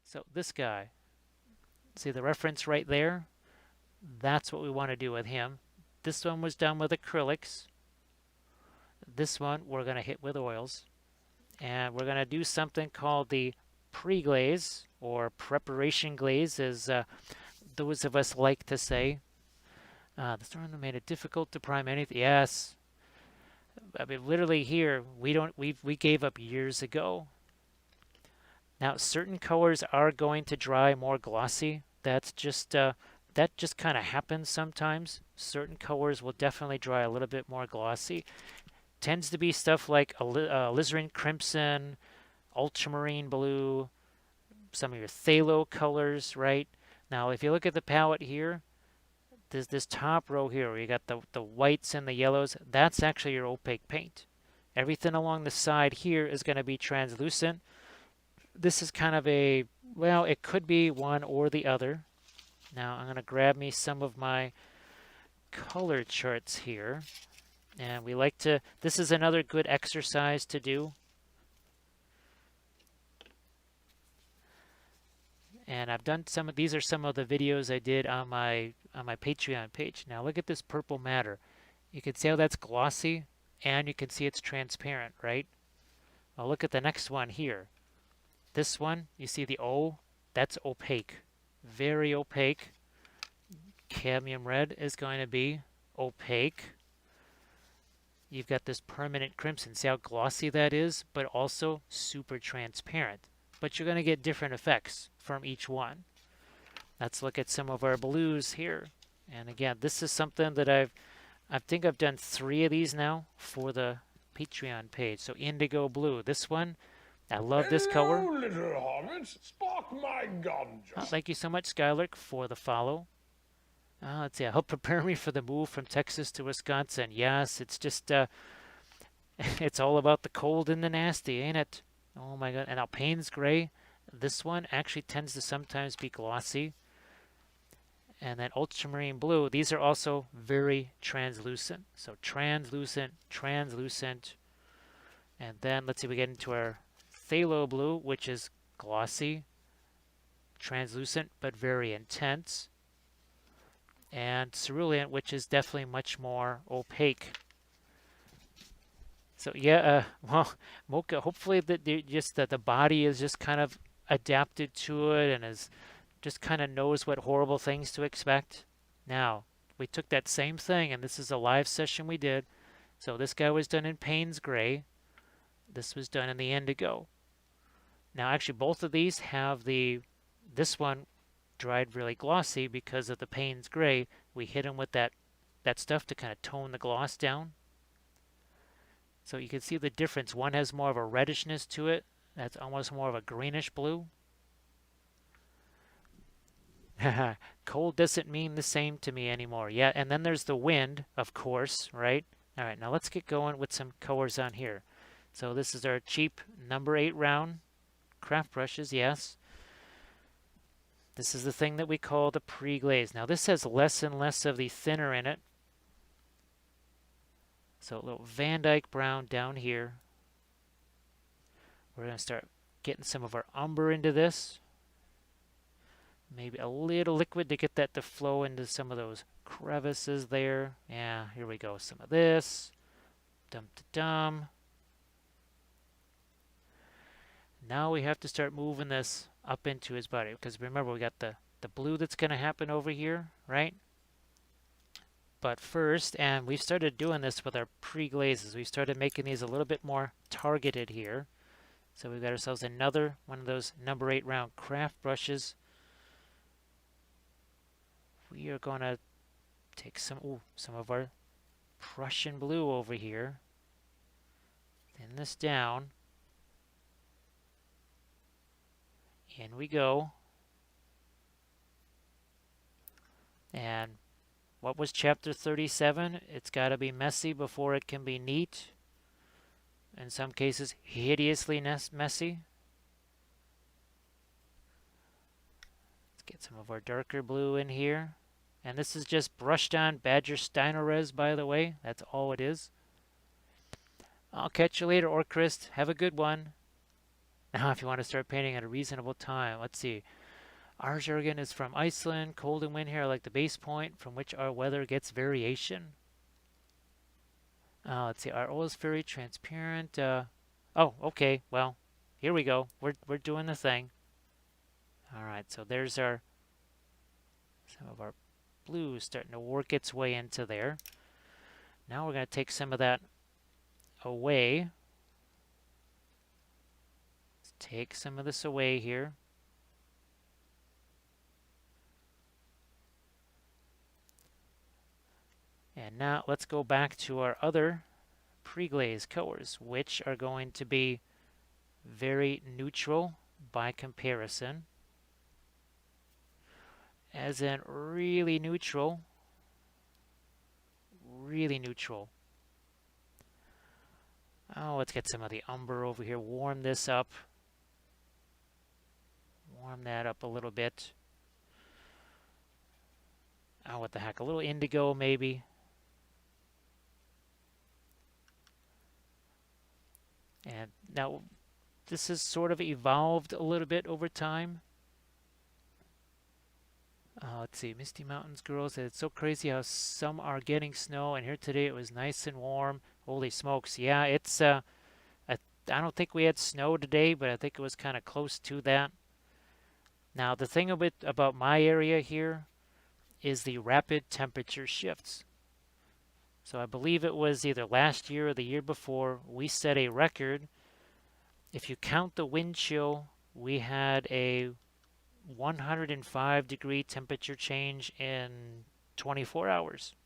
So this guy, see the reference right there? That's what we want to do with him. This one was done with acrylics. This one we're going to hit with oils. And we're going to do something called the pre-glaze or preparation glaze, as those of us like to say. The storm made it difficult to prime anything. Yes, I mean literally here we gave up years ago. Now certain colors are going to dry more glossy. That just kind of happens sometimes. Certain colors will definitely dry a little bit more glossy. Tends to be stuff like alizarin crimson, ultramarine blue, some of your phthalo colors, right? Now, if you look at the palette here, there's this top row here where you got the whites and the yellows. That's actually your opaque paint. Everything along the side here is going to be translucent. This is kind of a, well, it could be one or the other. Now, I'm going to grab me some of my color charts here. And we like to, this is another good exercise to do. And I've done some of these are some of the videos I did on my Patreon page. Now look at this purple matter. You can see how that's glossy and you can see it's transparent, right? Well, look at the next one here. This one, you see the O, that's opaque. Very opaque. Cadmium red is going to be opaque. You've got this permanent crimson. See how glossy that is, but also super transparent. But you're going to get different effects from each one. Let's look at some of our blues here. And again, this is something that I think I've done 3 of these now for the Patreon page. So indigo blue. This one, I love this color. Hello, little hobbits. Spark my gun. Thank you so much, Skylark, for the follow. Let's see. Help prepare me for the move from Texas to Wisconsin. Yes, it's just it's all about the cold and the nasty, ain't it? Oh my God. And now Payne's gray. This one actually tends to sometimes be glossy. And then ultramarine blue. These are also very translucent. So translucent, translucent. And then let's see, we get into our phthalo blue, which is glossy, translucent, but very intense. And cerulean, which is definitely much more opaque. So yeah, well, Mocha, hopefully that the body is just kind of adapted to it and is just kind of knows what horrible things to expect. Now, we took that same thing, and this is a live session we did. So this guy was done in Payne's gray. This was done in the indigo. Now, actually, both of these have this one dried really glossy because of the Payne's gray. We hit him with that stuff to kind of tone the gloss down. So you can see the difference. One has more of a reddishness to it. That's almost more of a greenish blue. Cold doesn't mean the same to me anymore. Yeah, and then there's the wind, of course, right? All right, now let's get going with some colors on here. So this is our cheap number 8 round craft brushes, yes. This is the thing that we call the pre-glaze. Now this has less and less of the thinner in it. So a little Van Dyke brown down here. We're going to start getting some of our umber into this. Maybe a little liquid to get that to flow into some of those crevices there. Yeah, here we go. Some of this. Dum-da-dum. Now we have to start moving this up into his body. Because remember, we got the blue that's going to happen over here, right? But first, and we've started doing this with our pre-glazes. We started making these a little bit more targeted here. So we've got ourselves another one of those number 8 round craft brushes. We are going to take some of our Prussian blue over here. Thin this down. In we go. And what was chapter 37? It's got to be messy before it can be neat. In some cases, hideously messy. Let's get some of our darker blue in here. And this is just brushed on Badger Steinerres, by the way. That's all it is. I'll catch you later, Orcrist. Have a good one. Now, if you want to start painting at a reasonable time, let's see. Our jargon is from Iceland. Cold and wind here are like the base point from which our weather gets variation. Let's see. Our oil is very transparent. Oh, okay. Well, here we go. We're doing the thing. All right. So there's some of our blue starting to work its way into there. Now we're going to take some of that away. Let's take some of this away here. And now let's go back to our other pre-glaze colors, which are going to be very neutral by comparison. As in really neutral. Really neutral. Oh, let's get some of the umber over here. Warm this up. Warm that up a little bit. Oh, what the heck. A little indigo maybe. And now this has sort of evolved a little bit over time. Let's see, Misty Mountains Girls said it's so crazy how some are getting snow, and here today it was nice and warm. Holy smokes. Yeah, it's I don't think we had snow today, but I think it was kind of close to that. Now, the thing about my area here is the rapid temperature shifts. So I believe it was either last year or the year before, we set a record. If you count the wind chill, we had a 105-degree temperature change in 24 hours.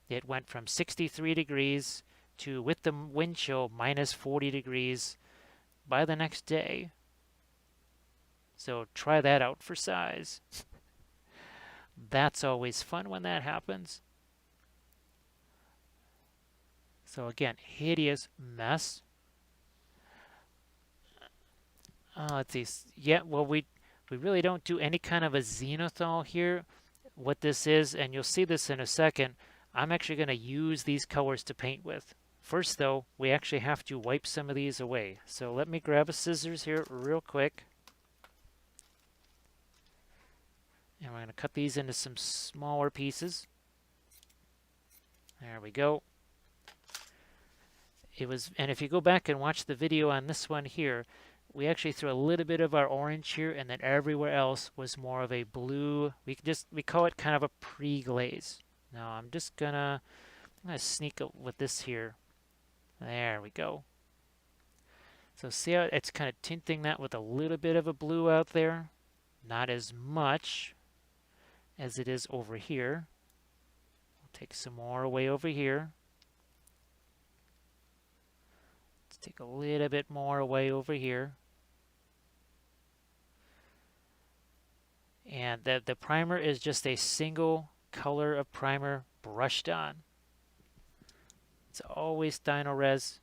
It went from 63 degrees to, with the wind chill, minus 40 degrees by the next day. So try that out for size. That's always fun when that happens. So again, hideous mess. Let's see. Yeah, well, we really don't do any kind of a zenithal here. What this is, and you'll see this in a second, I'm actually going to use these colors to paint with. First, though, we actually have to wipe some of these away. So let me grab a scissors here real quick. And we're going to cut these into some smaller pieces. There we go. And if you go back and watch the video on this one here, we actually threw a little bit of our orange here, and then everywhere else was more of a blue. We call it kind of a pre-glaze. Now I'm gonna sneak up with this here. There we go. So see how it's kind of tinting that with a little bit of a blue out there? Not as much as it is over here. We'll take some more away over here. Let's take a little bit more away over here. And the primer is just a single color of primer brushed on. It's always Dino-Res.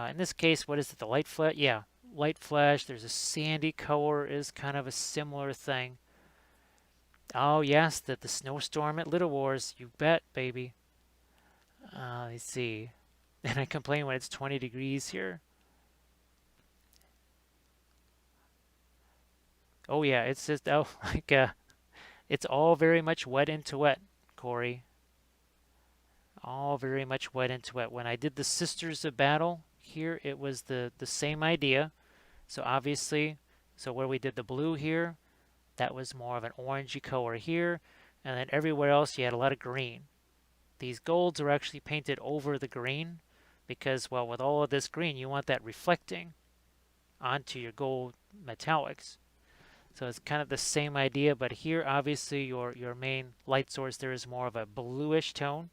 In this case, what is it, the light flash? Yeah, light flash. There's a sandy color is kind of a similar thing. Oh yes, the snowstorm at Little Wars. You bet, baby. Let's see. And I complain when it's 20 degrees here. Oh yeah, it's just it's all very much wet into wet, Corey. All very much wet into wet. When I did the Sisters of Battle here, it was the same idea. So obviously, where we did the blue here, that was more of an orangey color here, and then everywhere else you had a lot of green. These golds are actually painted over the green because, well, with all of this green, you want that reflecting onto your gold metallics. So it's kind of the same idea, but here obviously your main light source there is more of a bluish tone.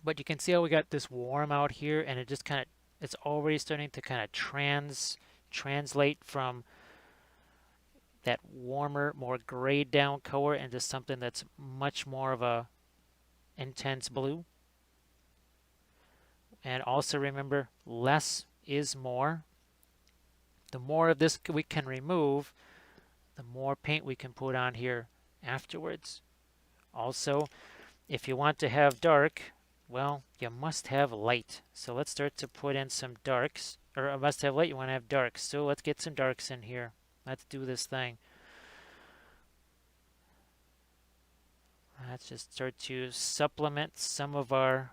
But you can see how we got this warm out here, and it just it's already starting to kind of translate from that warmer, more grayed down color into something that's much more of a intense blue. And also remember, less is more. The more of this we can remove, the more paint we can put on here afterwards. Also, if you want to have dark, Well, you must have light. So let's start to put in some darks. Or must have light, you want to have darks. So let's get some darks in here. Let's do this thing. Let's just start to supplement some of our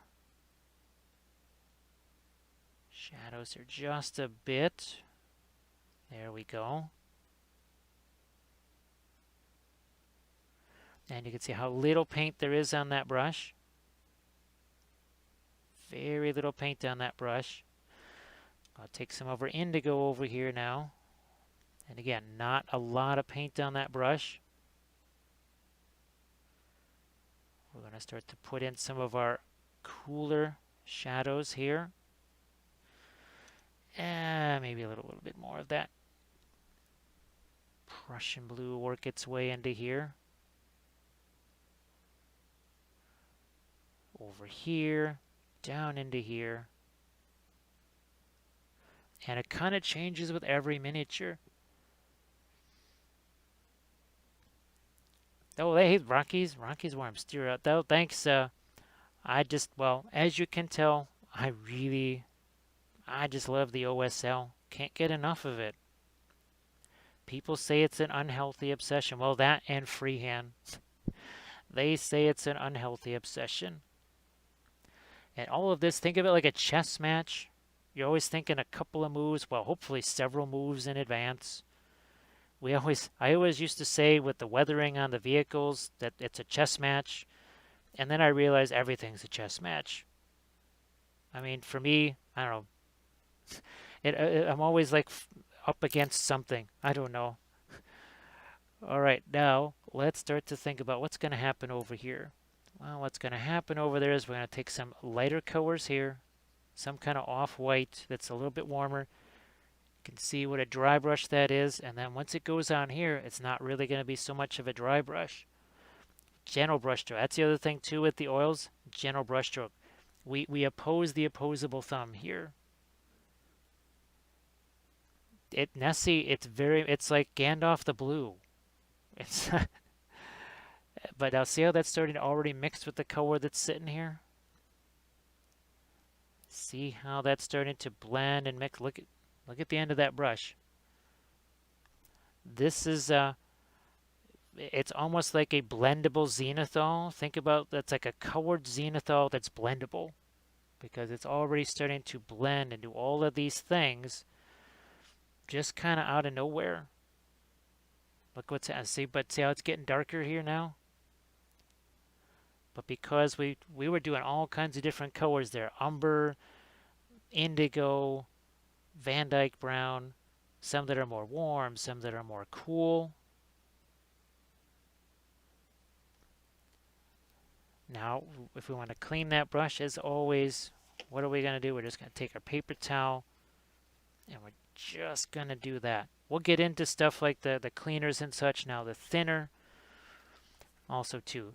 shadows here just a bit. There we go. And you can see how little paint there is on that brush. Very little paint on that brush. I'll take some of our indigo over here now. And again, not a lot of paint on that brush. We're going to start to put in some of our cooler shadows here. And maybe a little bit more of that Prussian blue work its way into here. Over here, down into here. And it kind of changes with every miniature. Oh, hey, Rocky's warm. Steer out though. Thanks. Well, as you can tell, I just love the OSL. Can't get enough of it. People say it's an unhealthy obsession. Well, that and freehand. They say it's an unhealthy obsession. And all of this, think of it like a chess match. You're always thinking a couple of moves, well, hopefully several moves in advance. I always used to say with the weathering on the vehicles that it's a chess match, and then I realized everything's a chess match. I mean, for me, I don't know. I'm always like up against something. I don't know. All right, now let's start to think about what's going to happen over here. Well, what's going to happen over there is we're going to take some lighter colors here, some kind of off-white that's a little bit warmer. You can see what a dry brush that is, and then once it goes on here, it's not really going to be so much of a dry brush. Gentle brush stroke. That's the other thing too with the oils. Gentle brush stroke. We oppose the opposable thumb here. Nessie, it's like Gandalf the Blue. It's but now see how that's starting to already mix with the color that's sitting here? See how that's starting to blend and mix? Look at the end of that brush. This is it's almost like a blendable zenithal. Think about that's like a colored zenithal that's blendable because it's already starting to blend and do all of these things just kind of out of nowhere. Look what's happening. See how it's getting darker here now? But because we were doing all kinds of different colors there, umber, indigo, Van Dyke brown, some that are more warm, some that are more cool. Now, if we want to clean that brush, as always, what are we going to do? We're just going to take our paper towel, and we're just going to do that. We'll get into stuff like the cleaners and such now, the thinner. Also, too,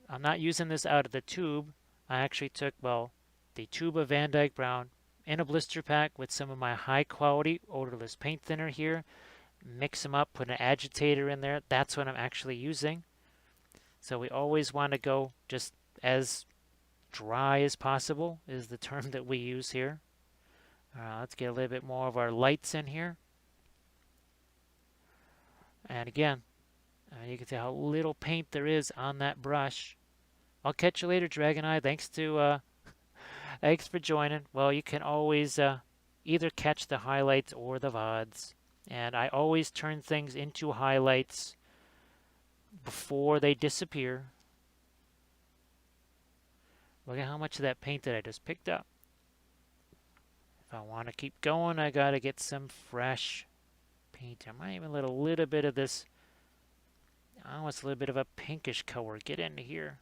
I'm not using this out of the tube. I actually took, well, the tube of Van Dyke brown in a blister pack with some of my high quality odorless paint thinner here. Mix them up, put an agitator in there. That's what I'm actually using. So we always want to go just as dry as possible is the term that we use here. Let's get a little bit more of our lights in here. And again, you can see how little paint there is on that brush. I'll catch you later, Dragon Eye. Thanks for joining. Well, you can always either catch the highlights or the VODs. And I always turn things into highlights before they disappear. Look at how much of that paint that I just picked up. If I want to keep going, I got to get some fresh paint. I might even let a little bit of this, almost a little bit of a pinkish color get into here.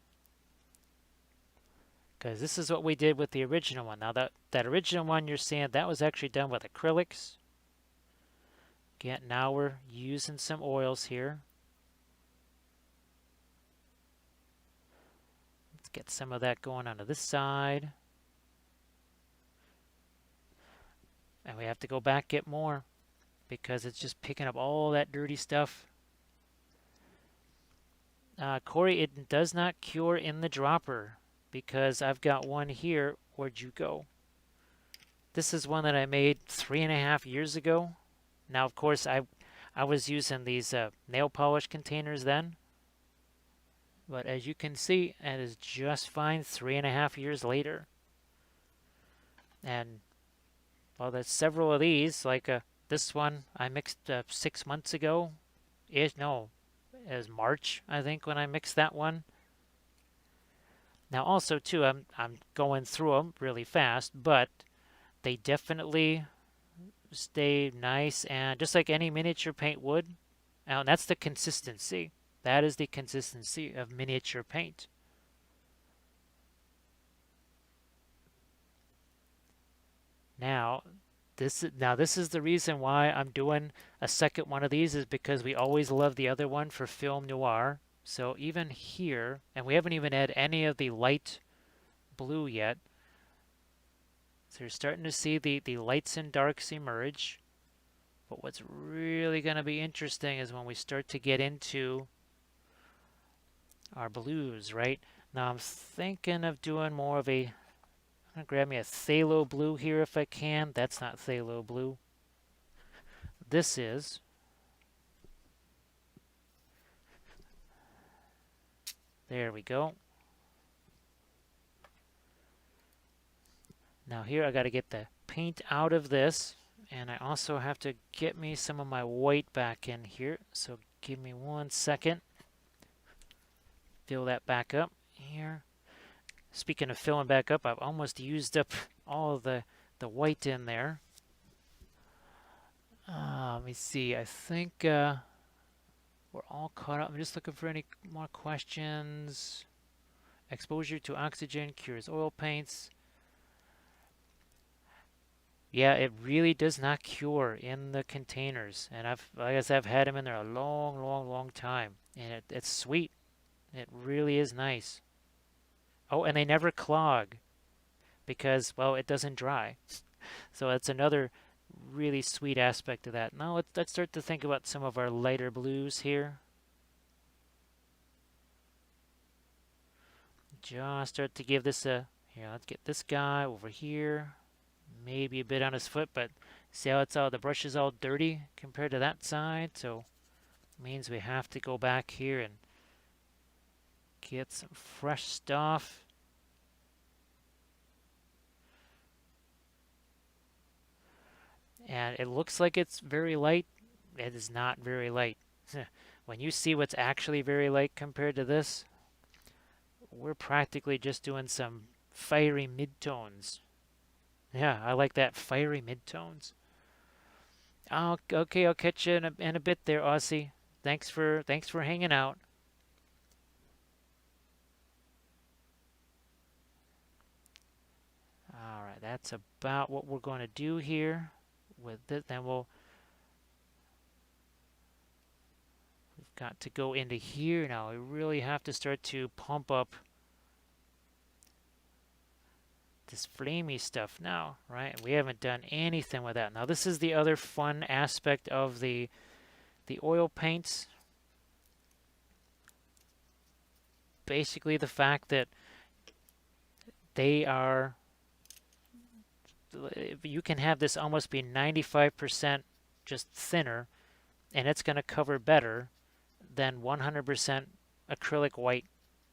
Because this is what we did with the original one. Now that original one you're seeing, that was actually done with acrylics. Again, now we're using some oils here. Let's get some of that going onto this side. And we have to go back get more because it's just picking up all that dirty stuff. Corey, it does not cure in the dropper because I've got one here. Where'd you go? This is one that I made 3.5 years ago. Now, of course, I was using these nail polish containers then, but as you can see, it is just fine 3.5 years later. And well, there's several of these, like this one I mixed 6 months ago. No, it was March, I think, when I mixed that one. Now, also too, I'm going through them really fast, but they definitely stay nice, and just like any miniature paint would. And that's the consistency. That is the consistency of miniature paint. Now, this is the reason why I'm doing a second one of these, is because we always love the other one for film noir. So even here, and we haven't even had any of the light blue yet. So you're starting to see the lights and darks emerge. But what's really going to be interesting is when we start to get into our blues, right? Now I'm thinking of doing more of a, I'm going to grab me a phthalo blue here if I can. That's not phthalo blue. This is. There we go. Now here I got to get the paint out of this, and I also have to get me some of my white back in here. So give me 1 second. Fill that back up here. Speaking of filling back up, I've almost used up all of the white in there. Let me see. I think we're all caught up. I'm just looking for any more questions. Exposure to oxygen cures oil paints. Yeah, it really does not cure in the containers, and like I said, I've had them in there a long, long, long time, and it's sweet. It really is nice. Oh, and they never clog because, well, it doesn't dry. So that's another really sweet aspect of that. Now let's start to think about some of our lighter blues here. Just start to give this a, here, let's get this guy over here. Maybe a bit on his foot, but see how it's all, the brush is all dirty compared to that side, so it means we have to go back here and get some fresh stuff. And it looks like it's very light. It is not very light. When you see what's actually very light compared to this, we're practically just doing some fiery midtones. Yeah, I like that, fiery midtones. Oh, okay, I'll catch you in a bit there, Aussie. Thanks for hanging out. All right, that's about what we're going to do here with this. Then we've got to go into here now. We really have to start to pump up this flamey stuff now, right? We haven't done anything with that. Now this is the other fun aspect of the oil paints. Basically the fact that they are, you can have this almost be 95% just thinner, and it's going to cover better than 100% acrylic white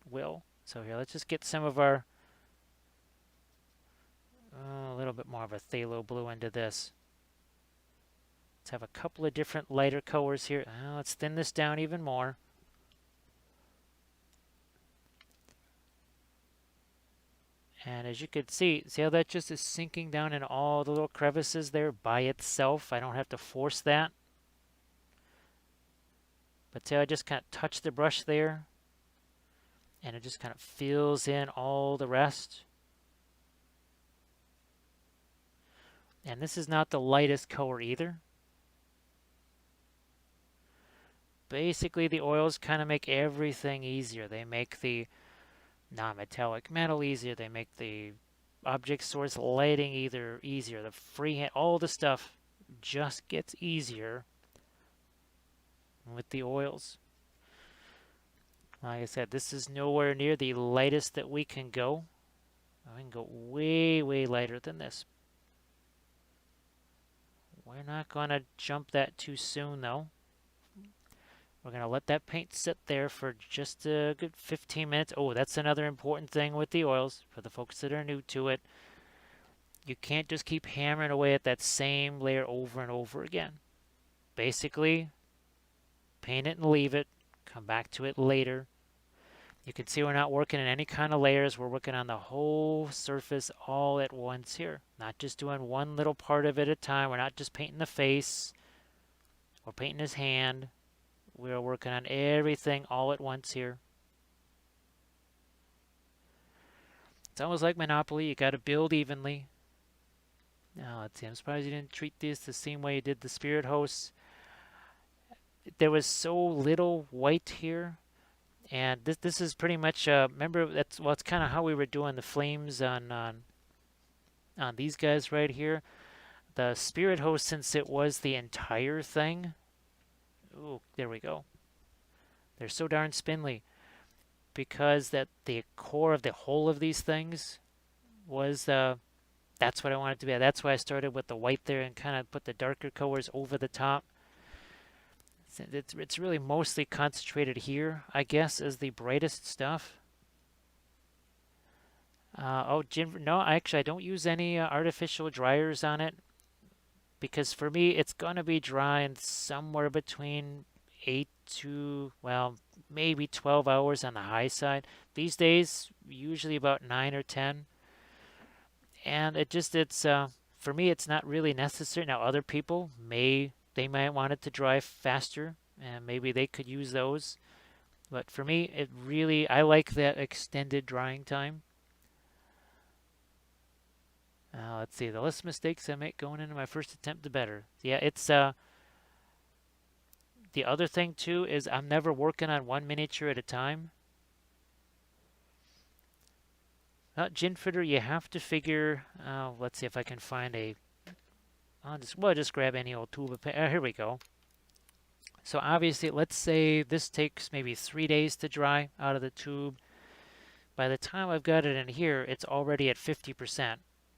will. So here, let's just get some of our, a little bit more of a phthalo blue into this. Let's have a couple of different lighter colors here. Let's thin this down even more. And as you can see how that just is sinking down in all the little crevices there by itself. I don't have to force that. But see how I just kind of touch the brush there, and it just kind of fills in all the rest. And this is not the lightest color either. Basically, the oils kind of make everything easier. They make the non-metallic metal easier. They make the object source lighting either easier. The freehand, all the stuff just gets easier with the oils. Like I said, this is nowhere near the lightest that we can go. I can go way, way lighter than this. We're not going to jump that too soon, though. We're going to let that paint sit there for just a good 15 minutes. Oh, that's another important thing with the oils for the folks that are new to it. You can't just keep hammering away at that same layer over and over again. Basically, paint it and leave it. Come back to it later. You can see we're not working in any kind of layers. We're working on the whole surface all at once here. Not just doing one little part of it at a time. We're not just painting the face or painting his hand. We're working on everything all at once here. It's almost like Monopoly. You got to build evenly. Now, let's see. I'm surprised you didn't treat this the same way you did the Spirit Hosts. There was so little white here. And this is pretty much, remember, that's kind of how we were doing the flames on these guys right here. The Spirit Host, since it was the entire thing. Ooh, there we go. They're so darn spindly because that the core of the whole of these things was that's what I wanted to be. That's why I started with the white there and kind of put the darker colors over the top. It's really mostly concentrated here, I guess, as the brightest stuff. Oh, no, actually, I don't use any artificial dryers on it because for me, it's going to be drying somewhere between 8 to, well, maybe 12 hours on the high side. These days, usually about 9 or 10. And for me, it's not really necessary. Now, other people they might want it to dry faster, and maybe they could use those. But for me, I like that extended drying time. Let's see, the less mistakes I make going into my first attempt, the better. Yeah, it's the other thing too is I'm never working on one miniature at a time. Gin Fritter, you have to figure. Let's see if I can find we'll just grab any old tube of paint. Here we go. So obviously, let's say this takes maybe 3 days to dry out of the tube. By the time I've got it in here, it's already at 50%,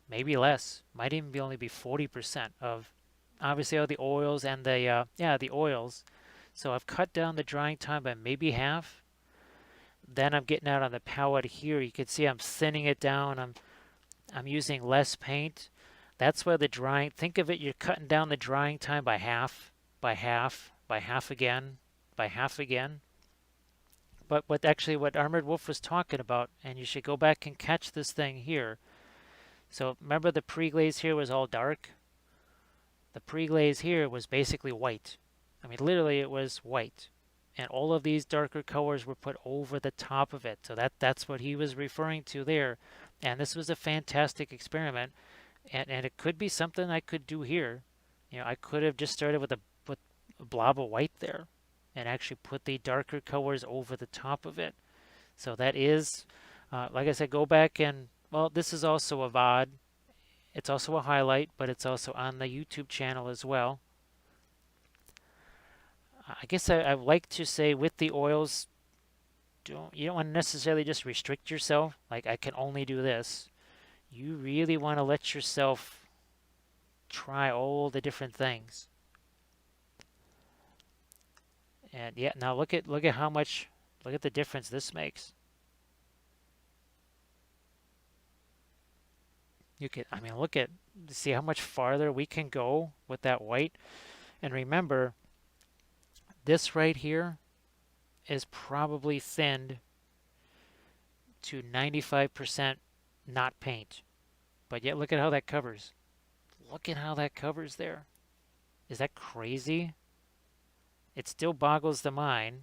maybe less. Might even only be 40% of, obviously, all the oils and the oils. So I've cut down the drying time by maybe half. Then I'm getting out on the palette here. You can see I'm thinning it down. I'm using less paint. That's why the drying, think of it, you're cutting down the drying time by half, by half, by half again, by half again. But what Armored Wolf was talking about, and you should go back and catch this thing here. So remember the pre-glaze here was all dark? The pre-glaze here was basically white. I mean, literally it was white. And all of these darker colors were put over the top of it. So that's what he was referring to there. And this was a fantastic experiment. And it could be something I could do here. You know, I could have just started with a blob of white there and actually put the darker colors over the top of it. So that is, like I said, go back and, well, this is also a VOD. It's also a highlight, but it's also on the YouTube channel as well. I guess I like to say with the oils, you don't want to necessarily just restrict yourself, like I can only do this. You really want to let yourself try all the different things. And yeah, now look at the difference this makes. See how much farther we can go with that white. And remember, this right here is probably thinned to 95% not paint. But yet look at how that covers. Look at how that covers there. Is that crazy? It still boggles the mind.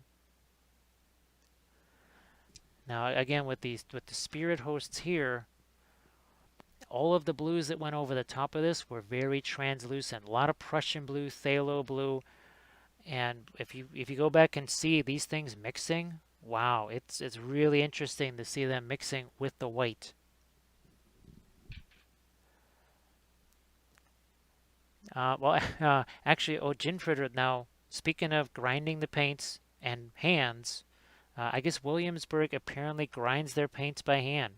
Now again with the Spirit Hosts here, all of the blues that went over the top of this were very translucent. A lot of Prussian blue, phthalo blue. And if you go back and see these things mixing, wow, it's really interesting to see them mixing with the white. Actually, Gin Fritter, now, speaking of grinding the paints and hands, I guess Williamsburg apparently grinds their paints by hand.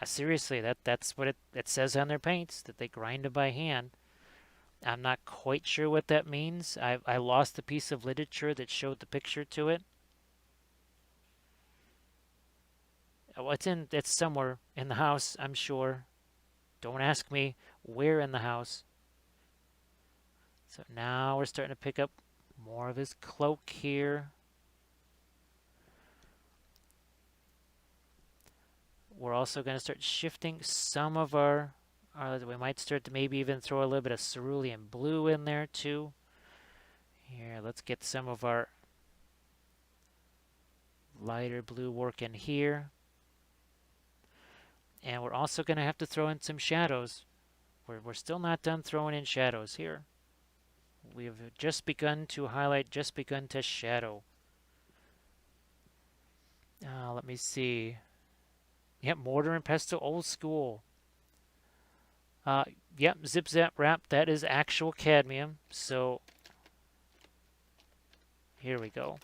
Seriously, that's what it says on their paints, that they grind them by hand. I'm not quite sure what that means. I lost a piece of literature that showed the picture to it. Well, it's somewhere in the house, I'm sure. Don't ask me where in the house. So now we're starting to pick up more of his cloak here. We're also going to start shifting some of we might start to maybe even throw a little bit of cerulean blue in there too. Here, let's get some of our lighter blue work in here. And we're also going to have to throw in some shadows. We're still not done throwing in shadows here. We've just begun to highlight, just begun to shadow. Let me see. Yep, mortar and pestle, old school. Yep, zip zap wrap, that is actual cadmium. So here we go.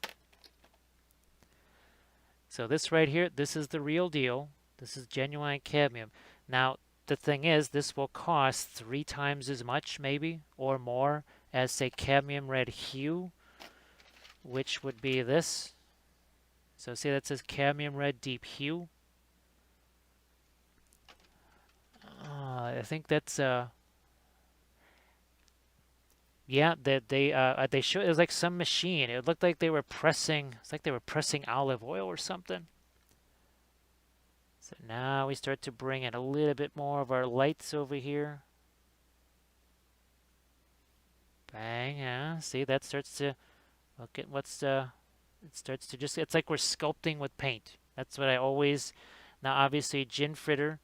So this right here, this is the real deal. This is genuine cadmium. Now, the thing is, this will cost 3 times as much, maybe, or more, as, say, cadmium red hue, which would be this. So see that says cadmium red deep hue. I think that's yeah, that they show it was like some machine. It looked like they were pressing. It's like they were pressing olive oil or something. So now we start to bring in a little bit more of our lights over here. Bang, yeah. See, that starts to look at it starts to just, it's like we're sculpting with paint. That's what I always, now obviously Gin Fritter,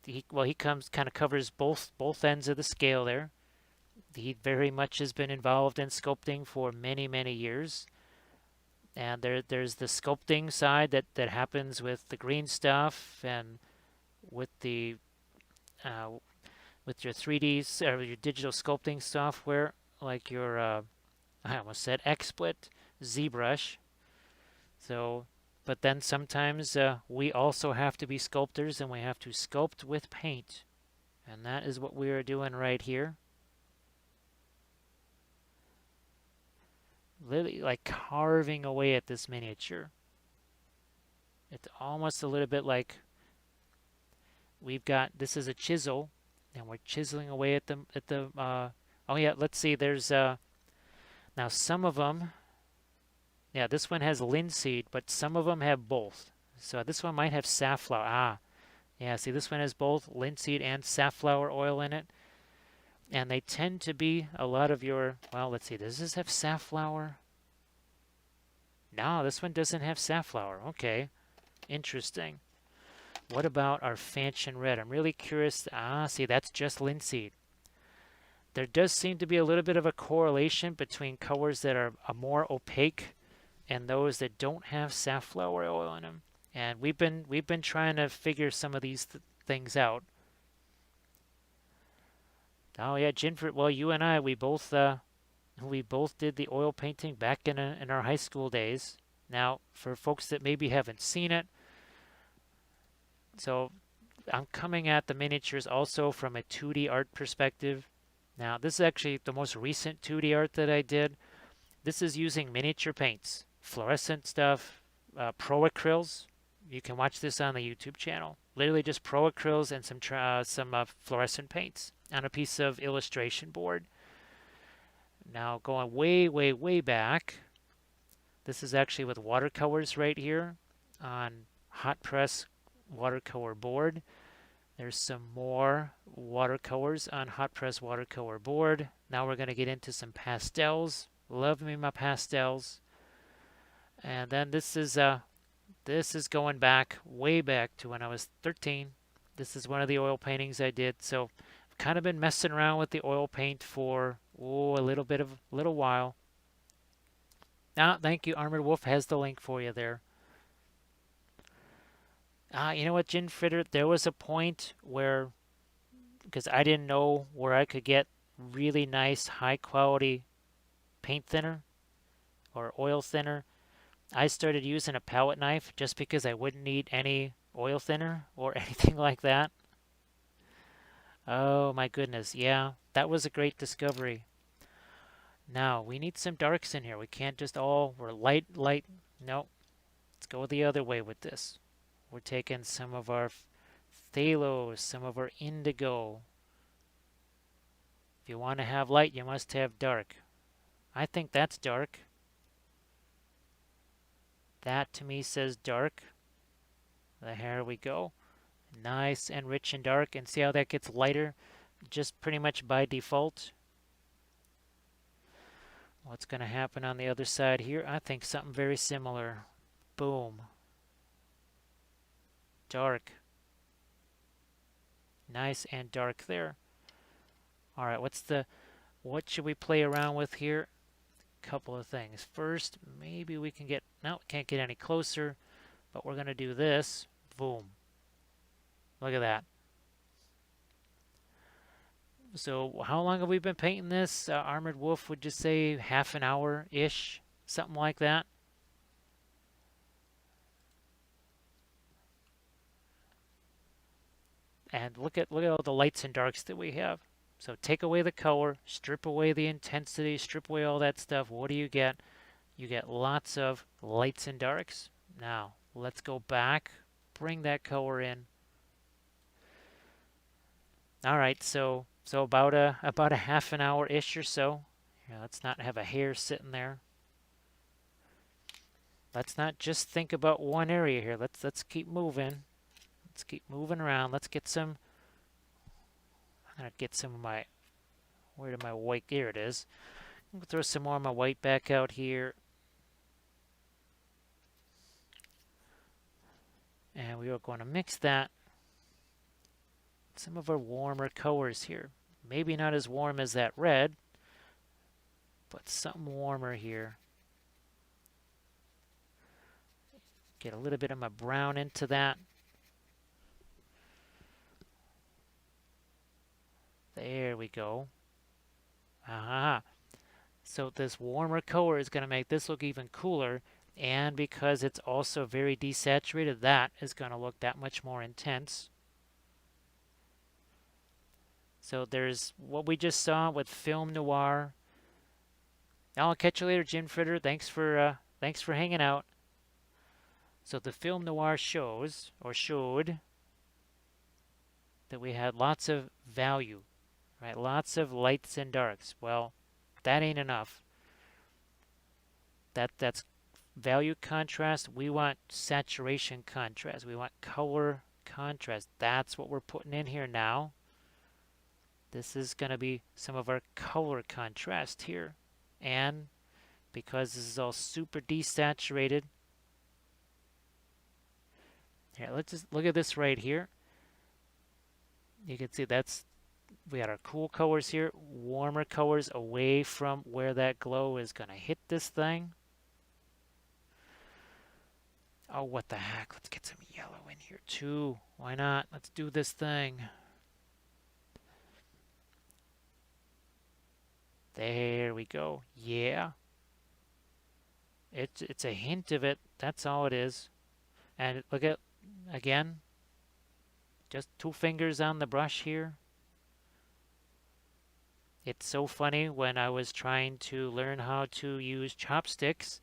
he comes, kind of covers both ends of the scale there. He very much has been involved in sculpting for many, many years. And there's the sculpting side that happens with the green stuff and with the with your 3D or your digital sculpting software, like your I almost said XSplit, ZBrush. So, but then sometimes we also have to be sculptors and we have to sculpt with paint, and that is what we are doing right here. Literally like carving away at this miniature. It's almost a little bit like this is a chisel, and we're chiseling away at the oh yeah, let's see, there's now some of them, yeah, this one has linseed, but some of them have both. So this one might have safflower. Yeah, see, this one has both linseed and safflower oil in it. And they tend to be a lot of your, well, let's see, does this have safflower? No, this one doesn't have safflower. Okay, interesting. What about our Fanchon Red? I'm really curious. See, that's just linseed. There does seem to be a little bit of a correlation between colors that are more opaque and those that don't have safflower oil in them. And we've been trying to figure some of these things out. Oh yeah, Ginford. Well, you and I, we both did the oil painting back in our high school days. Now, for folks that maybe haven't seen it, so I'm coming at the miniatures also from a 2D art perspective. Now, this is actually the most recent 2D art that I did. This is using miniature paints, fluorescent stuff, pro acryls. You can watch this on the YouTube channel. Literally just pro acryls and some fluorescent paints on a piece of illustration board. Now going way, way, way back, this is actually with watercolors right here on hot press watercolor board. There's some more watercolors on hot press watercolor board. Now we're going to get into some pastels. Love me my pastels. And then this is going back, way back to when I was 13. This is one of the oil paintings I did. So I've kind of been messing around with the oil paint for a little while. Thank you. Armored Wolf has the link for you there. You know what, Gin Fritter? There was a point where, because I didn't know where I could get really nice, high quality paint thinner or oil thinner, I started using a palette knife just because I wouldn't need any oil thinner or anything like that. Oh my goodness, yeah, that was a great discovery. Now, we need some darks in here. We can't just we're light, light. No, let's go the other way with this. We're taking some of our phthalos, some of our indigo. If you want to have light, you must have dark. I think that's dark. That to me says dark. There we go. Nice and rich and dark. And see how that gets lighter just pretty much by default. What's going to happen on the other side here? I think something very similar. Boom. Dark. Nice and dark there. All right, what should we play around with here? Couple of things. First, maybe we can get, no, can't get any closer, but we're going to do this. Boom. Look at that. So how long have we been painting this? Armored Wolf would just say half an hour-ish, something like that. And look at all the lights and darks that we have. So take away the color, strip away the intensity, strip away all that stuff. What do you get? You get lots of lights and darks. Now, let's go back, bring that color in. All right, so about a half an hour-ish or so. Yeah, let's not have a hair sitting there. Let's not just think about one area here. Let's keep moving. Let's keep moving around. Let's get some. I'm gonna get some of my. Where did my white? Here it is. I'm gonna throw some more of my white back out here. And we are going to mix that. Some of our warmer colors here. Maybe not as warm as that red, but something warmer here. Get a little bit of my brown into that. There we go. Aha. So this warmer color is going to make this look even cooler, and because it's also very desaturated, that is going to look that much more intense. So there's what we just saw with Film Noir. I'll catch you later, Jim Fritter. Thanks for hanging out. So the Film Noir showed that we had lots of value, right? Lots of lights and darks. Well, that ain't enough. That's value contrast. We want saturation contrast. We want color contrast. That's what we're putting in here now. This is going to be some of our color contrast here. And because this is all super desaturated, here, let's just look at this right here. You can see we got our cool colors here, warmer colors away from where that glow is going to hit this thing. Oh, what the heck? Let's get some yellow in here too. Why not? Let's do this thing. There we go. Yeah. It's a hint of it. That's all it is. And look at, again, just 2 fingers on the brush here. It's so funny, when I was trying to learn how to use chopsticks,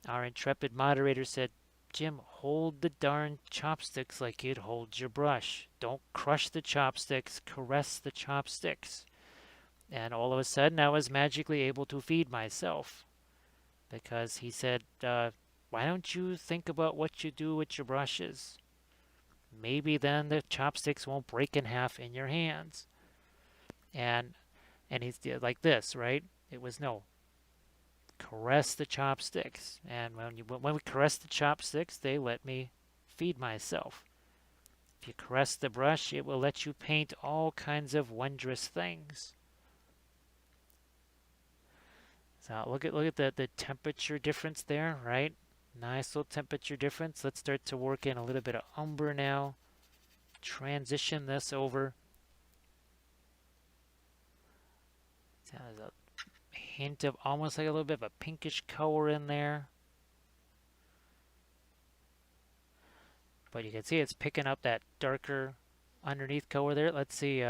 our intrepid moderator said, Jim, hold the darn chopsticks like you'd hold your brush. Don't crush the chopsticks, caress the chopsticks. And all of a sudden, I was magically able to feed myself. Because he said, why don't you think about what you do with your brushes? Maybe then the chopsticks won't break in half in your hands. And he's like this, right? It was no. Caress the chopsticks. And when we caress the chopsticks, they let me feed myself. If you caress the brush, it will let you paint all kinds of wondrous things. So look at the temperature difference there, right? Nice little temperature difference. Let's start to work in a little bit of umber now. Transition this over. So there's a hint of almost like a little bit of a pinkish color in there. But you can see it's picking up that darker underneath color there. Let's see.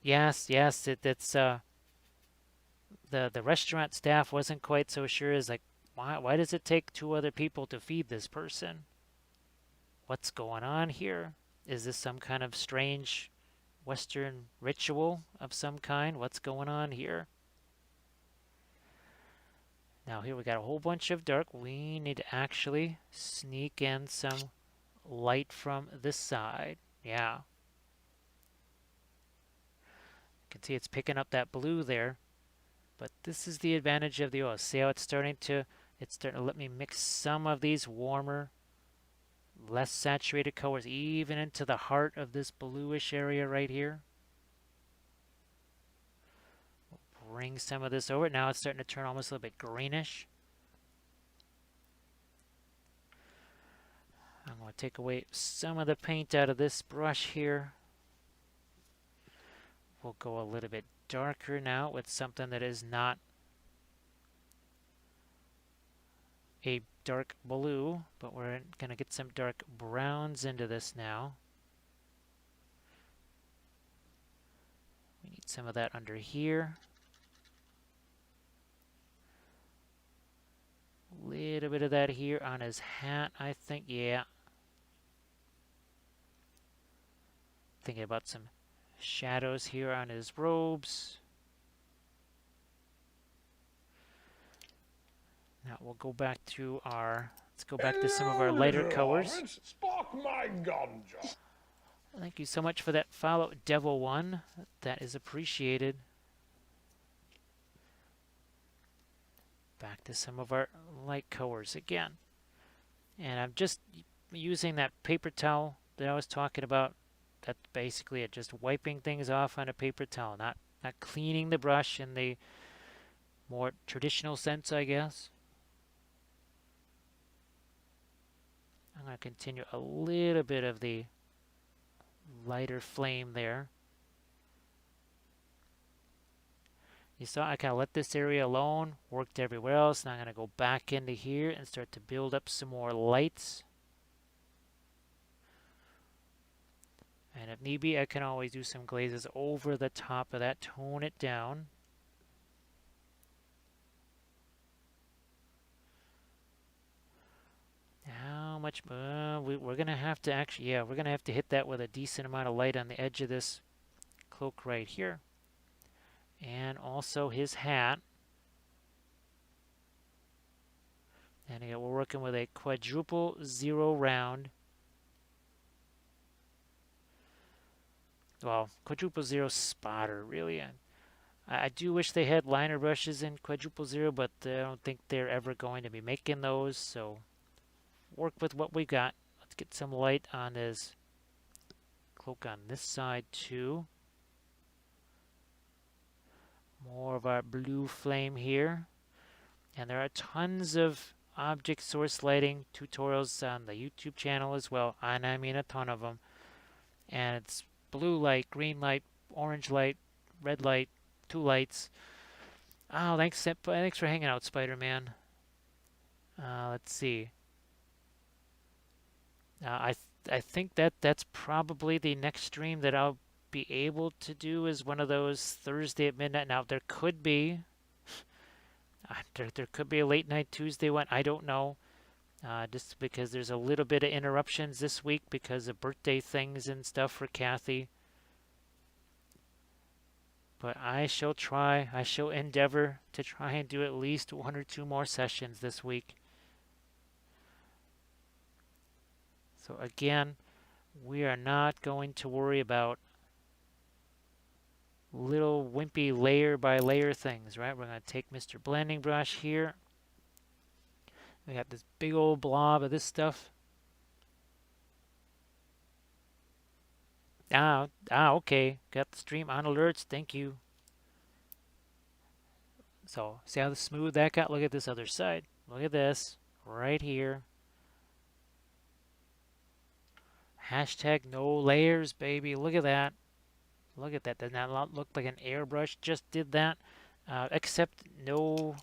Yes, it's the restaurant staff wasn't quite so sure. Is like, why does it take two other people to feed this person? What's going on here? Is this some kind of strange Western ritual of some kind? What's going on here? Now here we got a whole bunch of dark. We need to actually sneak in some light from this side. Yeah. You can see it's picking up that blue there. But this is the advantage of the oil. See how it's starting to let me mix some of these warmer, less saturated colors even into the heart of this bluish area right here. Bring some of this over. Now it's starting to turn almost a little bit greenish. I'm going to take away some of the paint out of this brush here. We'll go a little bit darker now with something that is not a dark blue, but we're going to get some dark browns into this now. We need some of that under here. A little bit of that here on his hat, I think. Yeah. Thinking about some shadows here on his robes. Now we'll go back to let's go back to some of our lighter colors. Spark my ganja. Thank you so much for that follow, Devil1. That is appreciated. Back to some of our light colors again. And I'm just using that paper towel that I was talking about. That's basically it, just wiping things off on a paper towel, not cleaning the brush in the more traditional sense, I guess. I'm going to continue a little bit of the lighter flame there. You saw I kind of let this area alone, worked everywhere else. Now I'm going to go back into here and start to build up some more lights. And if need be, I can always do some glazes over the top of that, tone it down. How much? We're going to have to actually, yeah, we're going to have to hit that with a decent amount of light on the edge of this cloak right here. And also his hat. And again, we're working with a quadruple 0 round. Well, quadruple 0 spotter, really. I do wish they had liner brushes in quadruple 0, but I don't think they're ever going to be making those, so work with what we got. Let's get some light on his cloak on this side too. More of our blue flame here. And there are tons of object source lighting tutorials on the YouTube channel as well, and I mean a ton of them. And it's blue light, green light, orange light, red light, 2 lights. Oh, thanks for hanging out, Spider-Man. Let's see. I think that's probably the next stream that I'll be able to do is one of those Thursday at midnight. Now there could be there could be a late night Tuesday one. I don't know. Just because there's a little bit of interruptions this week because of birthday things and stuff for Kathy. But I shall endeavor to try and do at least 1 or 2 more sessions this week. So again, we are not going to worry about little wimpy layer by layer things, right? We're going to take Mr. Blending Brush here. We got this big old blob of this stuff. Okay. Got the stream on alerts. Thank you. So, see how smooth that got? Look at this other side. Look at this. Right here. Hashtag no layers, baby. Look at that. Look at that. Does that not look like an airbrush just did that? Except no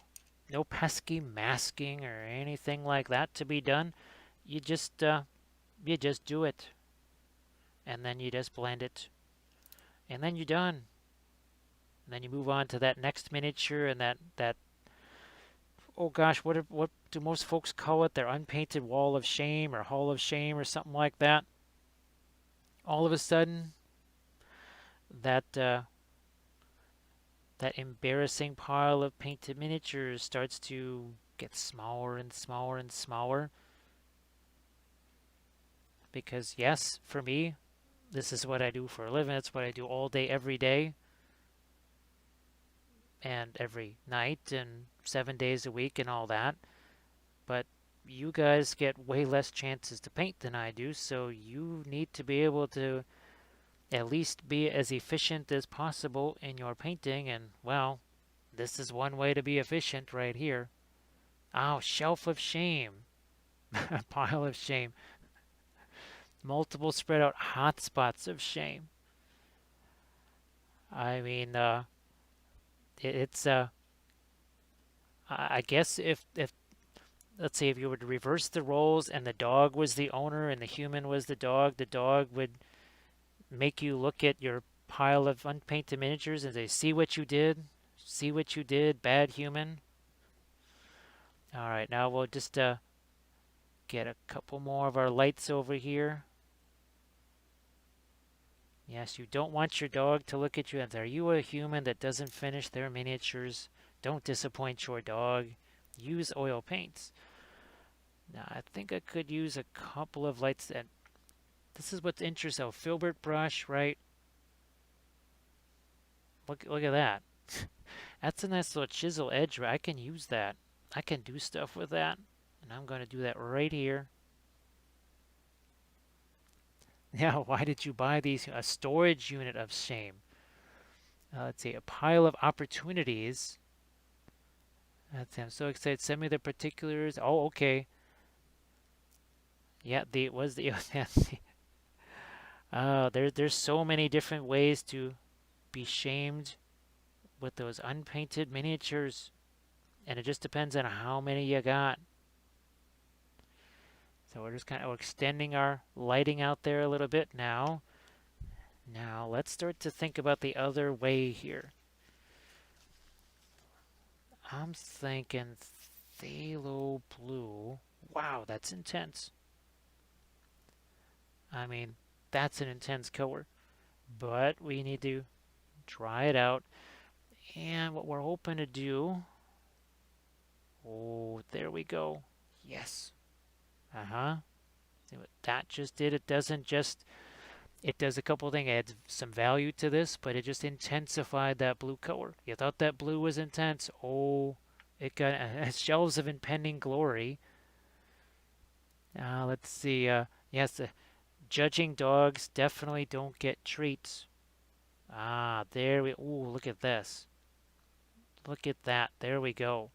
pesky masking or anything like that to be done. you just do it, and then you just blend it, and then you're done. And then you move on to that next miniature, and that oh gosh, what do most folks call it? Their unpainted wall of shame or hall of shame or something like that. All of a sudden, that that embarrassing pile of painted miniatures starts to get smaller and smaller and smaller. Because yes, for me, this is what I do for a living. It's what I do all day, every day, and every night, and 7 days a week, and all that. But you guys get way less chances to paint than I do, so you need to be able to at least be as efficient as possible in your painting. And well, this is one way to be efficient right here. Oh, shelf of shame. Pile of shame. Multiple spread out hotspots of shame. I mean, it's I guess if let's say if you were to reverse the roles and the dog was the owner and the human was the dog would make you look at your pile of unpainted miniatures and say, see what you did, bad human. All right, now we'll just get a couple more of our lights over here. Yes, you don't want your dog to look at you and say, are you a human that doesn't finish their miniatures? Don't disappoint your dog. Use oil paints. Now, I think I could use a couple of lights. And this is what's interesting. Oh, filbert brush, right? Look at that. That's a nice little chisel edge. Right? I can use that. I can do stuff with that. And I'm going to do that right here. Now, why did you buy these? A storage unit of shame. Let's see, a pile of opportunities. I'm so excited. Send me the particulars. Oh, okay. Yeah, there's so many different ways to be shamed with those unpainted miniatures, and it just depends on how many you got. So we're just kind of extending our lighting out there a little bit now. Now let's start to think about the other way here. I'm thinking phthalo blue. Wow, that's intense. I mean, that's an intense color, but we need to try it out. And what we're hoping to do, oh, there we go. Yes. Uh-huh. See what that just did? It doesn't just, it does a couple things. It adds some value to this, but it just intensified that blue color. You thought that blue was intense. Oh, it got shelves of impending glory. Let's see. Yes, judging dogs definitely don't get treats. Ah, there we, ooh, look at this. Look at that. There we go.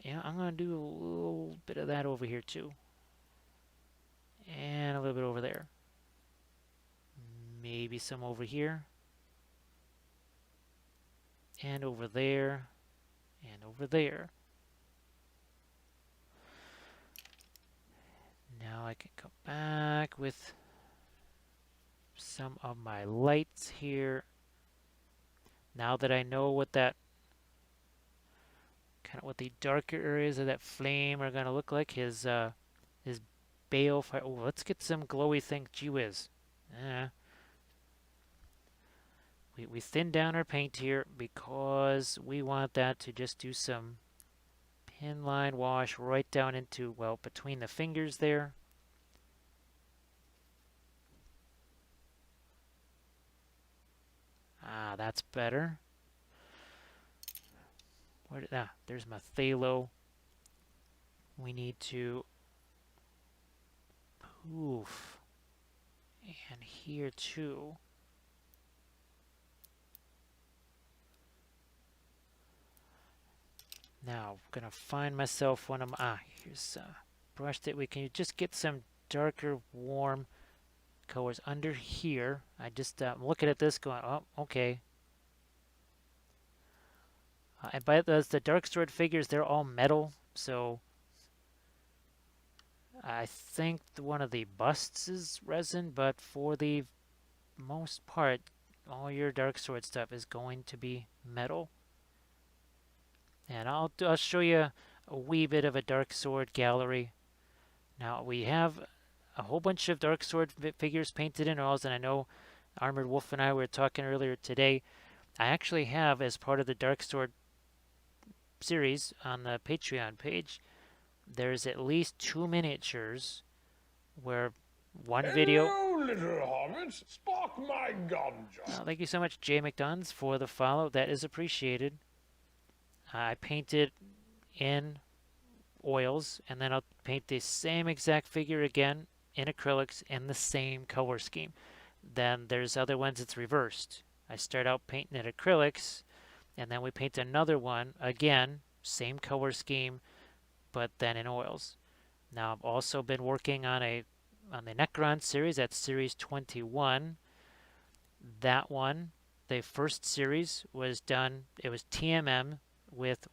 Yeah, I'm going to do a little bit of that over here too. And a little bit over there. Maybe some over here. And over there. And over there. Now I can go back with some of my lights here. Now that I know what that kind of what the darker areas of that flame are going to look like, his bale fire. Oh, let's get some glowy thing. Gee whiz. We thin down our paint here because we want that to just do some pin line wash right down into, well, between the fingers there. Ah, that's better. There's my phthalo. We need to poof. And here too. Now, I'm gonna find myself one of my, here's a brush that we can just get some darker, warm colors under here. I'm looking at this going, oh, okay. And by the dark stored figures, they're all metal, so I think one of the busts is resin, but for the most part, all your dark sword stuff is going to be metal. And I'll show you a wee bit of a dark sword gallery. Now we have a whole bunch of dark sword figures painted in oils, and I know Armored Wolf and I were talking earlier today. I actually have, as part of the dark sword series on the Patreon page, there's at least 2 miniatures where one video. Hello, little hobbits. Spark my gun, Thank you so much, Jay McDonald's, for the follow. That is appreciated. I painted in oils, and then I'll paint the same exact figure again in acrylics in the same color scheme. Then there's other ones it's reversed. I start out painting in acrylics, and then we paint another one again, same color scheme, but then in oils. Now I've also been working on the Necron series. That's series 21. That one, the first series was done. It was TMM with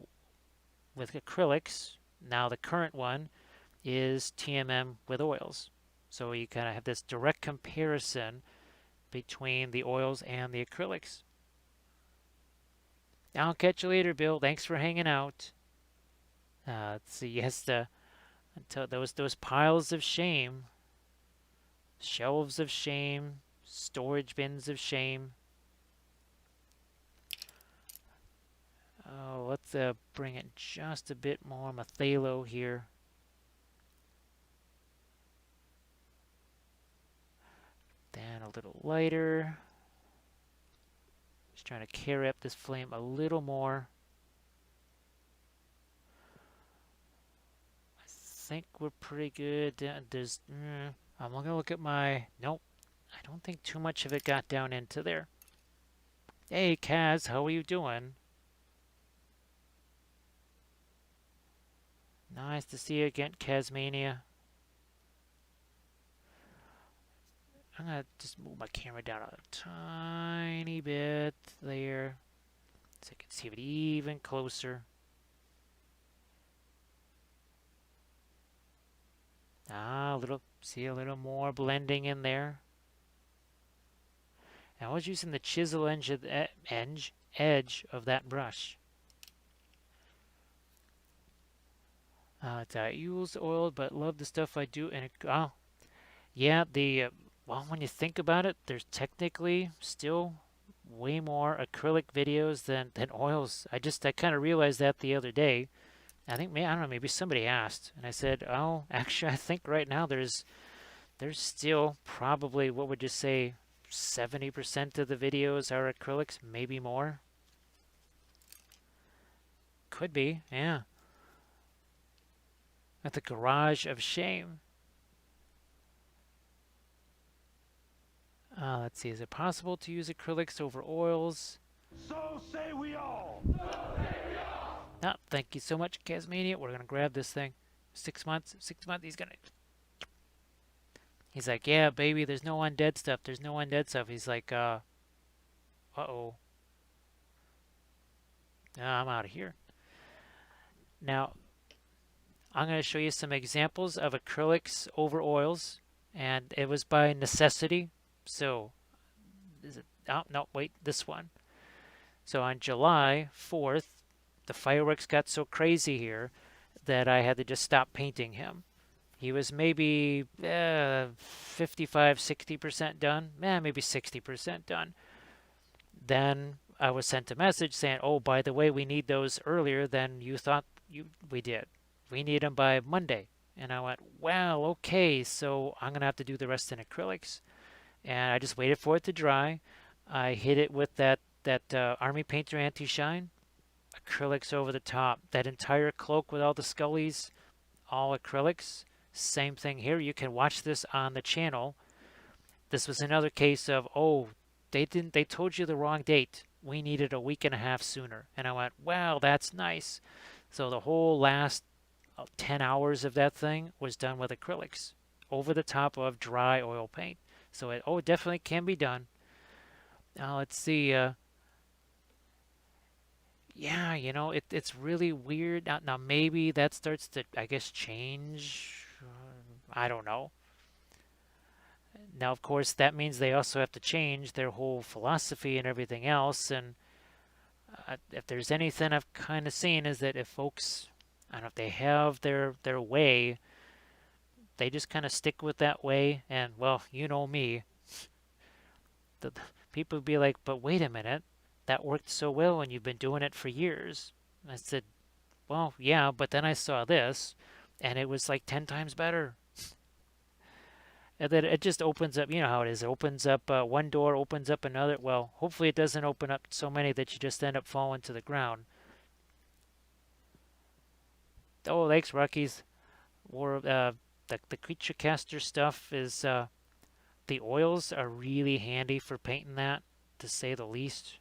acrylics. Now the current one is TMM with oils. So you kind of have this direct comparison between the oils and the acrylics. I'll catch you later, Bill. Thanks for hanging out. Let's see. Yes, those piles of shame, shelves of shame, storage bins of shame. Oh, let's bring it just a bit more Mathalo here. Then a little lighter. Just trying to carry up this flame a little more. I think we're pretty good. I'm gonna look at my. Nope, I don't think too much of it got down into there. Hey, Kaz, how are you doing? Nice to see you again, Kazmania. I'm going to just move my camera down a tiny bit there so I can see it even closer. See a little more blending in there. And I was using the chisel edge of that brush. I use oil, but love the stuff I do. And yeah, well, when you think about it, there's technically still way more acrylic videos than oils. I kind of realized that the other day. I think I don't know, maybe somebody asked, and I said, oh, actually, I think right now there's still probably, what would you say, 70% of the videos are acrylics, maybe more. Could be, yeah. At the Garage of Shame. Let's see, is it possible to use acrylics over oils? So say we all. No, thank you so much, Casmania. We're going to grab this thing. 6 months, he's like, yeah, baby, there's no undead stuff. There's no undead stuff. He's like, uh-oh. I'm out of here. Now, I'm going to show you some examples of acrylics over oils, and it was by necessity. So, no, wait, this one. So on July 4th, the fireworks got so crazy here that I had to just stop painting him. He was maybe 55, 60% done, maybe 60% done. Then I was sent a message saying, oh, by the way, we need those earlier than you thought we did. We need them by Monday. And I went, well, okay, so I'm going to have to do the rest in acrylics. And I just waited for it to dry. I hit it with that Army Painter Anti-Shine. Acrylics over the top. That entire cloak with all the scullies, all acrylics. Same thing here. You can watch this on the channel. This was another case of, oh, they told you the wrong date. We needed a week and a half sooner. And I went, wow, that's nice. So the whole last 10 hours of that thing was done with acrylics over the top of dry oil paint. So it definitely can be done. Now let's see. Yeah, it's really weird. Now maybe that starts to, I guess, change I don't know. Now, of course, that means they also have to change their whole philosophy and everything else. And if there's anything I've kind of seen is that if folks, I don't know, if they have their way, they just kind of stick with that way. And well, you know me, the people would be like, "But wait a minute, that worked so well, and you've been doing it for years." And I said, "Well, yeah, but then I saw this, and it was like 10 times better." And then it just opens up, you know how it is. It opens up one door, opens up another. Well, hopefully it doesn't open up so many that you just end up falling to the ground. Oh, thanks, Rockies. Or the creature caster stuff is the oils are really handy for painting that, to say the least.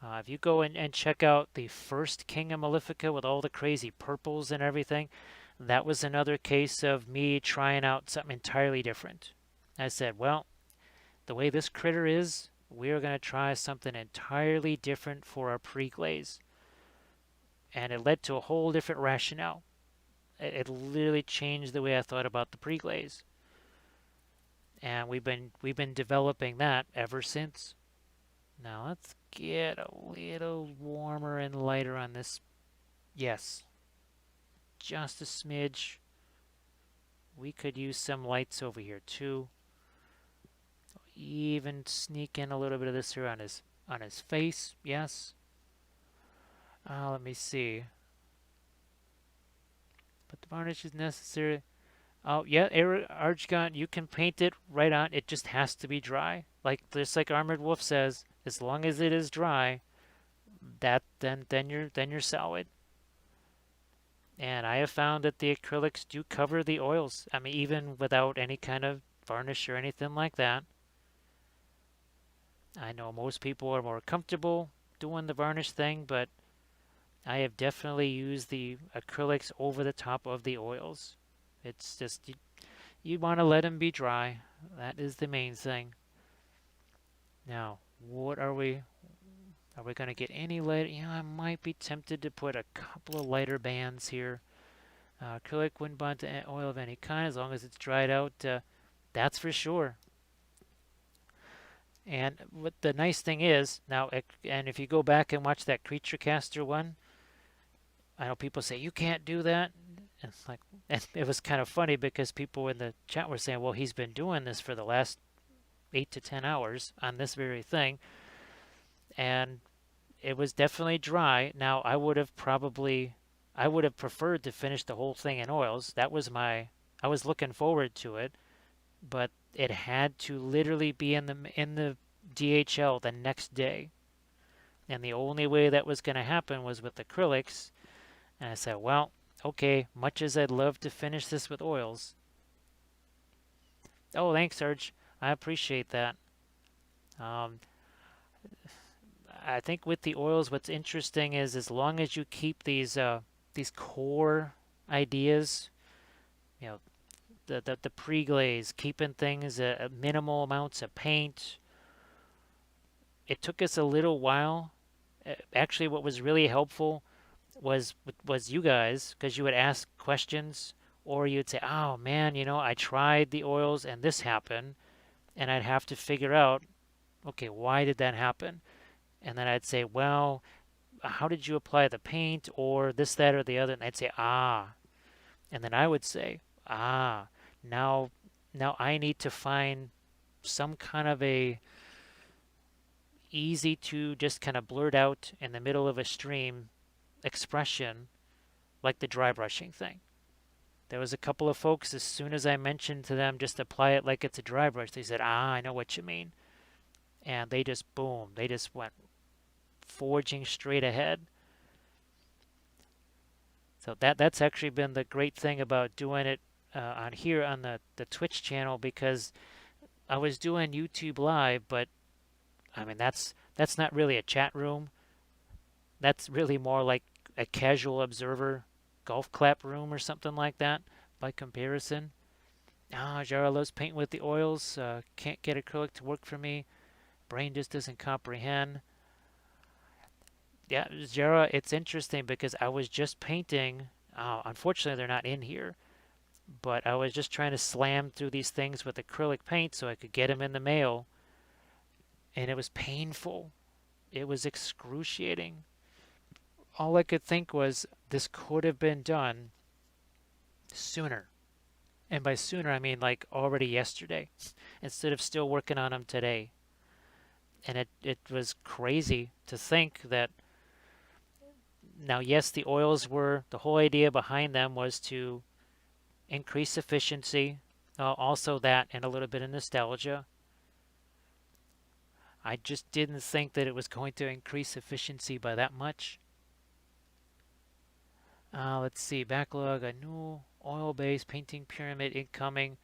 If you go and check out the first King of Malefica with all the crazy purples and everything, that was another case of me trying out something entirely different. I said, well, the way this critter is, we're going to try something entirely different for our pre-glaze. And it led to a whole different rationale. It literally changed the way I thought about the pre-glaze. And we've been developing that ever since. Now let's get a little warmer and lighter on this. Yes, just a smidge. We could use some lights over here too. Even sneak in a little bit of this here on his face. Yes. Let me see. But the varnish is necessary. Oh yeah, Archgon, you can paint it right on. It just has to be dry. Like just like Armored Wolf says, as long as it is dry, that then you're solid. And I have found that the acrylics do cover the oils. I mean, even without any kind of varnish or anything like that. I know most people are more comfortable doing the varnish thing, but I have definitely used the acrylics over the top of the oils. It's just you want to let them be dry. That is the main thing. Now, what are we? Are we going to get any light? You know, I might be tempted to put a couple of lighter bands here. Acrylic wouldn't bond to oil of any kind as long as it's dried out. That's for sure. And what the nice thing is now, and if you go back and watch that creature caster one, I know people say you can't do that. And it's like, and it was kind of funny because people in the chat were saying, well, he's been doing this for the last 8 to 10 hours on this very thing, and it was definitely dry. Now, I would have preferred to finish the whole thing in oils. I was looking forward to it, but it had to literally be in the DHL the next day. And the only way that was going to happen was with acrylics. And I said, well, okay, much as I'd love to finish this with oils. Oh, thanks, Serge. I appreciate that. Um, I think with the oils, what's interesting is as long as you keep these core ideas, you know, the pre-glaze, keeping things at minimal amounts of paint. It took us a little while. Actually, what was really helpful was you guys, because you would ask questions, or you'd say, "Oh man, I tried the oils and this happened," and I'd have to figure out, okay, why did that happen? And then I'd say, "Well, how did you apply the paint, or this, that, or the other?" And they'd say, "Ah," and then I would say, "Ah, now, now I need to find some kind of a easy to just kind of blurt out in the middle of a stream expression like the dry brushing thing." There was a couple of folks, as soon as I mentioned to them just apply it like it's a dry brush, they said, "Ah, I know what you mean." And they just, boom, they just went forging straight ahead. So that's actually been the great thing about doing it on here on the Twitch channel, because I was doing YouTube Live, but I mean that's not really a chat room. That's really more like a casual observer golf clap room or something like that by comparison. Ah, Jara loves painting with the oils. Can't get acrylic to work for me. Brain just doesn't comprehend. Yeah, Jara, it's interesting because I was just painting. Unfortunately, they're not in here. but I was just trying to slam through these things with acrylic paint so I could get them in the mail, and it was painful. It was excruciating. All I could think was this could have been done sooner. And by sooner, I mean like already yesterday, instead of still working on them today. And it was crazy to think that now, yes, the oils were, the whole idea behind them was to increase efficiency, also that and a little bit of nostalgia. I just didn't think that it was going to increase efficiency by that much. Let's see, backlog, a new oil-based painting pyramid incoming.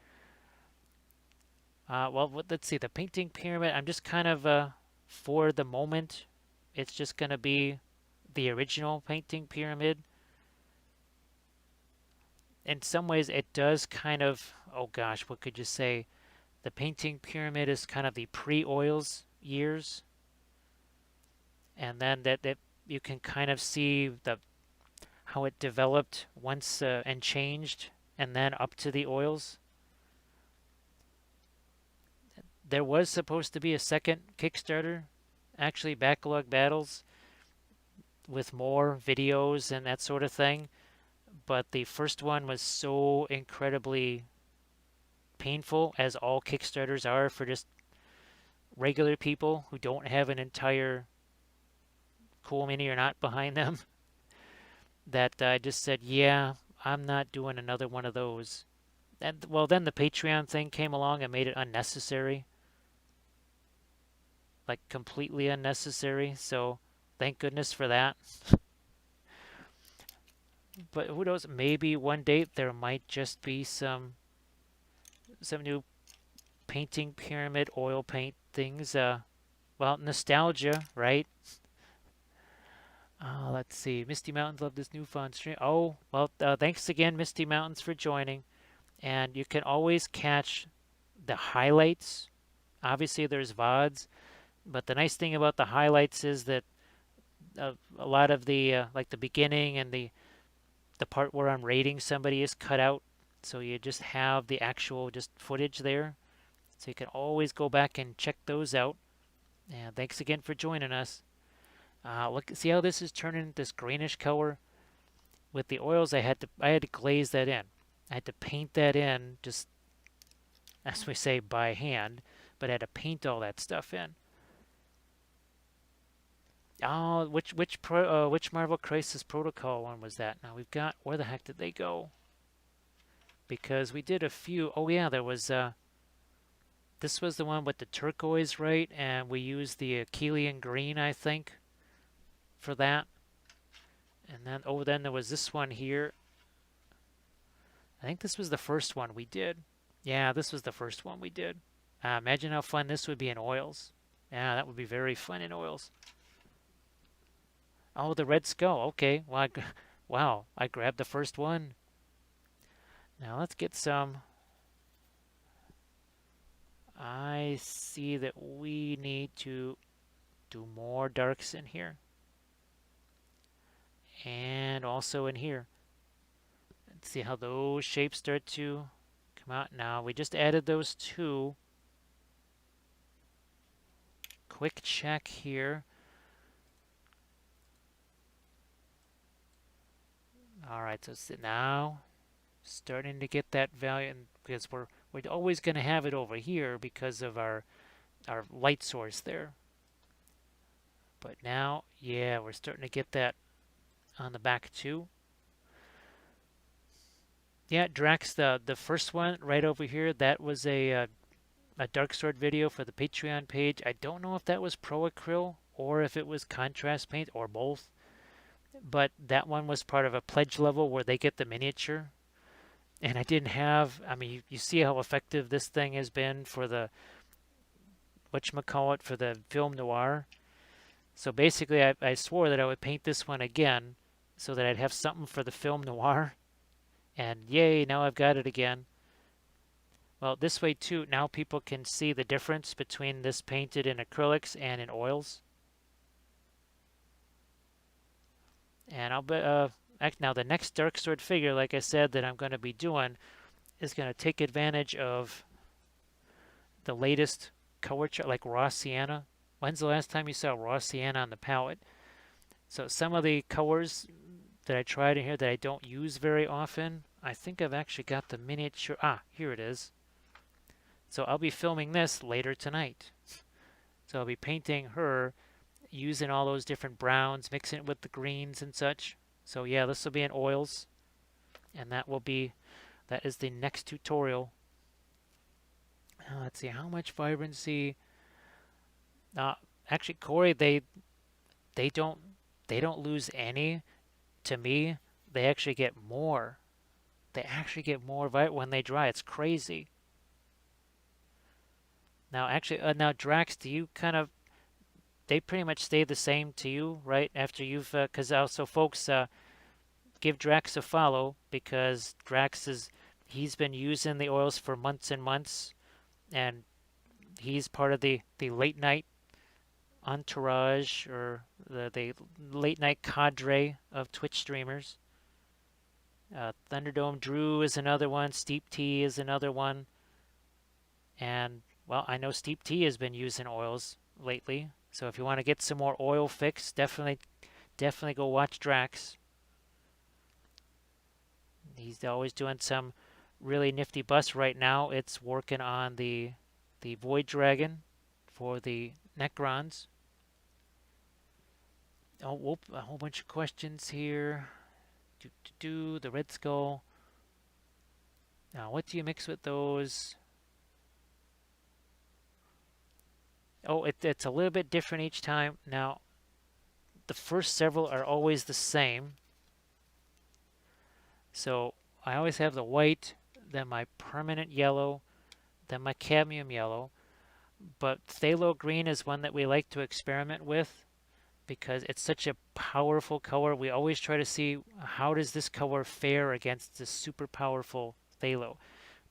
Let's see, the painting pyramid, I'm just kind of, for the moment, it's just going to be the original painting pyramid. In some ways, it does kind of, oh gosh, what could you say? The painting pyramid is kind of the pre-oils years, and then that you can kind of see the how it developed once and changed, and then up to the oils. There was supposed to be a second Kickstarter, actually backlog battles with more videos and that sort of thing, but the first one was so incredibly painful, as all Kickstarters are for just regular people who don't have an entire cool mini or not behind them, that I just said, yeah, I'm not doing another one of those. And well, then the Patreon thing came along and made it unnecessary, like completely unnecessary. So thank goodness for that. But who knows? Maybe one day there might just be some new painting pyramid oil paint things. Well, nostalgia, right? Let's see. Misty Mountains love this newfound stream. Oh, well, thanks again, Misty Mountains, for joining. And you can always catch the highlights. Obviously, there's VODs, but the nice thing about the highlights is that a lot of the like the beginning and the part where I'm rating somebody is cut out, so you just have the actual just footage there. So you can always go back and check those out. And thanks again for joining us. Look, see how this is turning this greenish color with the oils. I had to glaze that in. I had to paint that in, just as we say, by hand, but I had to paint all that stuff in. Oh, which Marvel Crisis Protocol one was that? Now we've got, where the heck did they go? Because we did a few. Oh yeah, there was this was the one with the turquoise, right? And we used the Achillean green, I think, for that. And then, oh, then there was this one here. I think this was the first one we did. Yeah, this was the first one we did. Imagine how fun this would be in oils. Yeah, that would be very fun in oils. Oh, the Red Skull. Okay, well, wow, I grabbed the first one. Now let's get some. I see that we need to do more darks in here. And also in here. Let's see how those shapes start to come out. Now we just added those two. Quick check here. Alright, so now starting to get that value, and because we're always going to have it over here because of our light source there. But now, yeah, we're starting to get that on the back too. Yeah, Drax, the first one right over here, that was a dark sword video for the Patreon page. I don't know if that was pro acryl or if it was contrast paint or both, but that one was part of a pledge level where they get the miniature. And I didn't have, I mean, you see how effective this thing has been for the, whatchamacallit, for the film noir. So basically, I swore that I would paint this one again so that I'd have something for the film noir. And yay, now I've got it again. Well, this way too, now people can see the difference between this painted in acrylics and in oils. And I'll bet, now the next dark sword figure, like I said, that I'm going to be doing, is going to take advantage of the latest color chart, like raw sienna. When's the last time you saw raw sienna on the palette? So some of the colors that I tried in here that I don't use very often, I think I've actually got the miniature. Ah, here it is. So I'll be filming this later tonight. So I'll be painting her using all those different browns, mixing it with the greens and such. So yeah, this will be in oils, and that is the next tutorial. Let's see how much vibrancy. Uh, Actually, Corey, they don't they don't lose any. To me, they actually get more. They actually get more when they dry. It's crazy. Now, actually, now Drax, do you kind of they pretty much stay the same to you, right? After you've, because also folks, give Drax a follow because he's been using the oils for months and months, and he's part of the late night entourage or the late night cadre of Twitch streamers. Thunderdome Drew is another one. Steep Tea is another one. And, well, I know Steep Tea has been using oils lately. So if you want to get some more oil fix, definitely go watch Drax. He's always doing some really nifty busts right now. It's working on the Void Dragon for the Necrons. Oh, whoop, a whole bunch of questions here. The Red Skull. Now, what do you mix with those? Oh, it's a little bit different each time. Now, the first several are always the same. So I always have the white, then my permanent yellow, then my cadmium yellow. But phthalo green is one that we like to experiment with because it's such a powerful color. We always try to see how does this color fare against this super powerful phthalo.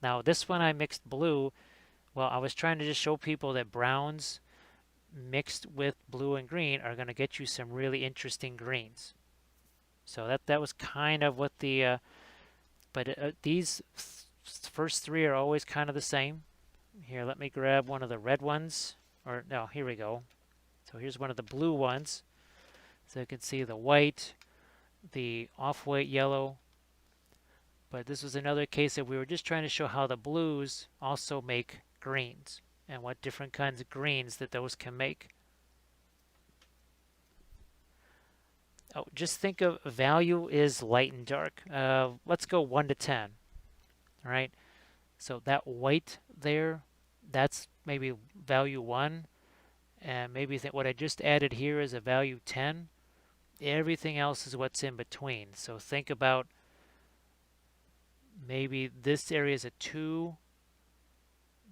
Now this one I mixed blue. Well, I was trying to just show people that browns mixed with blue and green are going to get you some really interesting greens. So that was kind of what these first three are always kind of the same. Here, let me grab one of the red ones. Or no, here we go. So here's one of the blue ones. So you can see the white, the off-white yellow. But this was another case that we were just trying to show how the blues also make greens and what different kinds of greens that those can make. Oh, just think of value is light and dark. Let's go 1 to 10. All right. So that white there, that's maybe value 1. And maybe what I just added here is a value 10. Everything else is what's in between. So think about maybe this area is a 2.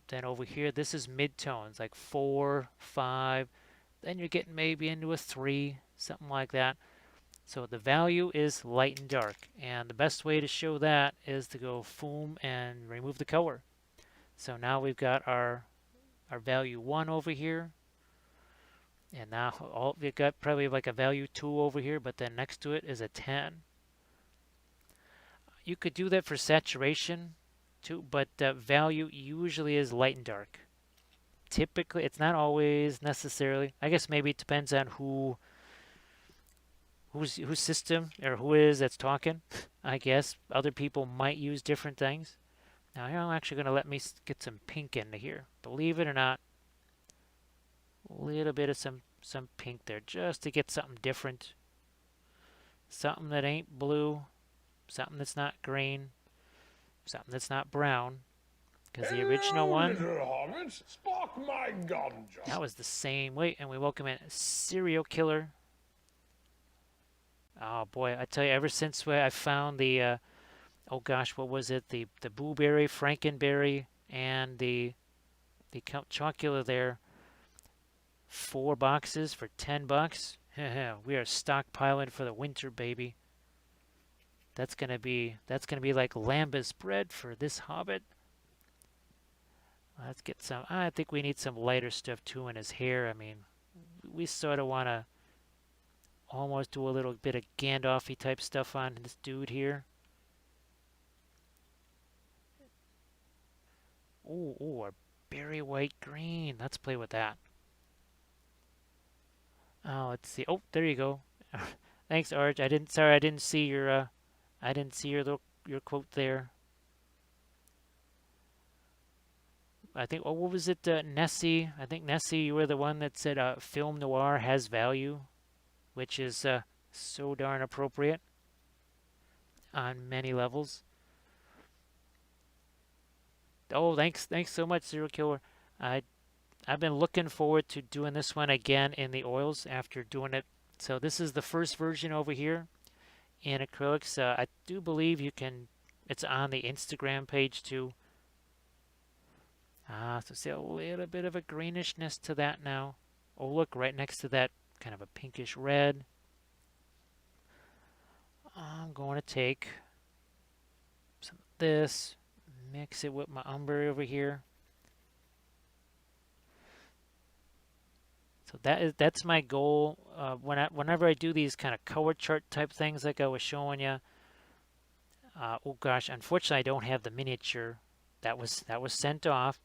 Then over here, this is midtones, like 4, 5. Then you're getting maybe into a 3, something like that. So the value is light and dark. And the best way to show that is to go Foom and remove the color. So now we've got our value 1 over here. And now we've got probably like a value 2 over here, but then next to it is a 10. You could do that for saturation too, but value usually is light and dark. Typically, it's not always necessarily. I guess maybe it depends on whose system or who it is that's talking. I guess other people might use different things. Now here I'm actually going to let me get some pink into here. Believe it or not, a little bit of some pink there just to get something different. Something that ain't blue, something that's not green, something that's not brown. Because the original one, hobbits, spark my gun, John. that was the same way. And we welcome in Serial Killer. Oh boy, I tell you, ever since I found the, oh gosh, what was it? The blueberry, frankenberry, and the Count Chocula there. 4 boxes for $10. We are stockpiling for the winter, baby. That's gonna be like lambus bread for this hobbit. Let's get some. I think we need some lighter stuff too in his hair. I mean, we sort of want to almost do a little bit of Gandalf-y type stuff on this dude here. Ooh, ooh, a berry white green. Let's play with that. Oh, let's see. Oh, there you go. Thanks, Arch. Sorry, I didn't see your quote there. I think, oh, what was it, Nessie? I think Nessie, you were the one that said film noir has value, which is so darn appropriate on many levels. Oh, thanks so much, Zero Killer. I I've been looking forward to doing this one again in the oils after doing it. So this is the first version over here in acrylics. I do believe you can. It's on the Instagram page too. So see a little bit of a greenishness to that now. Oh, look, right next to that, kind of a pinkish red. I'm going to take some of this, mix it with my umber over here. So that's my goal. Whenever I do these kind of color chart type things, like I was showing you. Oh gosh, unfortunately I don't have the miniature. That was sent off,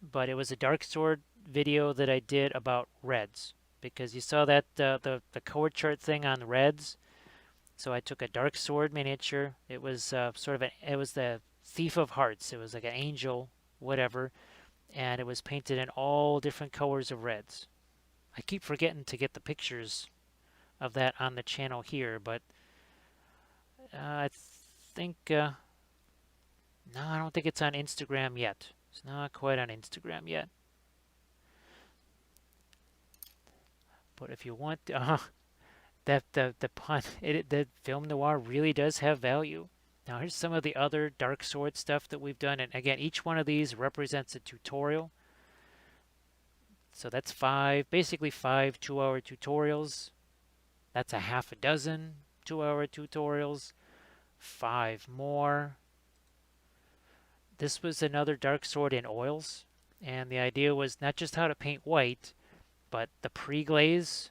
but it was a dark sword video that I did about reds because you saw that the color chart thing on reds. So I took a dark sword miniature. It was it was the Thief of Hearts. It was like an angel, whatever, and it was painted in all different colors of reds. I keep forgetting to get the pictures of that on the channel here, but I think no, I don't think it's on Instagram yet. It's not quite on Instagram yet. But if you want, that the pun, the film noir really does have value. Now here's some of the other dark sword stuff that we've done, and again, each one of these represents a tutorial. So that's basically five 2-hour tutorials. That's a half a dozen 2-hour tutorials. 5 more. This was another dark sword in oils, and the idea was not just how to paint white, but the pre-glaze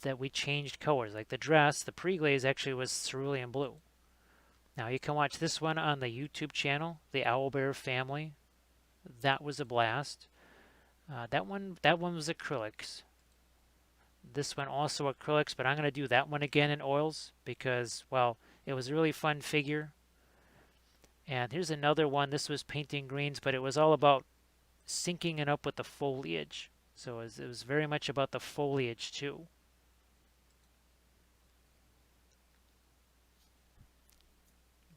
that we changed colors. Like the dress, the pre-glaze actually was cerulean blue. Now you can watch this one on the YouTube channel, the Owlbear family. That was a blast. That one was acrylics. This one also acrylics, but I'm going to do that one again in oils because, well, it was a really fun figure. And here's another one. This was painting greens, but it was all about syncing it up with the foliage. So it was very much about the foliage too.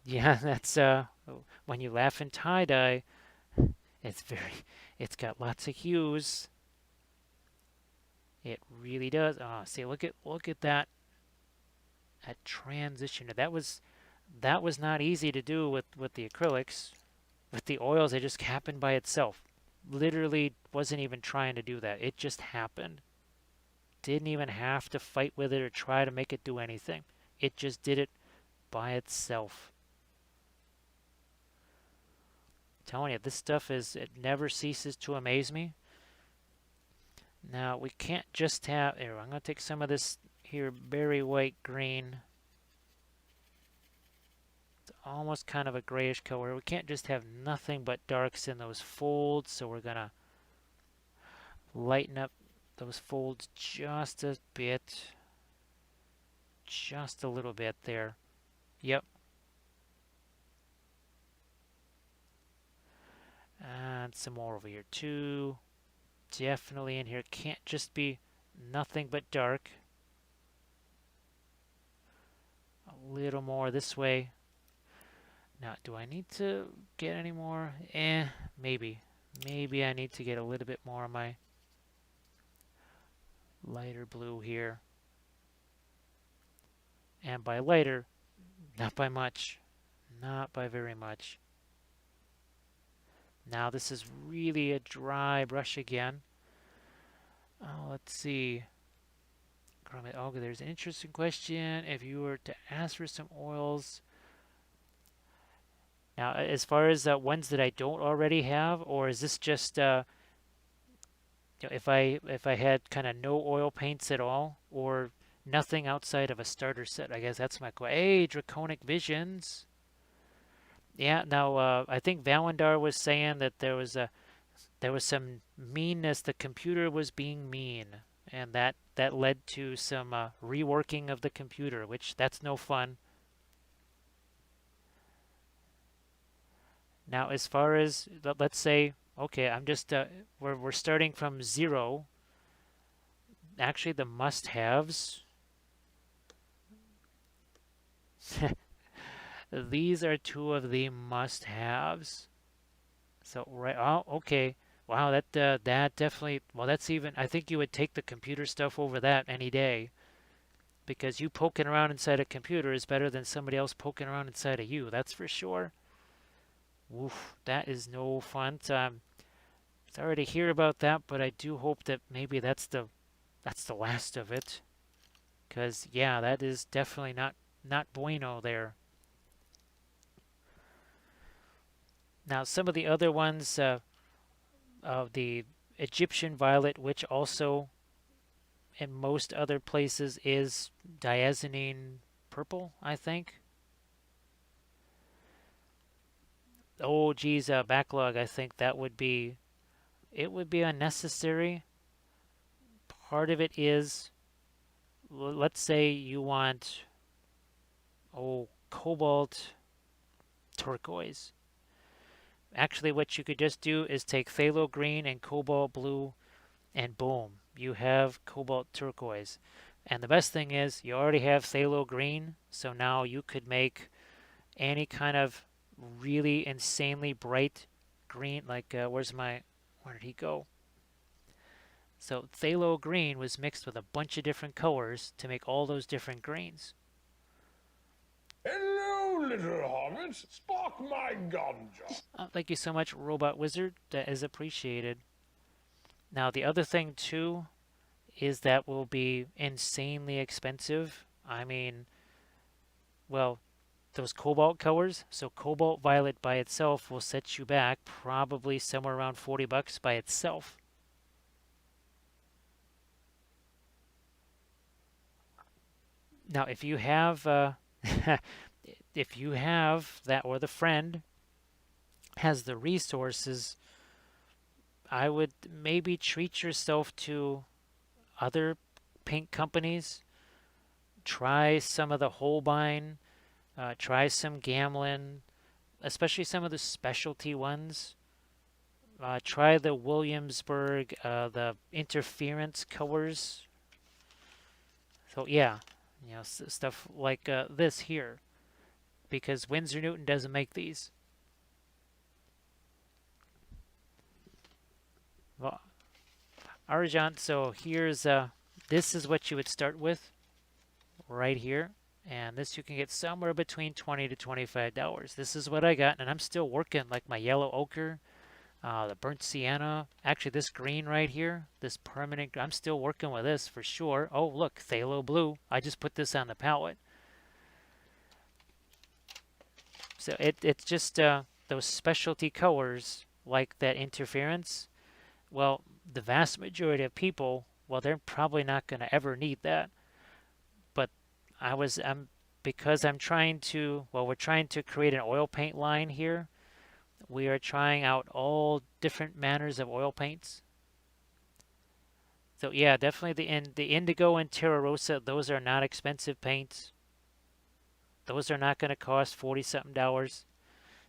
Yeah, that's when you laugh in tie-dye, it's very it's got lots of hues. It really does. Oh, see, look at that transition. That was not easy to do with the acrylics. With the oils, it just happened by itself. Literally wasn't even trying to do that. It just happened. Didn't even have to fight with it or try to make it do anything. It just did it by itself. I'm telling you, this stuff it never ceases to amaze me. Now, we can't just have, here, I'm going to take some of this here berry white green. It's almost kind of a grayish color. We can't just have nothing but darks in those folds, so we're going to lighten up those folds just a bit. Just a little bit there. Yep. And some more over here too. Definitely in here. Can't just be nothing but dark. A little more this way. Now, do I need to get any more? Maybe. Maybe I need to get a little bit more of my lighter blue here. And by lighter, not by much. Not by very much. Now this is really a dry brush again. Oh, let's see. Oh, there's an interesting question. If you were to ask for some oils, now as far as ones that I don't already have, or is this just if I had kind of no oil paints at all, or nothing outside of a starter set? I guess that's my question. Hey, Draconic Visions. Yeah, now I think Valendar was saying that there was some meanness. The computer was being mean, and that led to some reworking of the computer, which that's no fun. Now, as far as let's say, okay, I'm just we're starting from zero. Actually, the must-haves. These are two of the must-haves. So right, oh, okay. Wow, that definitely. Well, that's even. I think you would take the computer stuff over that any day because you poking around inside a computer is better than somebody else poking around inside of you. That's for sure. Woof, that is no fun. Sorry to hear about that, but I do hope that maybe that's the last of it. Because yeah, that is definitely not bueno there. Now some of the other ones of the Egyptian violet, which also in most other places is diazonine purple, I think. Oh geez, backlog. I think that would be it would be unnecessary. Part of it is, let's say you want cobalt turquoise. Actually, what you could just do is take phthalo green and cobalt blue, and boom, you have cobalt turquoise. And the best thing is, you already have phthalo green, so now you could make any kind of really insanely bright green. Like, where did he go? So phthalo green was mixed with a bunch of different colors to make all those different greens. Hello, little hobbits. Spark my ganja. Thank you so much, Robot Wizard. That is appreciated. Now, the other thing, too, is that will be insanely expensive. I mean, well, those cobalt colors, so cobalt violet by itself will set you back probably somewhere around $40 by itself. Now, if you have if you have that or the friend has the resources, I would maybe treat yourself to other paint companies. Try some of the Holbein, try some Gamlin, especially some of the specialty ones. Try the Williamsburg, the interference colors. So yeah, stuff like this here, because Winsor Newton doesn't make these. Well, Arjan, so here's this is what you would start with right here. And this you can get somewhere between $20 to $25. This is what I got, and I'm still working like my yellow ochre, the burnt sienna. Actually, this green right here, this permanent, I'm still working with this for sure. Oh, look, phthalo blue. I just put this on the palette. So it's just those specialty colors like that interference. Well, the vast majority of people, well, they're probably not going to ever need that. But I'm because I'm trying to, well, we're trying to create an oil paint line here. We are trying out all different manners of oil paints. So yeah, definitely the indigo and Terra Rosa, those are not expensive paints. Those are not going to cost 40 something dollars.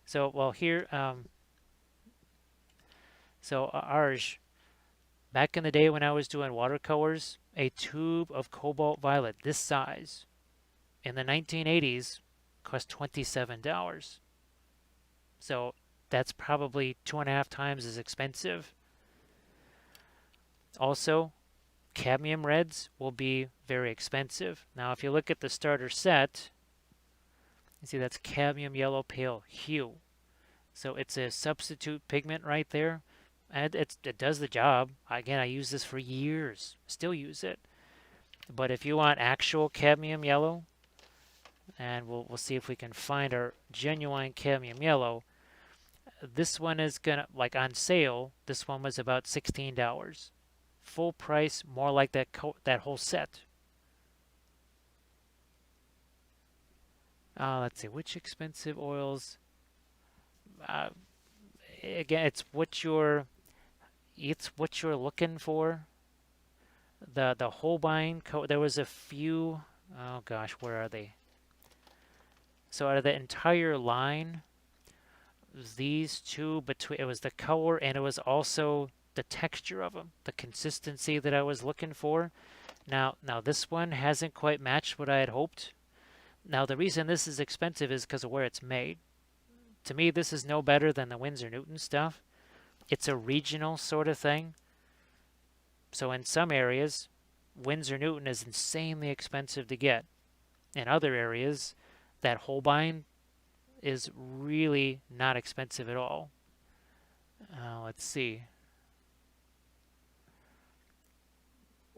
So well here, so Arj, back in the day when I was doing watercolors, a tube of cobalt violet this size in the 1980s cost $27. So that's probably 2.5 times as expensive. Also, cadmium reds will be very expensive. Now, if you look at the starter set, you see that's cadmium yellow pale hue. So it's a substitute pigment right there. And it does the job. Again, I use this for years. Still use it. But if you want actual cadmium yellow, and we'll see if we can find our genuine cadmium yellow. This one is gonna, like on sale, this one was about $16. Full price, more like that whole set. Let's see, which expensive oils? uh, again, it's what you're looking for. The Holbein there was a few. Oh gosh, where are they? So out of the entire line, these two between it was the color and it was also the texture of them, the consistency that I was looking for. Now this one hasn't quite matched what I had hoped. Now the reason this is expensive is because of where it's made. To me, this is no better than the Winsor Newton stuff. It's a regional sort of thing. So in some areas, Winsor Newton is insanely expensive to get. In other areas, that Holbein is really not expensive at all. Let's see.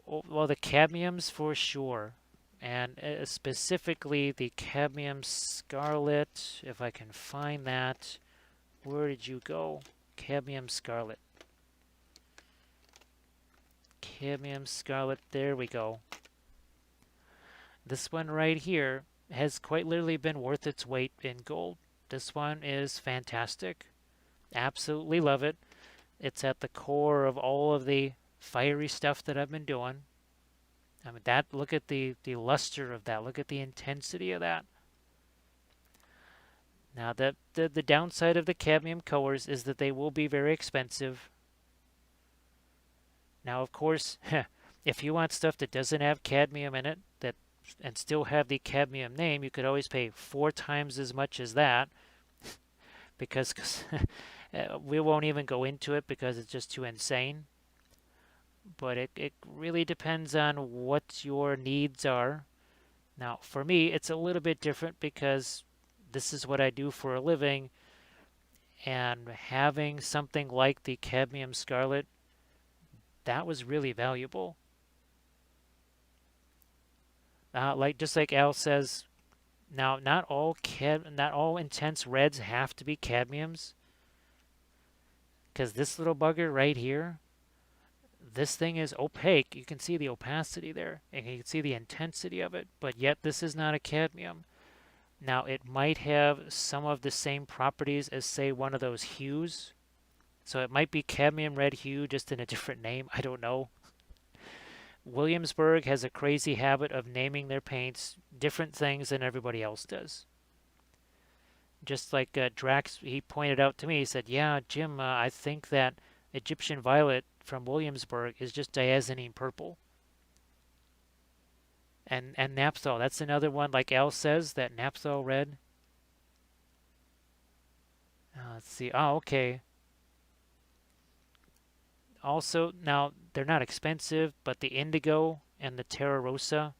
Oh, well, the cadmiums for sure. And specifically the cadmium scarlet, if I can find that. Where did you go? Cadmium scarlet. Cadmium scarlet, there we go. This one right here has quite literally been worth its weight in gold. This one is fantastic. Absolutely love it. It's at the core of all of the fiery stuff that I've been doing. I mean, look at the luster of that. Look at the intensity of that. Now, the downside of the cadmium colors is that they will be very expensive. Now, of course, if you want stuff that doesn't have cadmium in it, and still have the cadmium name, you could always pay 4 times as much as that, because we won't even go into it because it's just too insane. But it really depends on what your needs are. Now, for me, it's a little bit different because this is what I do for a living, and having something like the cadmium scarlet, that was really valuable. Just like Al says, now not all intense reds have to be cadmiums, because this little bugger right here, this thing is opaque. You can see the opacity there, and you can see the intensity of it, but yet this is not a cadmium. Now it might have some of the same properties as, say, one of those hues. So it might be cadmium red hue, just in a different name. I don't know. Williamsburg has a crazy habit of naming their paints different things than everybody else does. Just like Drax, he pointed out to me, he said, yeah, Jim, I think that Egyptian violet from Williamsburg is just diazonine purple. And naphthol, that's another one, like Al says, that naphthol red. Let's see. Oh, okay. Also, now they're not expensive, but the indigo and the Terra Rosa,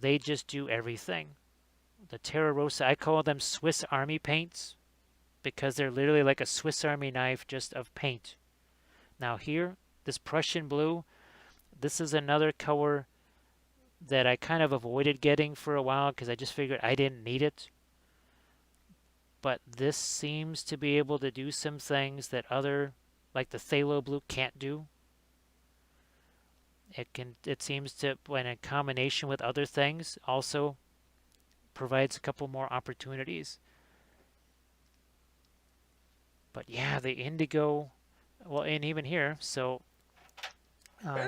they just do everything. The Terra Rosa, I call them Swiss Army paints because they're literally like a Swiss Army knife just of paint. Now here, this Prussian blue, this is another color that I kind of avoided getting for a while because I just figured I didn't need it. But this seems to be able to do some things that like the phthalo blue can't do. It seems to, when in combination with other things, also provides a couple more opportunities. But yeah, the indigo, well, and even here, so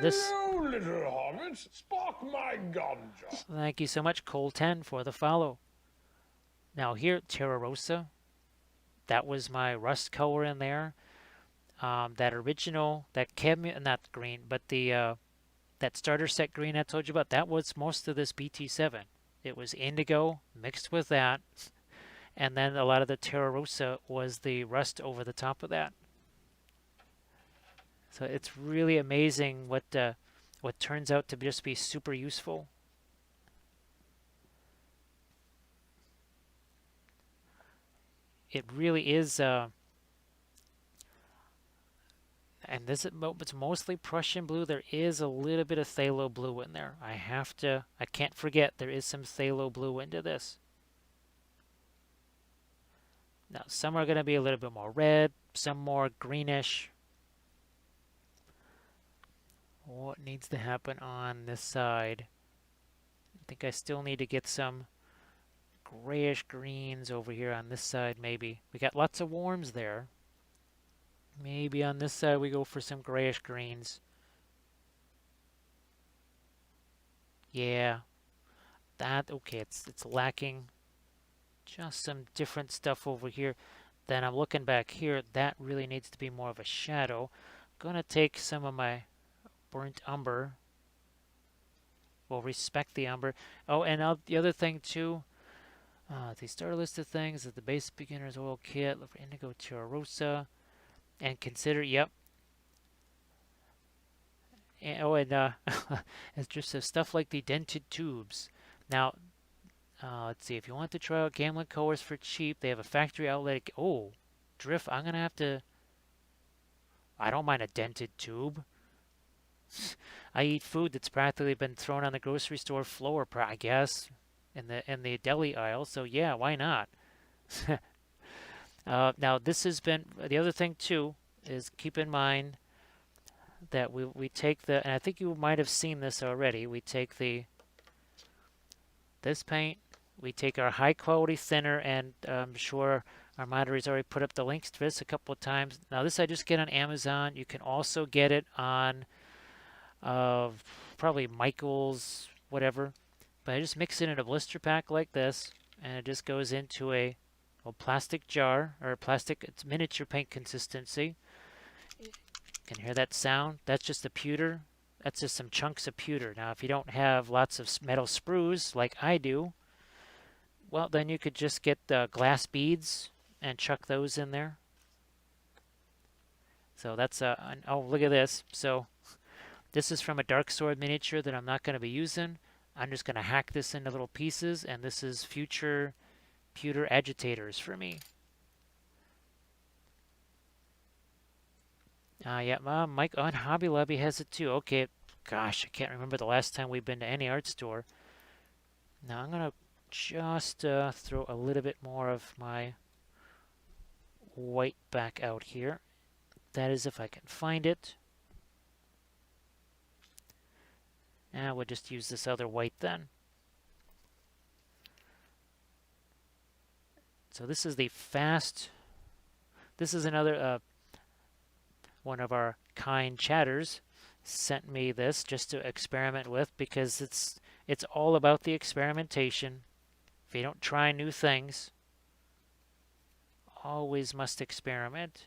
this. Hello, little hobbits. Spark my ganja. Thank you so much, Cole10, for the follow. Now here, Terra Rosa, that was my rust color in there. That original, that cadmium, not green, but that starter set green I told you about, that was most of this BT7. It was indigo mixed with that, and then a lot of the Terra Rosa was the rust over the top of that. So it's really amazing what turns out to just be super useful. It really is, and it's mostly Prussian blue. There is a little bit of phthalo blue in there. I can't forget there is some phthalo blue into this. Now some are going to be a little bit more red, some more greenish. What needs to happen on this side? I think I still need to get some grayish greens over here on this side maybe. We got lots of warms there. Maybe on this side we go for some grayish greens. Yeah, that, okay, it's lacking just some different stuff over here. Then I'm looking back here, that really needs to be more of a shadow. I'm gonna take some of my burnt umber. We'll respect the umber. Oh, and the other thing too, the starter list of things is the base beginner's oil kit, look for indigo terra rosa, and consider, yep. And, oh, and it's just stuff like the dented tubes. Now, let's see, if you want to try out Gamlin colors for cheap, they have a factory outlet. Oh, Drift, I'm gonna have to, I don't mind a dented tube. I eat food that's practically been thrown on the grocery store floor, I guess, in the deli aisle. So yeah, why not? Now this has been the other thing too is keep in mind that we take the, and I think you might have seen this already. We take this paint, we take our high quality thinner, and I'm sure our moderator's already put up the links to this a couple of times. Now this I just get on Amazon. You can also get it on probably Michael's, whatever. But I just mix it in a blister pack like this, and it just goes into a plastic jar, or a plastic, it's miniature paint consistency. You can hear that sound? That's just the pewter. That's just some chunks of pewter. Now, if you don't have lots of metal sprues like I do, well, then you could just get glass beads and chuck those in there. So that's oh, look at this. So this is from a Dark Sword miniature that I'm not going to be using. I'm just going to hack this into little pieces, and this is future pewter agitators for me. Yeah, Mike on Hobby Lobby has it too. Okay, gosh, I can't remember the last time we've been to any art store. Now I'm going to just throw a little bit more of my white back out here. That is if I can find it. And we'll just use this other white then. So this is the fast. This is another one of our kind chatters sent me this just to experiment with, because it's all about the experimentation. If you don't try new things, always must experiment.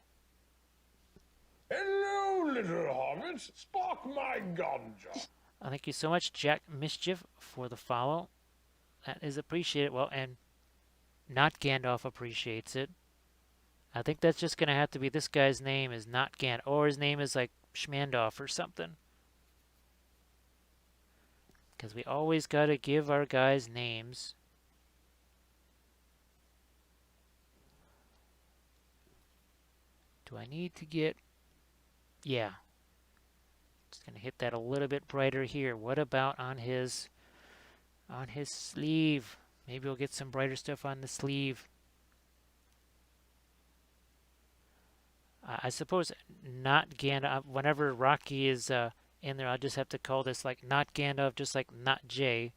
Hello, little hobbits. Spark my ganja. Thank you so much, Jack Mischief, for the follow. That is appreciated. Well, and not Gandalf appreciates it. I think that's just going to have to be this guy's name is not Gandalf, or his name is like Schmandalf or something. Because we always got to give our guys names. Do I need to get... Yeah. Just going to hit that a little bit brighter here. What about on his sleeve? Maybe we'll get some brighter stuff on the sleeve. I suppose not Gandalf. Whenever Rocky is in there, I'll just have to call this like not Gandalf, just like not Jay.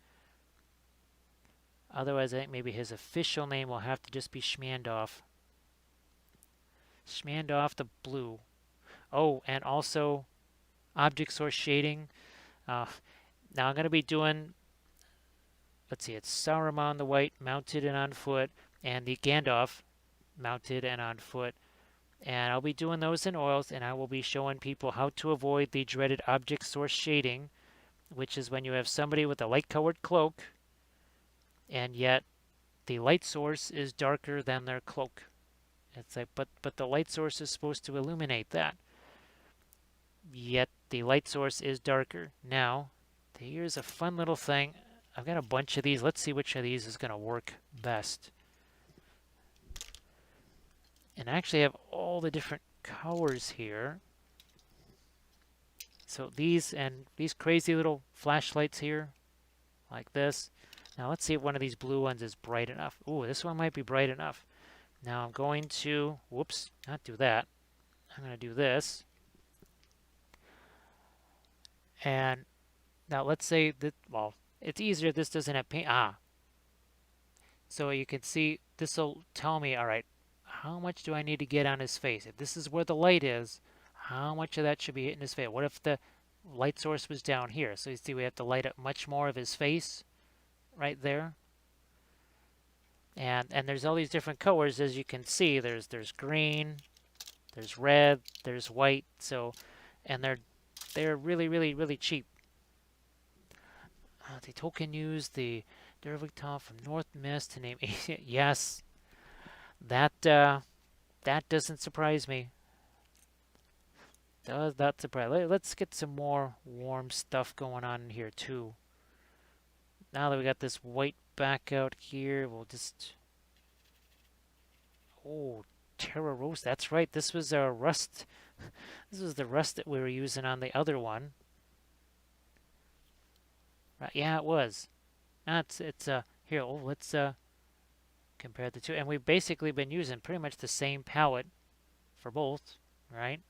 Otherwise, I think maybe his official name will have to just be Schmandalf. Schmandalf the Blue. Oh, and also object source shading. Now I'm going to be doing, let's see, it's Saruman the White mounted and on foot, and the Gandalf mounted and on foot. And I'll be doing those in oils, and I will be showing people how to avoid the dreaded object source shading, which is when you have somebody with a light-colored cloak, and yet the light source is darker than their cloak. It's like, but the light source is supposed to illuminate that. Yet the light source is darker. Now, here's a fun little thing. I've got a bunch of these. Let's see which of these is going to work best. And I actually have all the different colors here. So these crazy little flashlights here, like this. Now let's see if one of these blue ones is bright enough. Ooh, this one might be bright enough. Now I'm going to, whoops, not do that. I'm going to do this. And now let's say that, well, it's easier if this doesn't have paint. So you can see this will tell me, all right, how much do I need to get on his face? If this is where the light is, how much of that should be hitting his face? What if the light source was down here? So you see we have to light up much more of his face right there. And there's all these different colors, as you can see. There's green, there's red, there's white. So, and they're really cheap. The token used the Dervicton from North Mist to name. Yes, that doesn't surprise me. Does that surprise? Let's get some more warm stuff going on in here too. Now that we got this white back out here, we'll just. Oh, Terra Rose. That's right. This was our rust. This was the rust that we were using on the other one. Right? Yeah, it was. It's here. Oh, let's compare the two. And we've basically been using pretty much the same palette for both, right?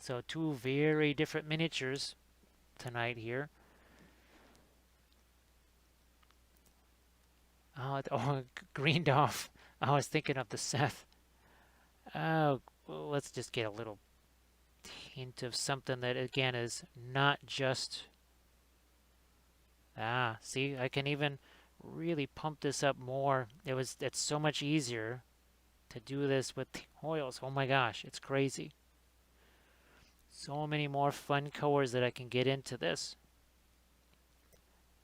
So two very different miniatures tonight here. Oh, greened off. I was thinking of the Seth. Oh, well, let's just get a little hint of something that again is not just. See, I can even really pump this up more. It's so much easier to do this with the oils. Oh my gosh, it's crazy. So many more fun colors that I can get into this.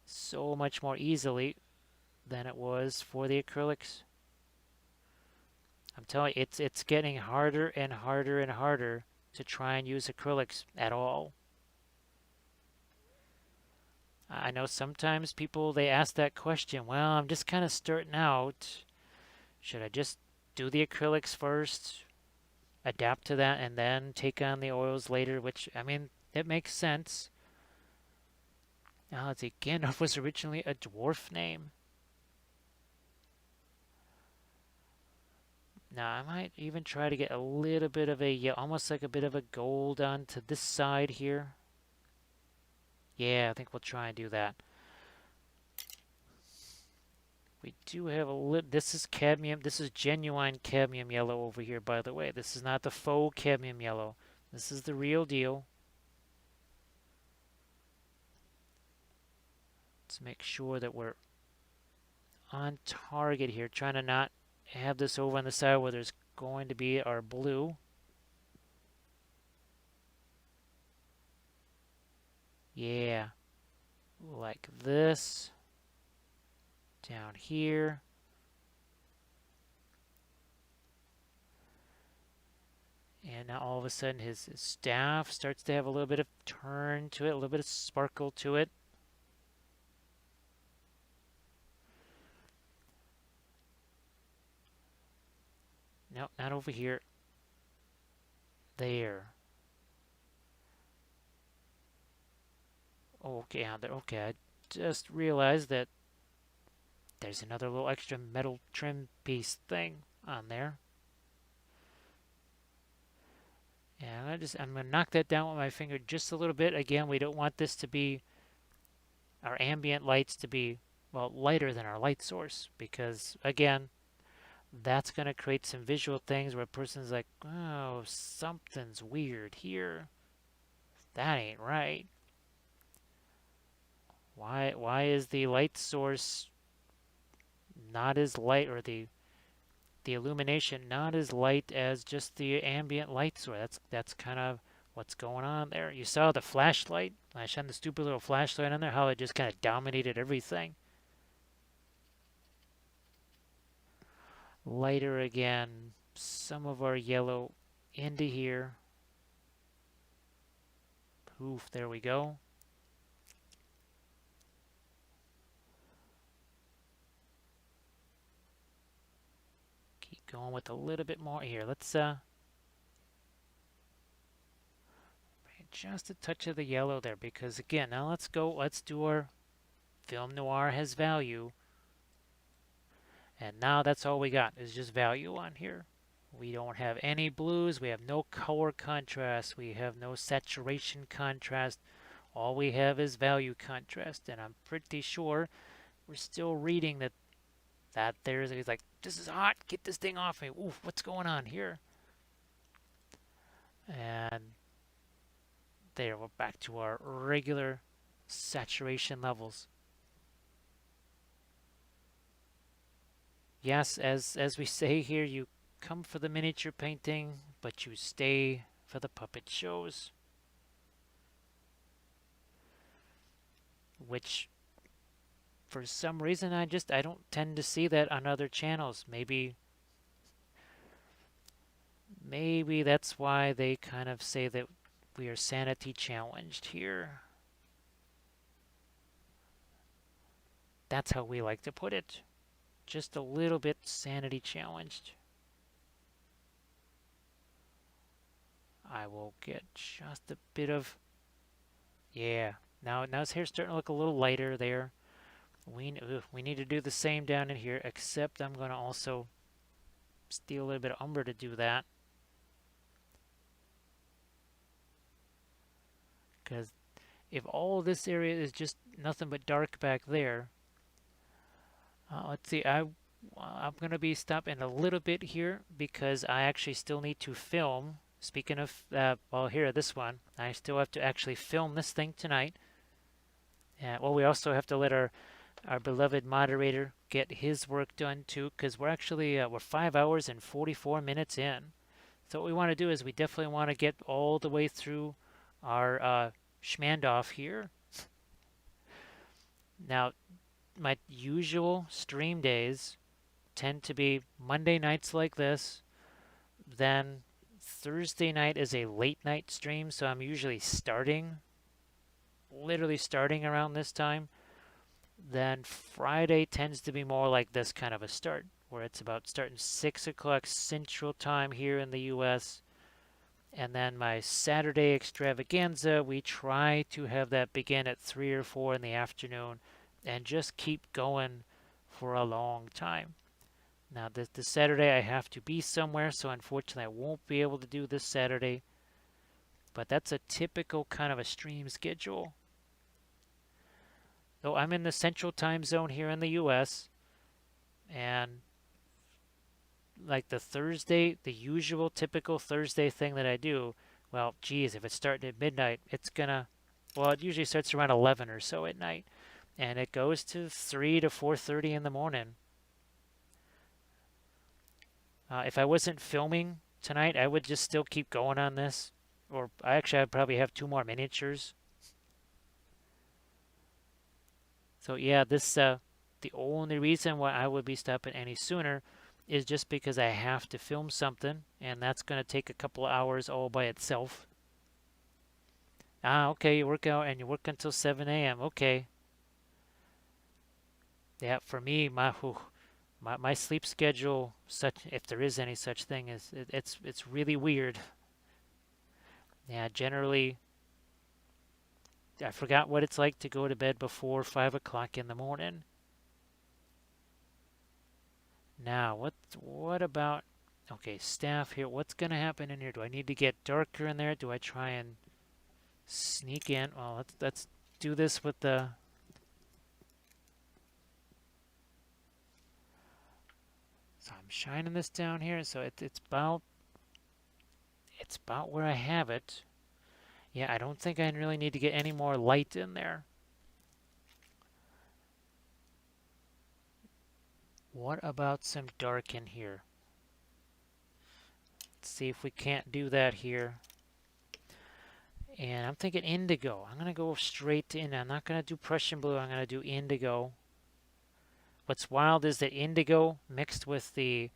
So much more easily than it was for the acrylics. I'm telling you, it's getting harder and harder and harder to try and use acrylics at all. I know sometimes people they ask that question, well, I'm just kind of starting out. Should I just do the acrylics first, adapt to that, and then take on the oils later? Which, I mean, it makes sense. Now let's see, Gandalf was originally a dwarf name. Now I might even try to get a little bit of a, yeah, almost like a bit of a gold onto this side here. Yeah, I think we'll try and do that. We do have a little, this is cadmium, this is genuine cadmium yellow over here, by the way. This is not the faux cadmium yellow. This is the real deal. Let's make sure that we're on target here, trying to not have this over on the side where there's going to be our blue. Yeah, like this. Down here. And now all of a sudden his staff starts to have a little bit of turn to it, a little bit of sparkle to it. No, not over here. There. Okay, okay. I just realized that there's another little extra metal trim piece thing on there. And I'm gonna knock that down with my finger just a little bit. Again, we don't want this to be our ambient lights to be, well, lighter than our light source, because again, that's going to create some visual things where a person's like, oh, something's weird here. That ain't right. Why is the light source not as light, or the illumination not as light as just the ambient light source? That's kind of what's going on there. You saw the flashlight. I shined the stupid little flashlight on there, how it just kind of dominated everything. Lighter again, some of our yellow into here. Poof, there we go. Keep going with a little bit more here. Let's just a touch of the yellow there, because again, now let's do our film noir has value. And now that's all we got is just value on here. We don't have any blues, we have no color contrast, we have no saturation contrast. All we have is value contrast, and I'm pretty sure we're still reading that He's like, this is hot. Get this thing off me. Oof, what's going on here? And there, we're back to our regular saturation levels. Yes, as we say here, you come for the miniature painting, but you stay for the puppet shows. Which, for some reason, I don't tend to see that on other channels. Maybe that's why they kind of say that we are sanity challenged here. That's how we like to put it. Just a little bit sanity challenged. I will get just a bit of, yeah. Now his hair's starting to look a little lighter there. We need to do the same down in here, except I'm going to also steal a little bit of umber to do that. Because if all of this area is just nothing but dark back there, let's see, I'm going to be stopping a little bit here because I actually still need to film. Speaking of, well, here, this one, I still have to actually film this thing tonight. Well, we also have to let our beloved moderator get his work done too, because we're actually we're 5 hours and 44 minutes in. So what we want to do is we definitely want to get all the way through our Schmandoff here. Now, my usual stream days tend to be Monday nights like this. Then Thursday night is a late night stream, so I'm usually literally starting around this time. Then Friday tends to be more like this kind of a start, where it's about starting 6 o'clock Central Time here in the US. And then my Saturday extravaganza, we try to have that begin at 3 or 4 in the afternoon and just keep going for a long time. Now, this Saturday I have to be somewhere, so unfortunately I won't be able to do this Saturday. But that's a typical kind of a stream schedule. So I'm in the Central Time Zone here in the US, and like the usual typical Thursday thing that I do, well, geez, if it's starting at midnight, well, it usually starts around 11 or so at night, and it goes to 3 to 4:30 in the morning. If I wasn't filming tonight, I would just still keep going on this, or I'd probably have 2 more miniatures. So yeah, the only reason why I would be stopping any sooner is just because I have to film something, and that's going to take a couple of hours all by itself. Okay, you work out and you work until 7 a.m. Okay. Yeah, for me, my sleep schedule, if there is any such thing, it's really weird. Yeah, generally, I forgot what it's like to go to bed before 5 o'clock in the morning. Now, what about, okay, staff here. What's going to happen in here? Do I need to get darker in there? Do I try and sneak in? Well, let's do this with the, so I'm shining this down here, so it's about where I have it. Yeah, I don't think I really need to get any more light in there. What about some dark in here? Let's see if we can't do that here. And I'm thinking indigo. I'm going to go straight in. I'm not going to do Prussian blue. I'm going to do indigo. What's wild is that indigo mixed with the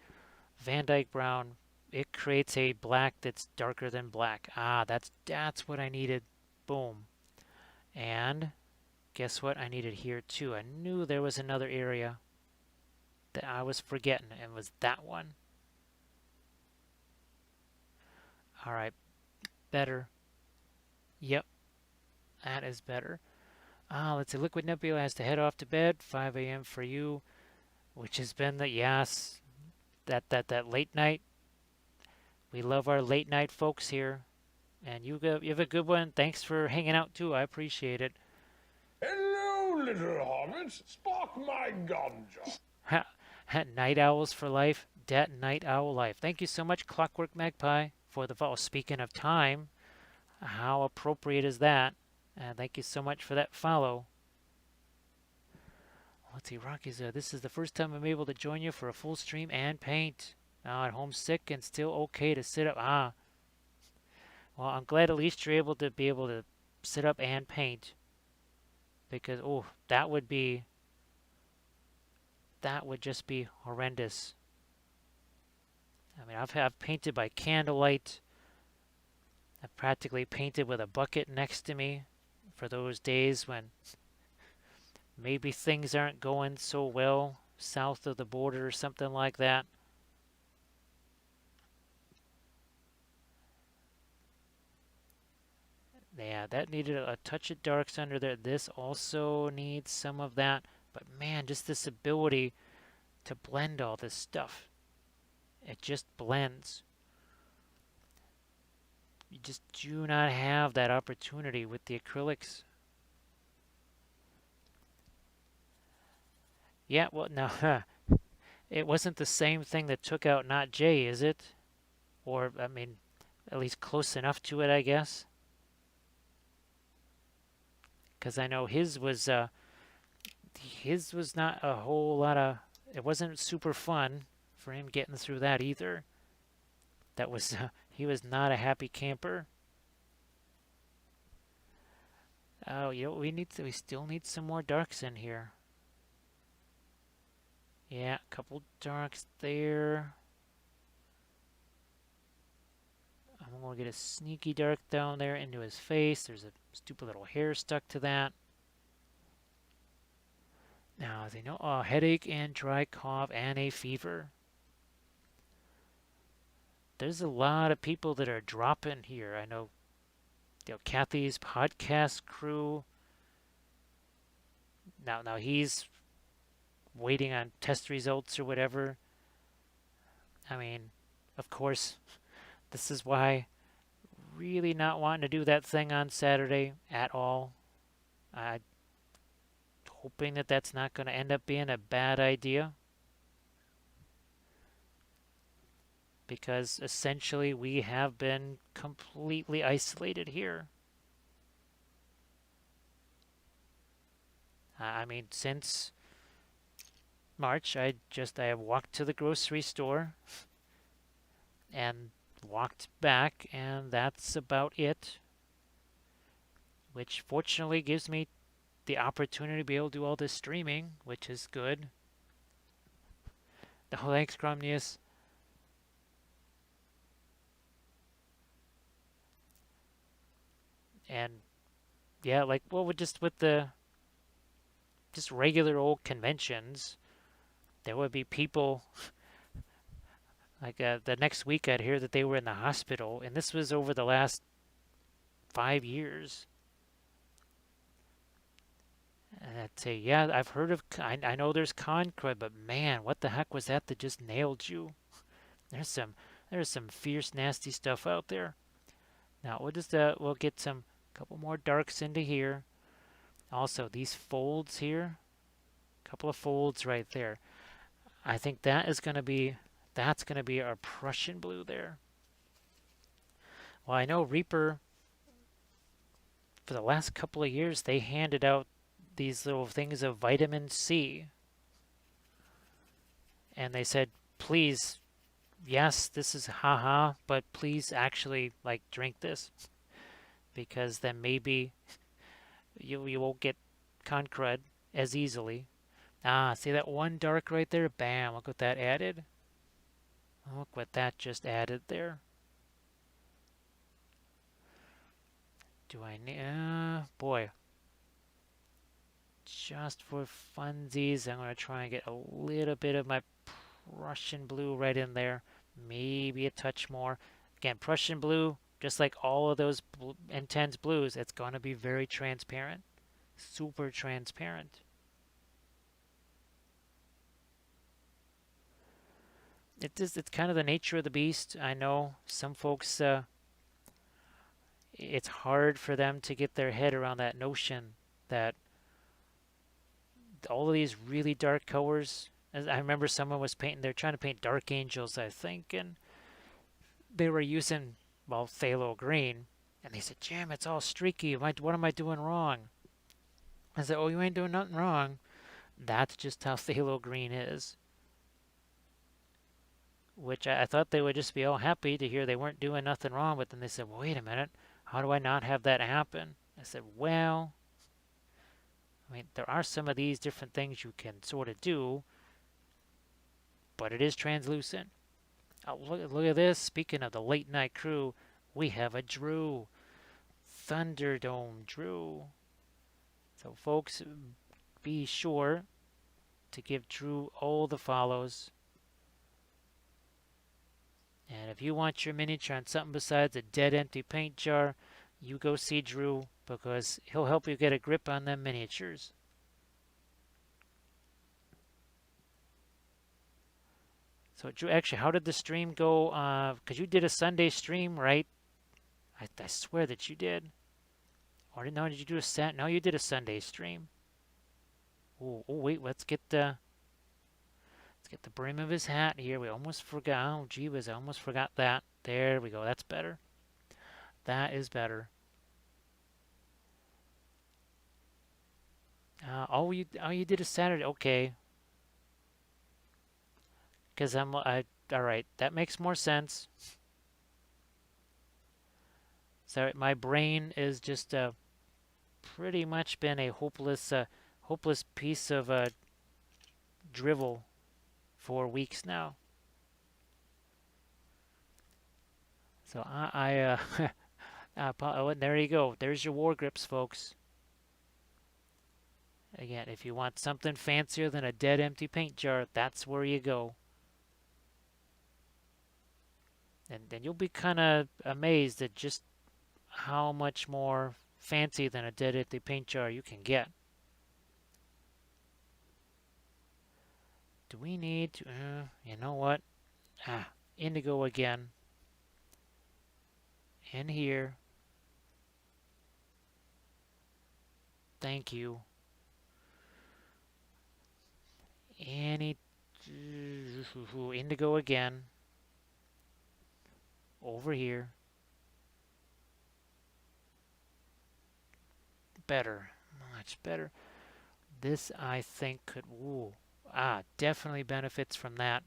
Van Dyke brown, it creates a black that's darker than black. That's what I needed. Boom. And guess what? I needed here too. I knew there was another area that I was forgetting, and it was that one. All right, better. Yep, that is better. Let's see. Liquid Nebula has to head off to bed. 5 a.m. for you, which has been yes, that late night. We love our late night folks here, and you have a good one. Thanks for hanging out too. I appreciate it. Hello, little hobbits. Spark my ganja. Night owls for life. Dat night owl life. Thank you so much, Clockwork Magpie, for the follow. Speaking of time, how appropriate is that? Thank you so much for that follow. Let's see, Rocky's. This is the first time I'm able to join you for a full stream and paint. Now at home sick and still okay to sit up. Well, I'm glad at least you're able to sit up and paint, because oh, that would just be horrendous. I mean, I've painted by candlelight. I've practically painted with a bucket next to me for those days when maybe things aren't going so well south of the border or something like that. Yeah, that needed a touch of darks under there. This also needs some of that. But man, just this ability to blend all this stuff. It just blends. You just do not have that opportunity with the acrylics. Yeah, well, no, it wasn't the same thing that took out Not J, is it? Or, I mean, at least close enough to it, I guess. Because I know his was not a whole lot of. It wasn't super fun for him getting through that either. That was he was not a happy camper. Oh, you know what we still need some more darks in here. Yeah, a couple darks there. I'm going to get a sneaky dark down there into his face. There's a stupid little hair stuck to that. Now, they know a headache and dry cough and a fever. There's a lot of people that are dropping here. I know, Kathy's podcast crew. Now he's waiting on test results or whatever. I mean, of course, this is why really not wanting to do that thing on Saturday at all. I'm hoping that that's not going to end up being a bad idea, because essentially we have been completely isolated here. I mean, since March, I have walked to the grocery store and walked back, and that's about it. Which fortunately gives me the opportunity to be able to do all this streaming, which is good. Oh, thanks, Cromnius. And yeah, like, well, with the just regular old conventions, there would be people like the next week I'd hear that they were in the hospital, and this was over the last 5 years. And I'd say, yeah, I've heard of, I know there's Concrete, but man, what the heck was that just nailed you? There's some fierce, nasty stuff out there. Now we'll get some couple more darks into here. Also, these folds here, a couple of folds right there. I think that's going to be our Prussian blue there. Well, I know Reaper, for the last couple of years, they handed out these little things of vitamin C. And they said, please, yes, this is haha, but please actually, like, drink this. Because then maybe you won't get concrete as easily. See that one dark right there? Bam, look what that added. Look what that just added there. Do I need... boy. Just for funsies, I'm going to try and get a little bit of my Prussian blue right in there. Maybe a touch more. Again, Prussian blue, just like all of those intense blues, it's going to be very transparent. Super transparent. It's kind of the nature of the beast. I know some folks, it's hard for them to get their head around that notion that all of these really dark colors, As I remember someone was painting, they're trying to paint dark angels, I think, and they were using, well, phthalo green. And they said, Jim, it's all streaky. What am I doing wrong? I said, oh, you ain't doing nothing wrong. That's just how phthalo green is. Which I thought they would just be all happy to hear they weren't doing nothing wrong. But then they said, well, wait a minute. How do I not have that happen? I said, well, I mean, there are some of these different things you can sort of do, but it is translucent. Oh, look at this. Speaking of the late night crew, we have a Drew. Thunderdome Drew. So, folks, be sure to give Drew all the follows. And if you want your miniature on something besides a dead empty paint jar, you go see Drew because he'll help you get a grip on them miniatures. So, Drew, actually, how did the stream go? Because you did a Sunday stream, right? I swear that you did. Or no, did you do a Sat? No, you did a Sunday stream. Oh, wait, let's get the brim of his hat here. We almost forgot. Oh, gee whiz, I almost forgot that. There we go. That's better. That is better. Oh, you did a Saturday. Okay. Because all right. That makes more sense. Sorry, my brain is just pretty much been a hopeless piece of drivel for weeks now. So oh, there you go. There's your war grips, folks. Again, if you want something fancier than a dead empty paint jar, that's where you go. And then you'll be kind of amazed at just how much more fancy than a dead empty paint jar you can get. Do we need to, you know what? Indigo again. In here. Thank you. Indigo again. Over here. Better. Much better. This, I think, could... definitely benefits from that.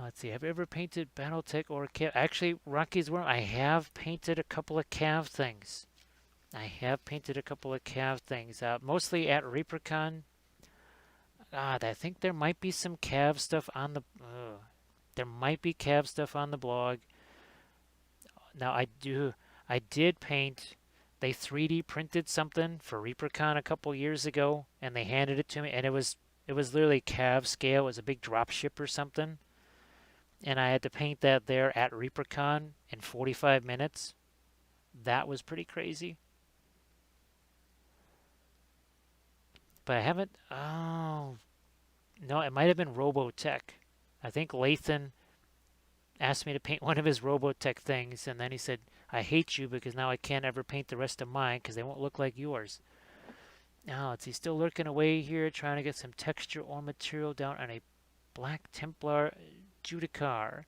Let's see. Have you ever painted Battletech or Cav? Actually, Rocky's Worm, I have painted a couple of Cav things. Mostly at ReaperCon. I think there might be some Cav stuff on the... there might be Cav stuff on the blog. Now, I did paint... They 3D printed something for ReaperCon a couple years ago, and they handed it to me, and it was literally Cav scale. It was a big drop ship or something. And I had to paint that there at ReaperCon in 45 minutes. That was pretty crazy. But I haven't... Oh... No, it might have been Robotech. I think Lathan asked me to paint one of his Robotech things, and then he said, I hate you because now I can't ever paint the rest of mine because they won't look like yours. Now, let's see, still lurking away here, trying to get some texture or material down on a Black Templar Judicar.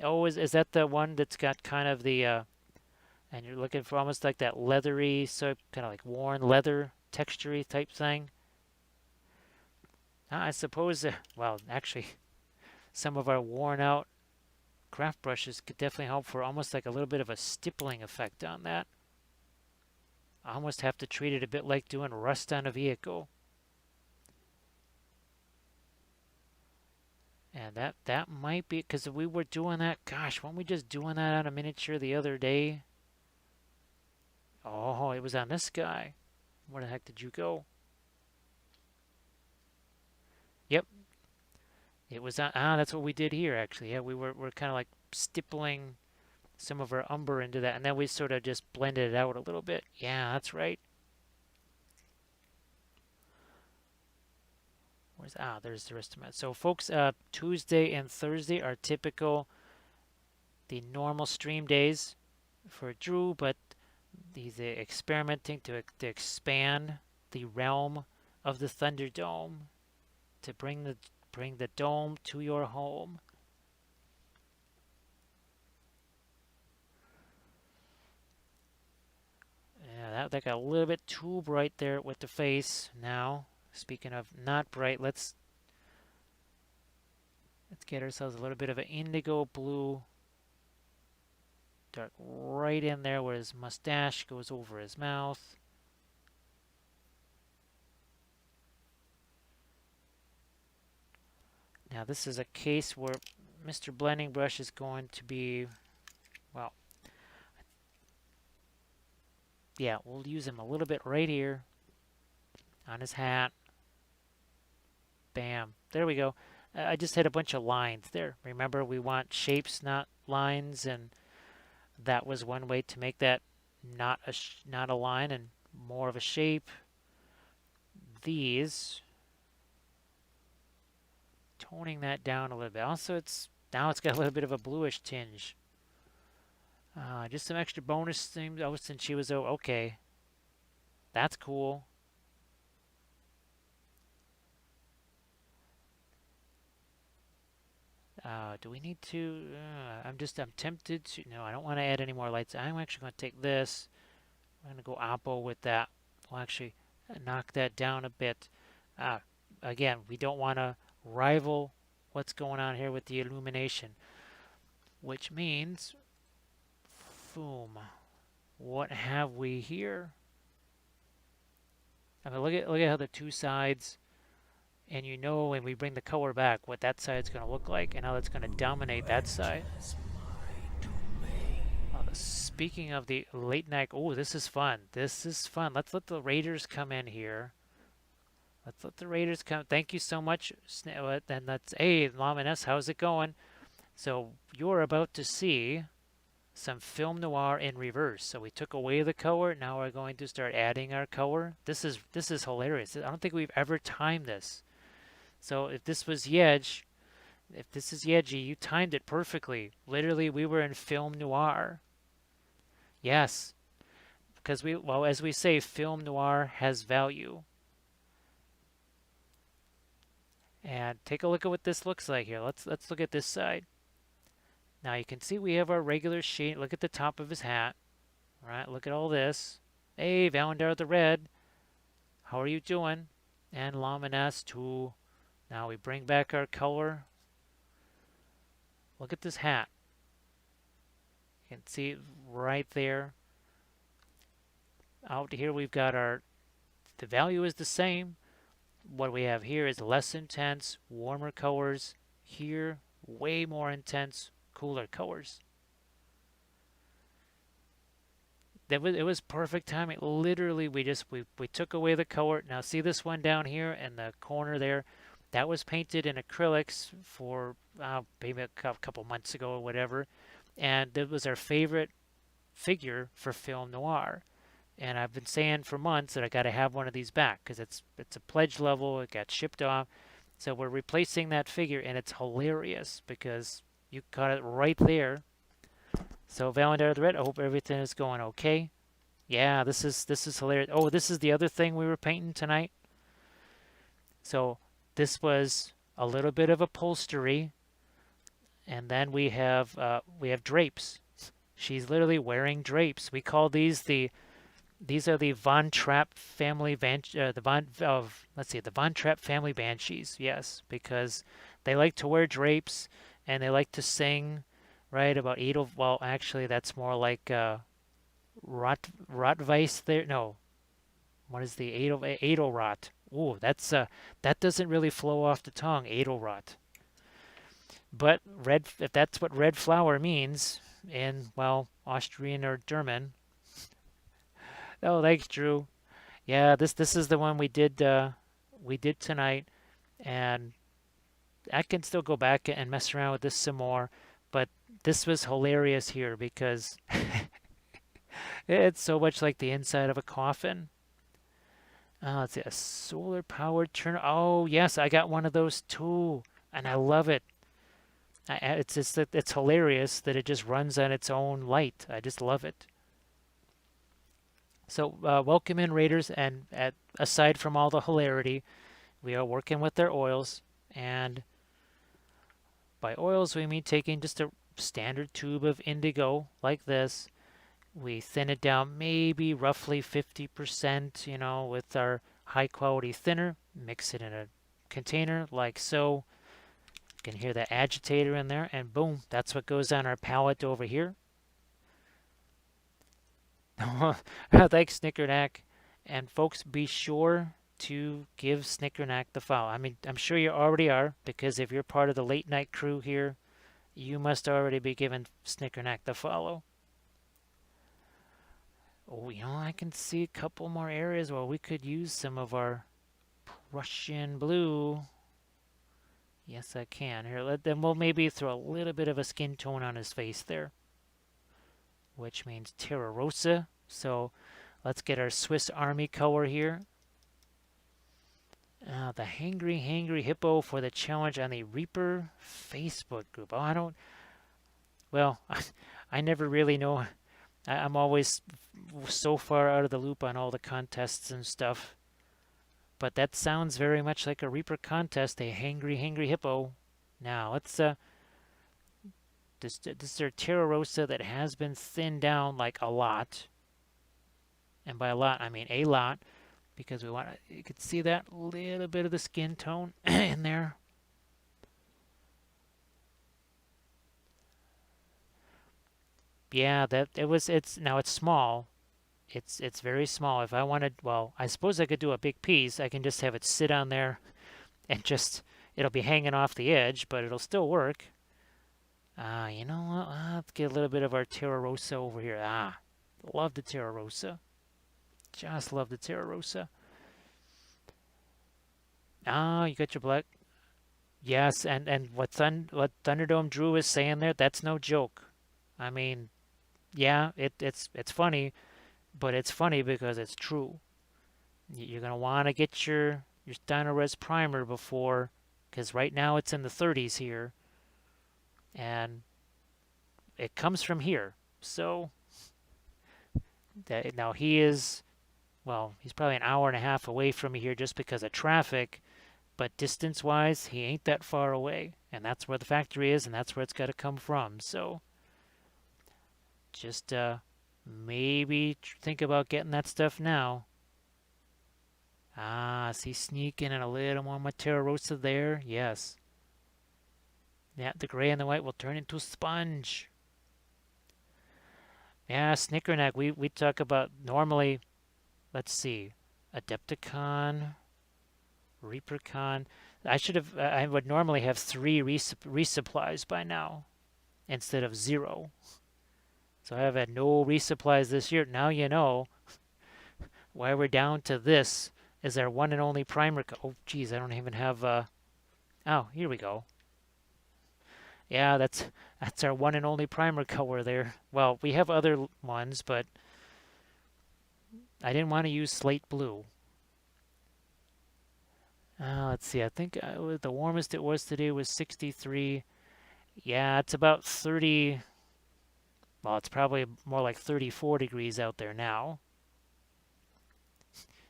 Oh, is that the one that's got kind of the, and you're looking for almost like that leathery, so kind of like worn leather texture-y type thing? I suppose, well, actually, some of our worn out craft brushes could definitely help for almost like a little bit of a stippling effect on that. I almost have to treat it a bit like doing rust on a vehicle. And that might be, because we were doing that, gosh, weren't we just doing that on a miniature the other day? Oh, it was on this guy. Where the heck did you go? Yep. It was on, that's what we did here, actually. Yeah, we're kind of like stippling some of our umber into that, and then we sort of just blended it out a little bit. Yeah, that's right. There's the rest of it. So, folks, Tuesday and Thursday are the normal stream days for Drew, but he's experimenting to expand the realm of the Thunderdome. to bring the dome to your home. Yeah, that got a little bit too bright there with the face. Now, speaking of not bright, let's get ourselves a little bit of an indigo blue dark right in there where his mustache goes over his mouth. Now this is a case where Mr. Blending Brush is going to be, well, yeah, we'll use him a little bit right here on his hat. Bam. There we go. I just had a bunch of lines there. Remember, we want shapes, not lines, and that was one way to make that not a line and more of a shape. These, toning that down a little bit. Also, now it's got a little bit of a bluish tinge. Just some extra bonus things. Oh, since she was okay, that's cool. Do we need to? I'm tempted to. No, I don't want to add any more lights. I'm actually going to take this. I'm going to go oppo with that. We'll actually knock that down a bit. Again, we don't want to rival what's going on here with the illumination, which means, boom, what have we here? I mean, look at how the two sides, and you know when we bring the color back what that side's going to look like and how that's going to dominate that side. Speaking of the late night, oh, this is fun. This is fun. Let's let the Raiders come in here. Let's let the Raiders come. Thank you so much. And that's, hey, Laminess, how's it going? So you're about to see some film noir in reverse. So we took away the color. Now we're going to start adding our color. This is hilarious. I don't think we've ever timed this. So if this was Yedge, if this is Yedgy, you timed it perfectly. Literally, we were in film noir. Yes, because well, as we say, film noir has value. And take a look at what this looks like here. Let's look at this side. Now you can see we have our regular shade. Look at the top of his hat. Right, look at all this. Hey, Valendar the Red. How are you doing? And Laminas too. Now we bring back our color. Look at this hat. You can see right there. Out here we've got the value is the same. What we have here is less intense, warmer colors. Here, way more intense, cooler colors. It was perfect timing. Literally, we took away the color. Now see this one down here in the corner there? That was painted in acrylics for maybe a couple months ago or whatever. And that was our favorite figure for film noir. And I've been saying for months that I got to have one of these back because it's a pledge level. It got shipped off. So we're replacing that figure, and it's hilarious because you got it right there. So Valendar the Red, I hope everything is going okay. Yeah, this is hilarious. Oh, this is the other thing we were painting tonight. So this was a little bit of upholstery, and then we have drapes. She's literally wearing drapes. We call these these are the Von Trapp family the Von Trapp family banshees. Yes, because they like to wear drapes and they like to sing, right? About Edel. Well, actually, that's more like Rotweiss. There, no. What is the Edelrot? Ooh, that doesn't really flow off the tongue. Edelrot. But if that's what red flower means in, well, Austrian or German. Oh, thanks, Drew. Yeah, this is the one we did tonight, and I can still go back and mess around with this some more. But this was hilarious here because it's so much like the inside of a coffin. Let's see, a solar powered turn. Oh yes, I got one of those too, and I love it. It's hilarious that it just runs on its own light. I just love it. So welcome in, Raiders, and aside from all the hilarity, we are working with their oils, and by oils we mean taking just a standard tube of indigo like this. We thin it down maybe roughly 50%, with our high quality thinner. Mix it in a container like so. You can hear that agitator in there, and boom, that's what goes on our palette over here. Thanks, Snickernack. And folks, be sure to give Snickernack the follow. I mean, I'm sure you already are, because if you're part of the late night crew here, you must already be giving Snickernack the follow. Oh, I can see a couple more areas where we could use some of our Prussian blue. Yes, I can. Here, then we'll maybe throw a little bit of a skin tone on his face there, which means Terra Rosa. So let's get our Swiss Army color here. The Hangry Hippo for the challenge on the Reaper Facebook group. Oh, well, I never really know. I'm always so far out of the loop on all the contests and stuff. But that sounds very much like a Reaper contest, a Hangry Hippo. Now, let's, this is our Terra Rosa that has been thinned down like a lot. And by a lot, I mean a lot, because you could see that little bit of the skin tone in there. Yeah, now it's small. It's very small. If I wanted, well, I suppose I could do a big piece. I can just have it sit on there and it'll be hanging off the edge, but it'll still work. You know what? Let's get a little bit of our Terra Rosa over here. Love the Terra Rosa. Just love the Terra Rosa. You got your black. Yes, and what Thunderdome Drew is saying there, that's no joke. I mean, yeah, it's funny, but it's funny because it's true. You're gonna want to get your Stynylrez primer before, because right now it's in the 30s here, and it comes from here. So now he's probably an hour and a half away from me here just because of traffic, but distance-wise, he ain't that far away, and that's where the factory is, and that's where it's got to come from. So just maybe think about getting that stuff now. See, sneaking in a little more Terra Rosa there. Yes. Yeah, the gray and the white will turn into sponge. Yeah, Snickernack, we talk about normally, let's see, Adepticon, Reapercon. I would normally have 3 resupplies by now instead of 0. So I have had no resupplies this year. Now you know why we're down to this is our one and only primer. Oh, geez, I don't even have. Oh, here we go. Yeah, that's our one and only primer color there. Well, we have other ones, but I didn't want to use slate blue. Let's see. I think the warmest it was today was 63. Yeah, it's about 30. Well, it's probably more like 34 degrees out there now.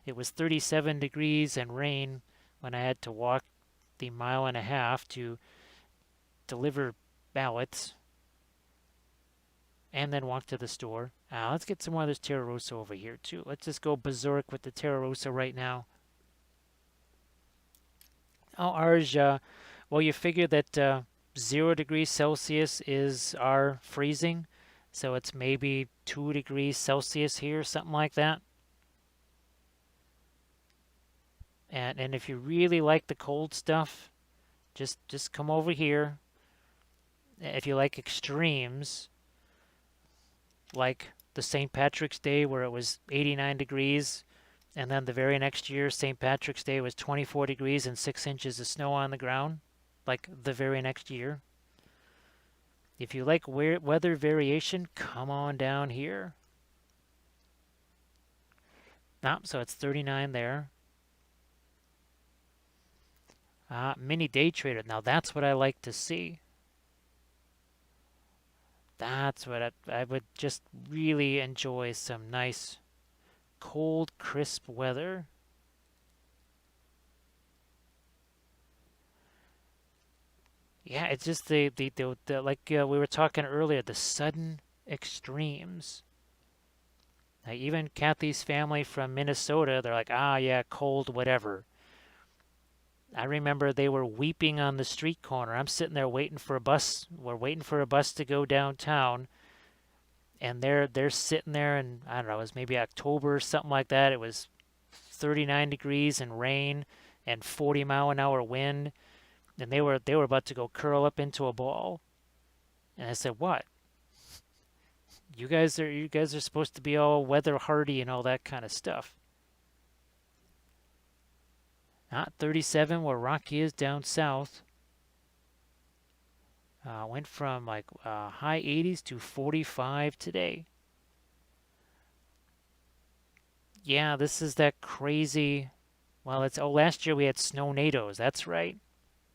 It was 37 degrees and rain when I had to walk the mile and a half to deliver ballots and then walk to the store. Let's get some more of this Terra Rosa over here too. Let's just go berserk with the Terra Rosa right now. Oh, Arj, well, you figure that 0 degrees Celsius is our freezing, so it's maybe 2 degrees Celsius here, something like that. And if you really like the cold stuff, just come over here. If you like extremes, like the St. Patrick's Day where it was 89 degrees, and then the very next year, St. Patrick's Day was 24 degrees and 6 inches of snow on the ground, like the very next year. If you like weather variation, come on down here. So it's 39 there. Mini day trader. Now that's what I like to see. That's what I would just really enjoy, some nice cold, crisp weather. Yeah, it's just the like we were talking earlier, the sudden extremes. Like even Kathy's family from Minnesota, they're like, ah, yeah, cold, whatever. I remember they were weeping on the street corner. I'm sitting there waiting for a bus. We're waiting for a bus to go downtown, and they're sitting there, and I don't know, it was maybe October or something like that. It was 39 degrees and rain and 40-mile-an-hour wind, and they were about to go curl up into a ball. And I said, "What? You guys are supposed to be all weather hardy and all that kind of stuff. Not 37 where Rocky is down south. Went from like high 80s to 45 today. Yeah, this is that crazy. Well, it's last year we had snow nados. That's right.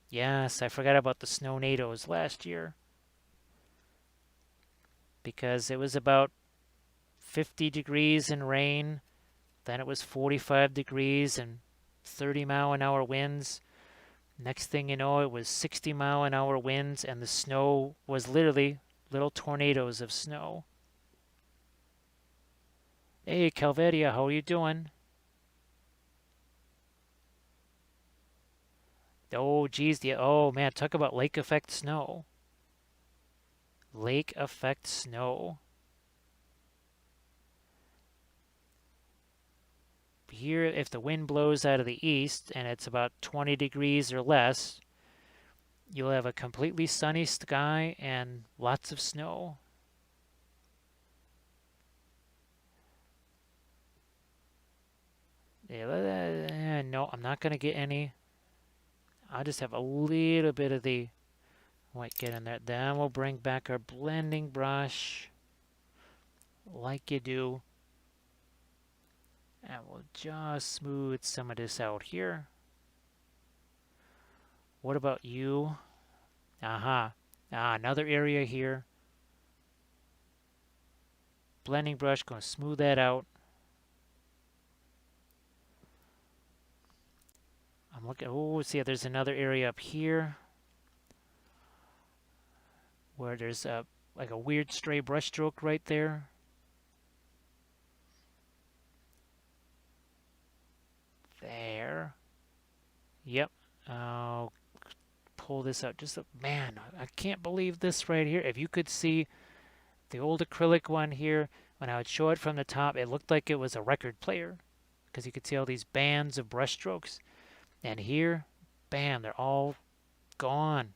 Yes, I forgot about the snow nados last year because it was about 50 degrees and rain. Then it was 45 degrees and 30-mile-an-hour winds. Next thing you know, it was 60-mile-an-hour winds, and the snow was literally little tornadoes of snow. Hey, Calvedia, how are you doing? Oh, geez, oh man, talk about lake effect snow. Lake effect snow. Here, if the wind blows out of the east and it's about 20 degrees or less, you'll have a completely sunny sky and lots of snow. Yeah, no, I'm not going to get any. I'll just have a little bit of the white get in there. Then we'll bring back our blending brush like you do. And we'll just smooth some of this out here. What about you? Aha. Another area here. Blending brush, going to smooth that out. I'm looking, oh, see, there's another area up here where there's like a weird stray brush stroke right there. There. Yep. I'll pull this out. Man, I can't believe this right here. If you could see the old acrylic one here, when I would show it from the top, it looked like it was a record player because you could see all these bands of brush strokes. And here, bam, they're all gone.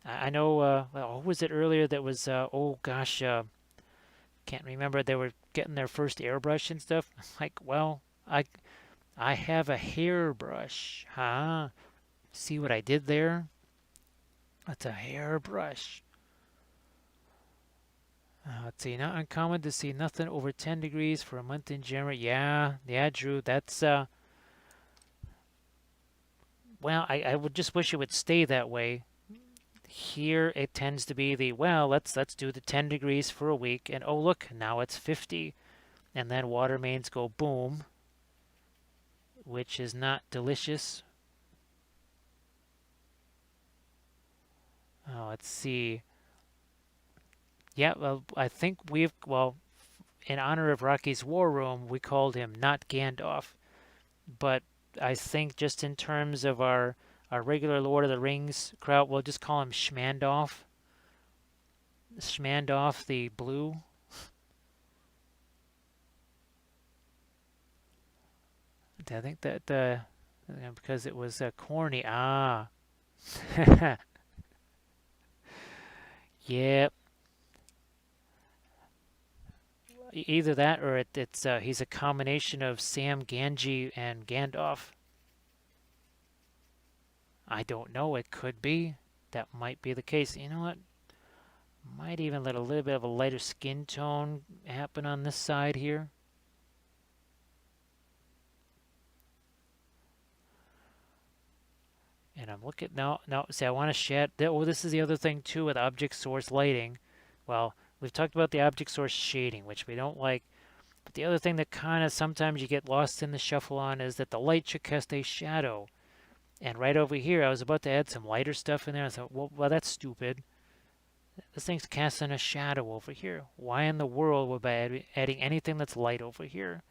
I know, well, who was it earlier that was, oh gosh, can't remember. They were getting their first airbrush and stuff. Like, well, I have a hairbrush. Huh? See what I did there? That's a hairbrush. Let's see, not uncommon to see nothing over 10 degrees for a month in January. Yeah, Drew, that's, well, I would just wish it would stay that way. Here it tends to be the, well, let's do the 10 degrees for a week, and oh look, now it's 50, and then water mains go boom, which is not delicious. Oh, let's see. Yeah, well, I think well, in honor of Rocky's War Room, we called him not Gandalf, but I think just in terms of our regular Lord of the Rings crowd, we'll just call him Schmandolf. Schmandolf the Blue. I think that because it was corny. Ah. Yep. Either that or it's he's a combination of Sam Gamgee and Gandalf. I don't know. It could be. That might be the case. You know what? Might even let a little bit of a lighter skin tone happen on this side here. And I'm looking now. See, I want to shed. Oh, this is the other thing too with object source lighting. Well, we've talked about the object source shading, which we don't like. But the other thing that kind of sometimes you get lost in the shuffle on is that the light should cast a shadow. And right over here, I was about to add some lighter stuff in there. I thought, well, that's stupid. This thing's casting a shadow over here. Why in the world would I be adding anything that's light over here?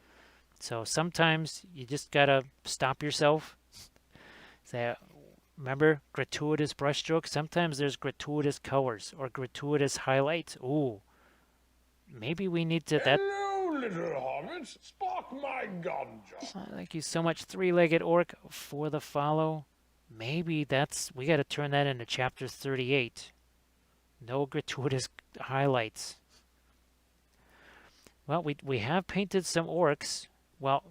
So sometimes you just gotta stop yourself. Say, remember gratuitous brushstrokes? Sometimes there's gratuitous colors or gratuitous highlights. Ooh, maybe we need to that. Hello, little hobbits. Spark my ganja. Thank you so much, three-legged orc, for the follow. Maybe we got to turn that into chapter 38. No gratuitous highlights. Well, we have painted some orcs. Well,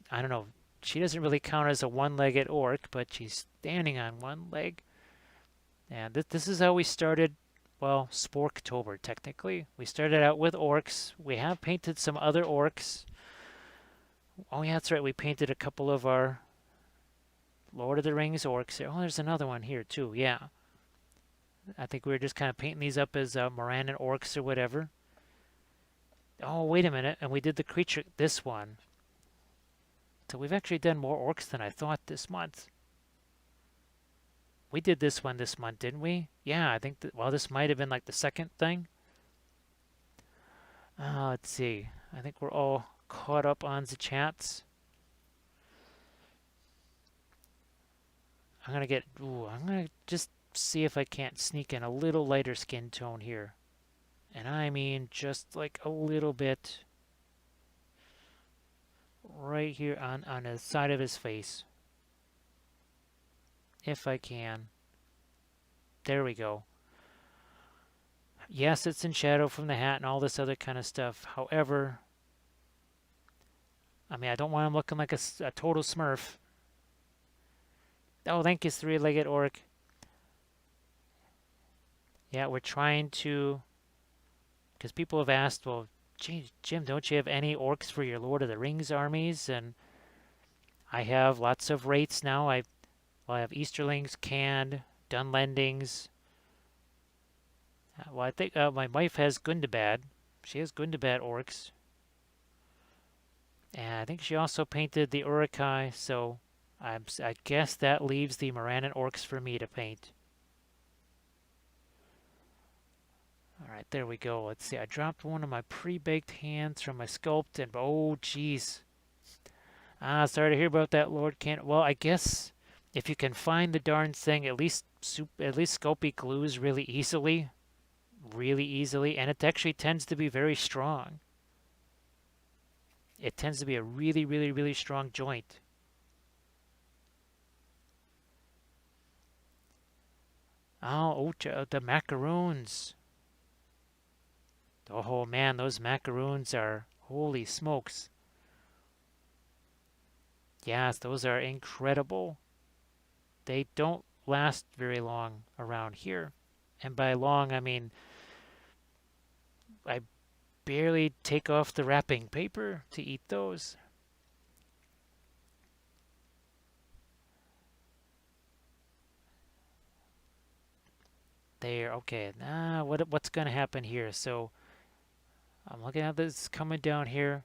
I don't know. She doesn't really count as a one-legged orc, but she's standing on one leg. And this is how we started, well, Sporktober, technically. We started out with orcs. We have painted some other orcs. Oh, yeah, that's right. We painted a couple of our Lord of the Rings orcs. Oh, there's another one here, too. Yeah. I think we were just kind of painting these up as Morannon orcs or whatever. Oh, wait a minute. And we did the creature, this one. So we've actually done more orcs than I thought this month. We did this one this month, didn't we? Yeah, I think well, this might have been like the second thing. Let's see. I think we're all caught up on the chats. I'm gonna just see if I can't sneak in a little lighter skin tone here. And I mean just like a little bit right here on the side of his face. If I can. There we go. Yes, it's in shadow from the hat and all this other kind of stuff. However, I mean, I don't want him looking like a total smurf. Oh, thank you, three-legged orc. Yeah, we're trying to... Because people have asked, well, gee, Jim, don't you have any orcs for your Lord of the Rings armies? And I have lots of wraiths now. I have Easterlings, Canned, Dunlendings. Well, I think my wife has Gundabad. She has Gundabad orcs. And I think she also painted the Uruk-hai, so I guess that leaves the Morannon orcs for me to paint. Alright, there we go. Let's see, I dropped one of my pre-baked hands from my sculpt, and oh, jeez. Sorry to hear about that, Lord Can. Well, I guess if you can find the darn thing, at least Sculpey glues really easily, and it actually tends to be very strong. It tends to be a really, really, really strong joint. Oh, the macaroons. Oh man, those macaroons are, holy smokes. Yes, those are incredible. They don't last very long around here. And by long, I mean, I barely take off the wrapping paper to eat those. There, okay. Now, what's going to happen here? So, I'm looking at this coming down here.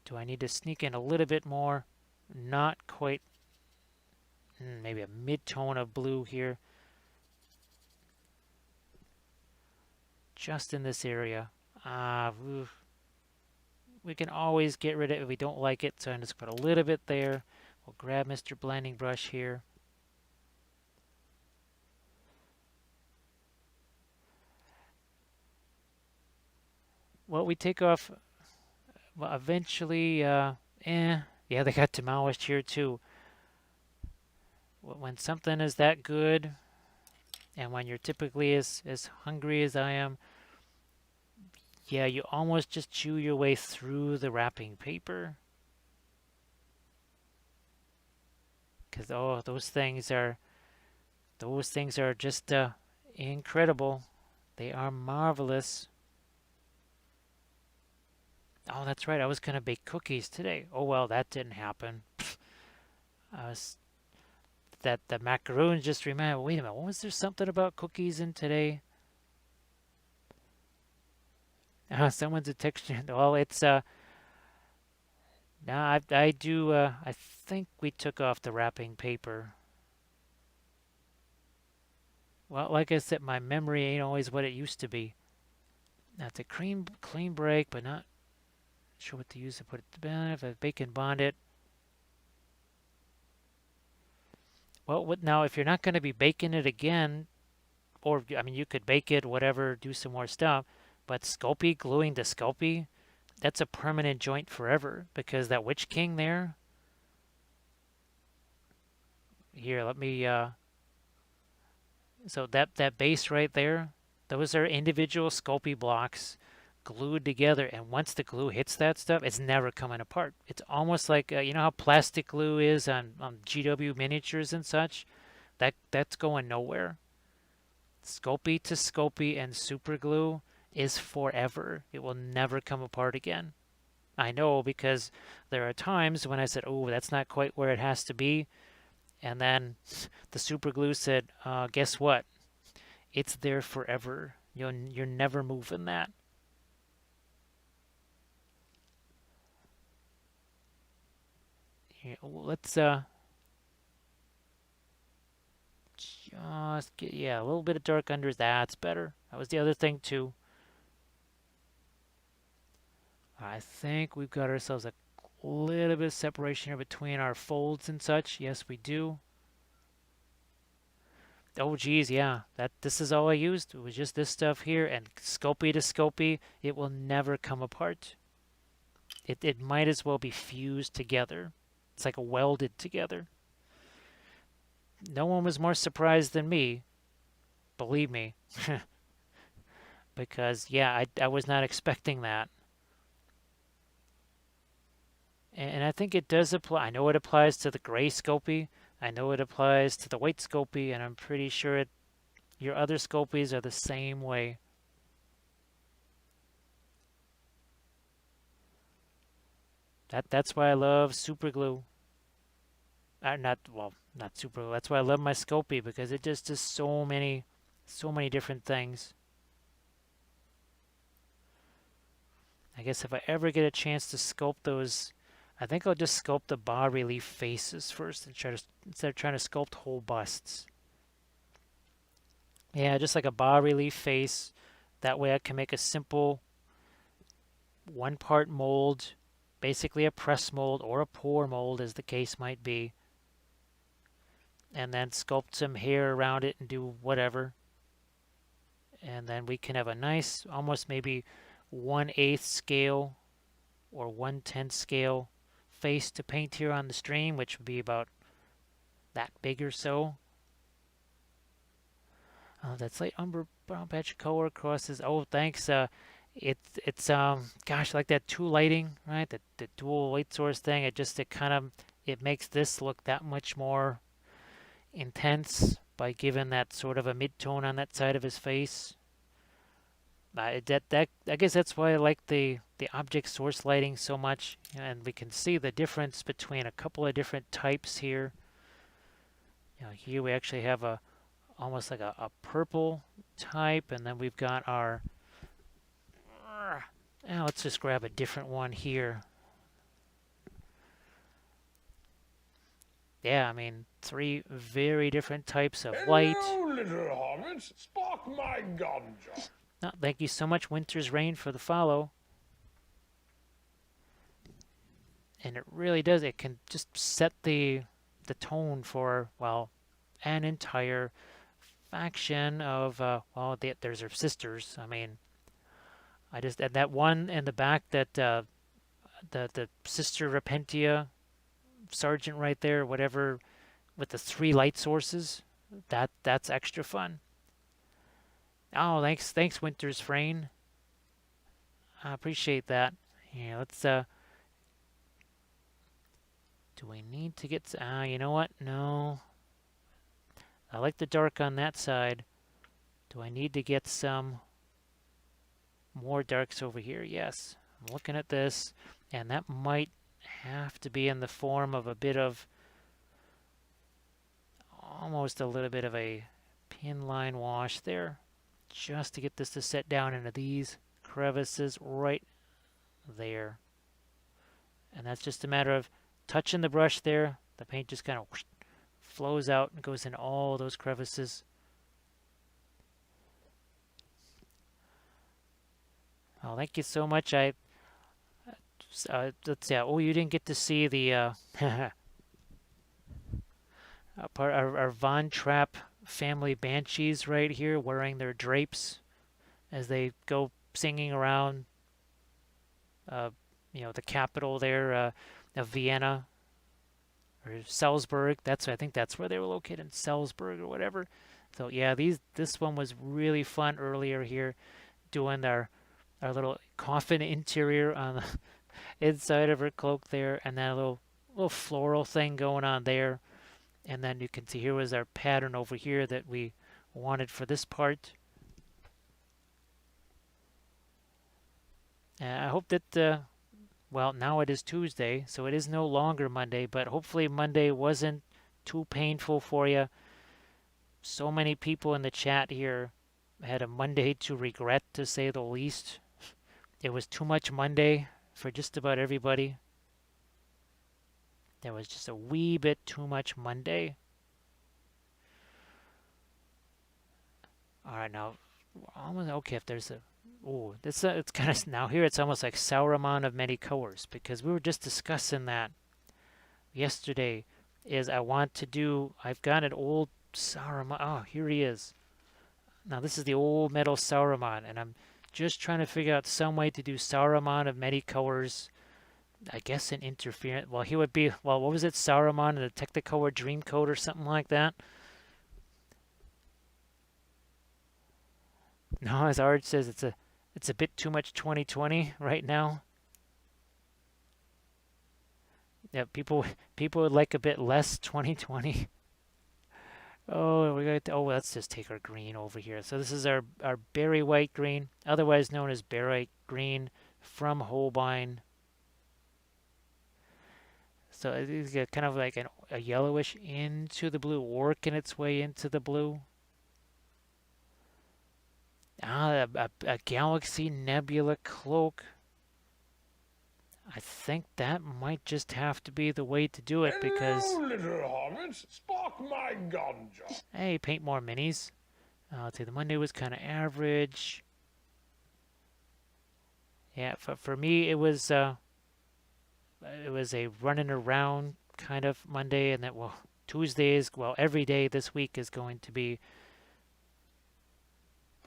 Do I need to sneak in a little bit more? Not quite. Maybe a mid-tone of blue here. Just in this area. We can always get rid of it if we don't like it, so I'm just going to put a little bit there. We'll grab Mr. Blending Brush here. Well, we take off, well, eventually, yeah, they got demolished here too. When something is that good, and when you're typically as hungry as I am, yeah, you almost just chew your way through the wrapping paper. Because, oh, those things are just incredible. They are marvelous. Oh, that's right. I was going to bake cookies today. Oh, well, that didn't happen. The macaroons just reminded me, wait a minute, was there something about cookies in today? Someone's a texture. Well, it's Now I do, I think we took off the wrapping paper. Well, like I said, my memory ain't always what it used to be. That's a clean break, but not sure what to use to put it to bed. If I bacon bond it. Well, now if you're not going to be baking it again, or I mean, you could bake it, whatever, do some more stuff. But Sculpey, gluing to Sculpey, that's a permanent joint forever because that Witch King there. Here, let me. So that base right there, those are individual Sculpey blocks glued together, and once the glue hits that stuff, it's never coming apart. It's almost like you know how plastic glue is on GW miniatures and such. That's going nowhere. Sculpey to Sculpey and super glue is forever. It will never come apart again. I know because there are times when I said, "Oh, that's not quite where it has to be," and then the super glue said, "Guess what? It's there forever. You're never moving that." Here, let's just get, yeah, a little bit of dark under. That's better. That was the other thing too. I think we've got ourselves a little bit of separation here between our folds and such. Yes, we do. Oh geez, yeah. This is all I used. It was just this stuff here and Sculpey to Sculpey. It will never come apart. It might as well be fused together. It's like welded together. No one was more surprised than me, believe me, because yeah, I was not expecting that. And I think it does apply. I know it applies to the gray Sculpey. I know it applies to the white Sculpey, and I'm pretty sure your other Sculpies are the same way. That's why I love super glue. Not well, not super glue. That's why I love my Sculpey because it just does so many different things. I guess if I ever get a chance to sculpt those, I think I'll just sculpt the bas relief faces first and try to instead of trying to sculpt whole busts. Yeah, just like a bas relief face. That way I can make a simple one part mold, basically a press mold or a pour mold as the case might be, and then sculpt some hair around it and do whatever. And then we can have a nice, almost maybe 1/8 scale or 1/10 scale face to paint here on the stream, which would be about that big or so. That slight umber brown patch of color crosses. Oh, thanks. It's gosh, I like that two lighting, right? The dual light source thing. It kind of it makes this look that much more intense by giving that sort of a mid-tone on that side of his face. That I guess that's why I like the object source lighting so much, and we can see the difference between a couple of different types here. Here we actually have a almost like a purple type, and then we've got our. Now let's just grab a different one here. Yeah, I mean, three very different types of light. Hello, little hobbits. Spark my gun, John. No, thank you so much, Winter's Rain, for the follow. And it really does. It can just set the tone for, well, an entire faction of, well, there's her sisters. I mean, I just, and that one in the back, that the Sister Repentia Sergeant right there, whatever, with the three light sources, that's extra fun. Oh, thanks, Winter's Rain. I appreciate that. Yeah, let's do we need to get you know what? No. I like the dark on that side. Do I need to get some more darks over here? Yes. I'm looking at this, and that might have to be in the form of a bit of almost a little bit of a pin line wash there, just to get this to set down into these crevices right there. And that's just a matter of touching the brush there. The paint just kind of flows out and goes in all those crevices. Oh, thank you so much. Let's see. Oh, you didn't get to see the our Von Trapp family banshees right here wearing their drapes as they go singing around, uh, the capital there of Vienna or Salzburg. I think that's where they were located, in Salzburg or whatever. So yeah, this one was really fun earlier here, doing our little coffin interior on the inside of her cloak there, and that little floral thing going on there. And then you can see here was our pattern over here that we wanted for this part. I hope that, well, now it is Tuesday, so it is no longer Monday, but hopefully Monday wasn't too painful for you. So many people in the chat here had a Monday to regret, to say the least. It was too much Monday for just about everybody. There was just a wee bit too much Monday. All right, now almost okay. If there's a it's kind of now here. It's almost like Sauron of many colors, because we were just discussing that yesterday. I've got an old Sauron. Oh, here he is. Now this is the old metal Sauron, and I'm just trying to figure out some way to do Sauron of many colors. I guess an interference. Well, he would be. Well, what was it? Sauron and a Technicolor Dreamcoat or something like that. No, as Art says, it's a bit too much 2020 right now. Yeah, people would like a bit less 2020. Let's just take our green over here. So this is our berry white green, otherwise known as berry green, from Holbein. So it's kind of like a yellowish into the blue, working its way into the blue. A galaxy nebula cloak. I think that might just have to be the way to do it, because Hello, little hobbits. Spark my ganja. hey, paint more minis. Let's see, the Monday was kind of average. Yeah, for me it was a running around kind of Monday, and then Tuesdays, every day this week is going to be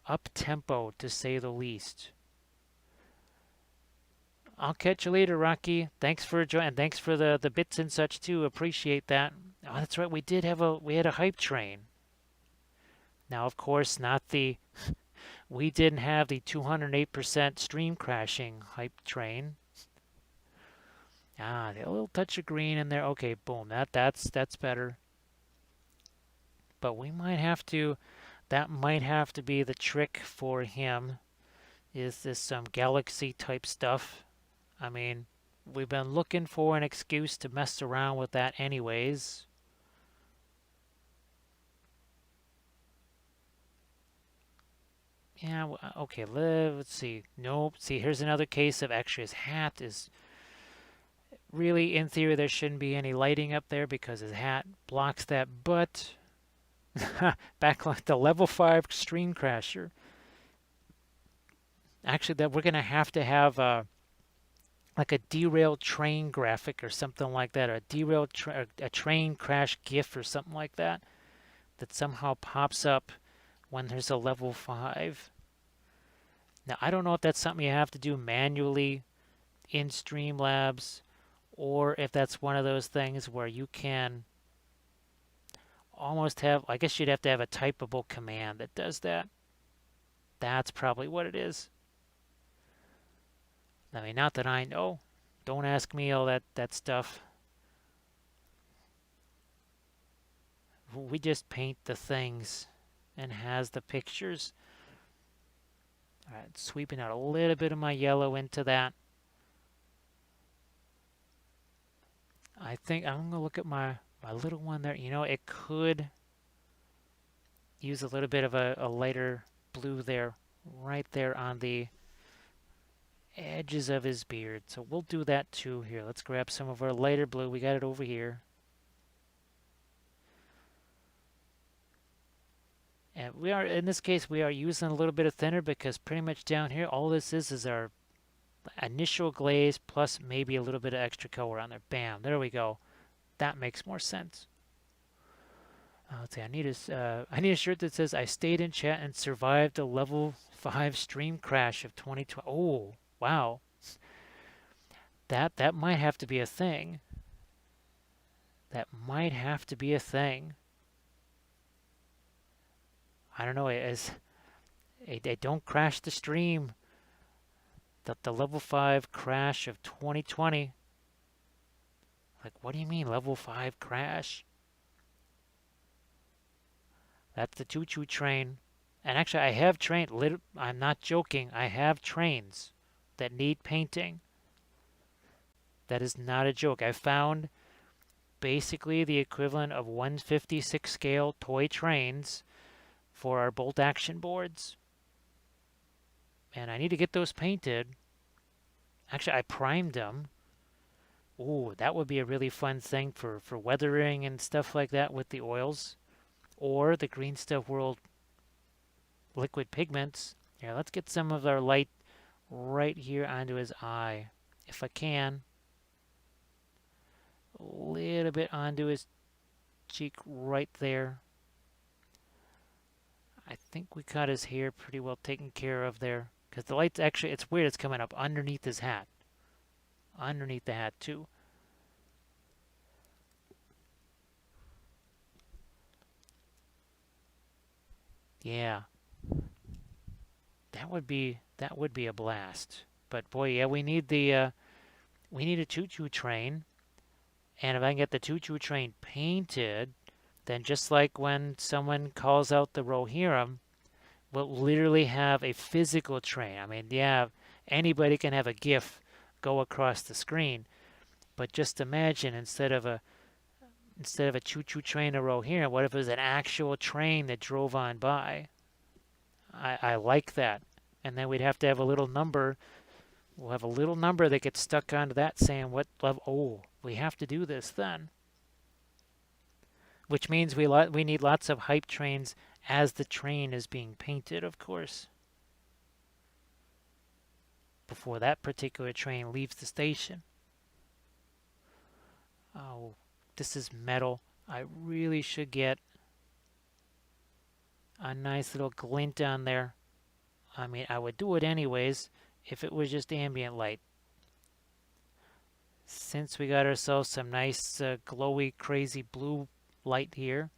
up tempo, to say the least. I'll catch you later, Rocky. Thanks for joining. Thanks for the bits and such too. Appreciate that. Oh, that's right. We had a hype train. Now, of course, not the. We didn't have the 208% stream crashing hype train. A little touch of green in there. Okay, boom. That's better. But we might have to. That might have to be the trick for him. Is this some galaxy type stuff? I mean, we've been looking for an excuse to mess around with that anyways. Yeah, okay, let's see. Nope. See, here's another case of actually his hat is really, in theory, there shouldn't be any lighting up there because his hat blocks that, but back like the level 5 stream crasher. Actually, that we're going to have like a derailed train graphic or something like that, or a train crash GIF or something like that, that somehow pops up when there's a level 5. Now, I don't know if that's something you have to do manually in Streamlabs, or if that's one of those things where you can almost have, I guess you'd have to have a typable command that does that. That's probably what it is. I mean, not that I know. Don't ask me all that stuff. We just paint the things and has the pictures. All right, sweeping out a little bit of my yellow into that. I think I'm going to look at my little one there. It could use a little bit of a lighter blue there, right there on the edges of his beard. So we'll do that too here. Let's grab some of our lighter blue. We got it over here. And we are, in this case, we are using a little bit of thinner because pretty much down here, all this is our initial glaze plus maybe a little bit of extra color on there. Bam, there we go. That makes more sense. Let's see, I need a shirt that says, I stayed in chat and survived a level 5 stream crash of 2020. Oh, wow. That might have to be a thing. That might have to be a thing. I don't know, they don't crash the stream. The level 5 crash of 2020. Like, what do you mean, level 5 crash? That's the choo-choo train. And actually, I have I'm not joking, I have trains that need painting. That is not a joke. I found basically the equivalent of 1/56 scale toy trains for our bolt action boards. And I need to get those painted. Actually, I primed them. Ooh, that would be a really fun thing for weathering and stuff like that with the oils. Or the Green Stuff World liquid pigments. Here, let's get some of our light right here onto his eye. If I can. A little bit onto his cheek right there. I think we got his hair pretty well taken care of there. Because the light's actually, it's weird, it's coming up underneath his hat. Underneath the hat too. Yeah. That would be a blast. But boy, yeah, we need a choo-choo train. And if I can get the choo-choo train painted, then just like when someone calls out the Rohirrim, we'll literally have a physical train. I mean, yeah, anybody can have a GIF go across the screen, but just imagine instead of a choo-choo train to Rohirrim, what if it was an actual train that drove on by? I like that. And then we'd have to have a little number. We'll have a little number that gets stuck onto that saying what level. Oh, we have to do this then. Which means we need lots of hype trains as the train is being painted, of course. Before that particular train leaves the station. Oh, this is metal. I really should get a nice little glint on there. I mean, I would do it anyways if it was just ambient light. Since we got ourselves some nice glowy, crazy blue light here.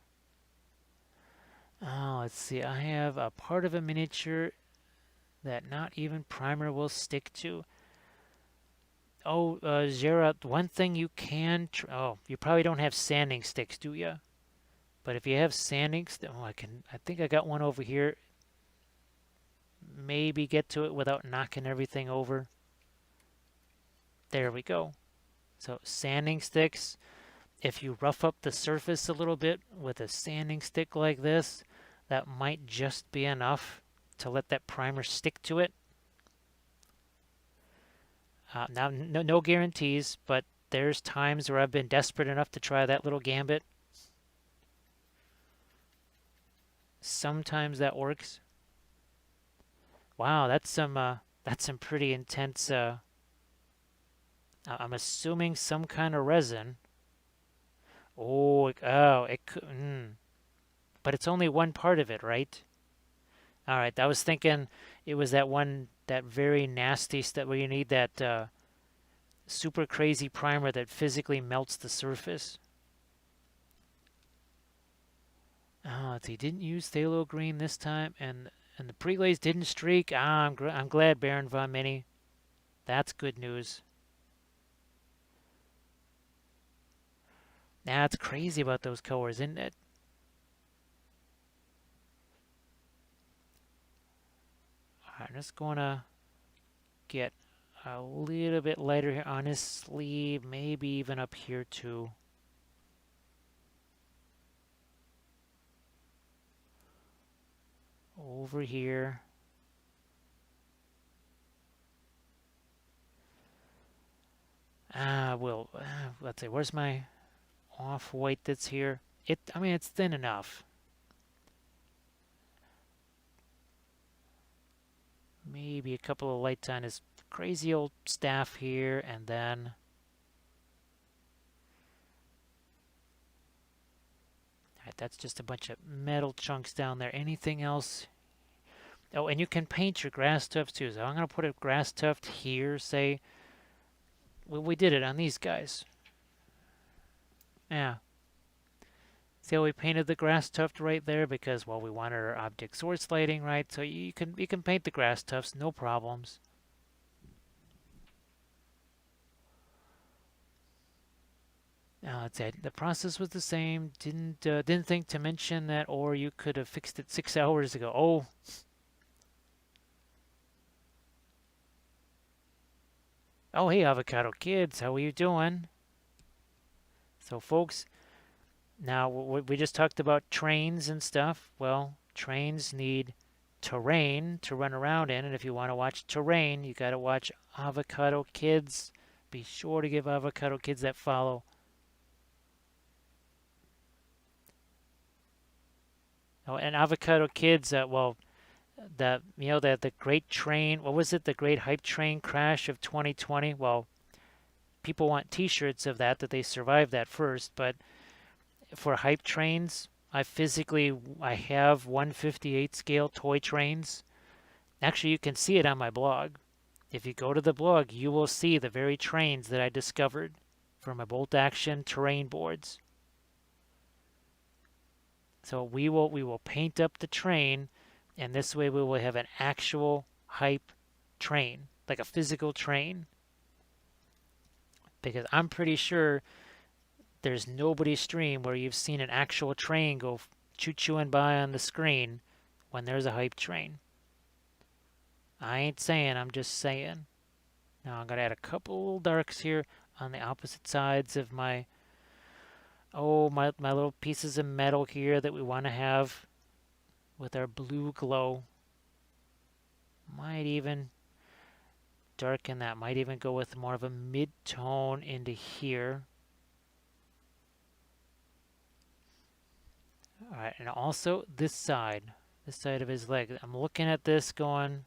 Oh, let's see. I have a part of a miniature that not even primer will stick to. Oh, Zera, one thing you can... oh, you probably don't have sanding sticks, do you? But if you have sanding sticks... oh, I think I got one over here. Maybe get to it without knocking everything over. There we go. So sanding sticks, if you rough up the surface a little bit with a sanding stick like this, that might just be enough to let that primer stick to it. Now, no guarantees, but there's times where I've been desperate enough to try that little gambit. Sometimes that works. Wow, that's some pretty intense. I'm assuming some kind of resin. Oh, it could. But it's only one part of it, right? All right, I was thinking it was that very nasty stuff where you need that super crazy primer that physically melts the surface. Oh, let's see, didn't use phthalo green this time, and the pre-glaze didn't streak. I'm glad, Baron von Mini. That's good news. That's crazy about those colors, isn't it? Alright, I'm just gonna get a little bit lighter here on his sleeve, maybe even up here too. Over here. let's see, where's my off-white that's here? I mean, it's thin enough. Maybe a couple of lights on his crazy old staff here, and then alright, that's just a bunch of metal chunks down there. Anything else? Oh, and you can paint your grass tufts too. So I'm going to put a grass tuft here, say. Well, we did it on these guys. Yeah. See how we painted the grass tuft right there? Because, well, we wanted our object source lighting, right? So you can paint the grass tufts, no problems. Now let's say the process was the same. Didn't think to mention that, or you could have fixed it 6 hours ago. Oh. Oh, hey, Avocado Kids, how are you doing? So, folks, now we just talked about trains and stuff. Well, trains need terrain to run around in, and if you want to watch terrain, you got to watch Avocado Kids. Be sure to give Avocado Kids that follow. Oh, and Avocado Kids, well, the great train, what was it? The great hype train crash of 2020. Well, people want T-shirts of that they survived that first. But for hype trains, I have 1/58 scale toy trains. Actually, you can see it on my blog. If you go to the blog, you will see the very trains that I discovered for my bolt action terrain boards. So we will paint up the train, and this way we will have an actual hype train, like a physical train. Because I'm pretty sure there's nobody's stream where you've seen an actual train go choo-chooing by on the screen when there's a hype train. I ain't saying, I'm just saying. Now I'm going to add a couple little darks here on the opposite sides of my little pieces of metal here that we want to have with our blue glow. Might even darken that. Might even go with more of a mid-tone into here. Alright, and also this side of his leg. I'm looking at this going,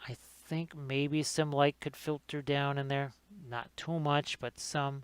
I think maybe some light could filter down in there. Not too much, but some.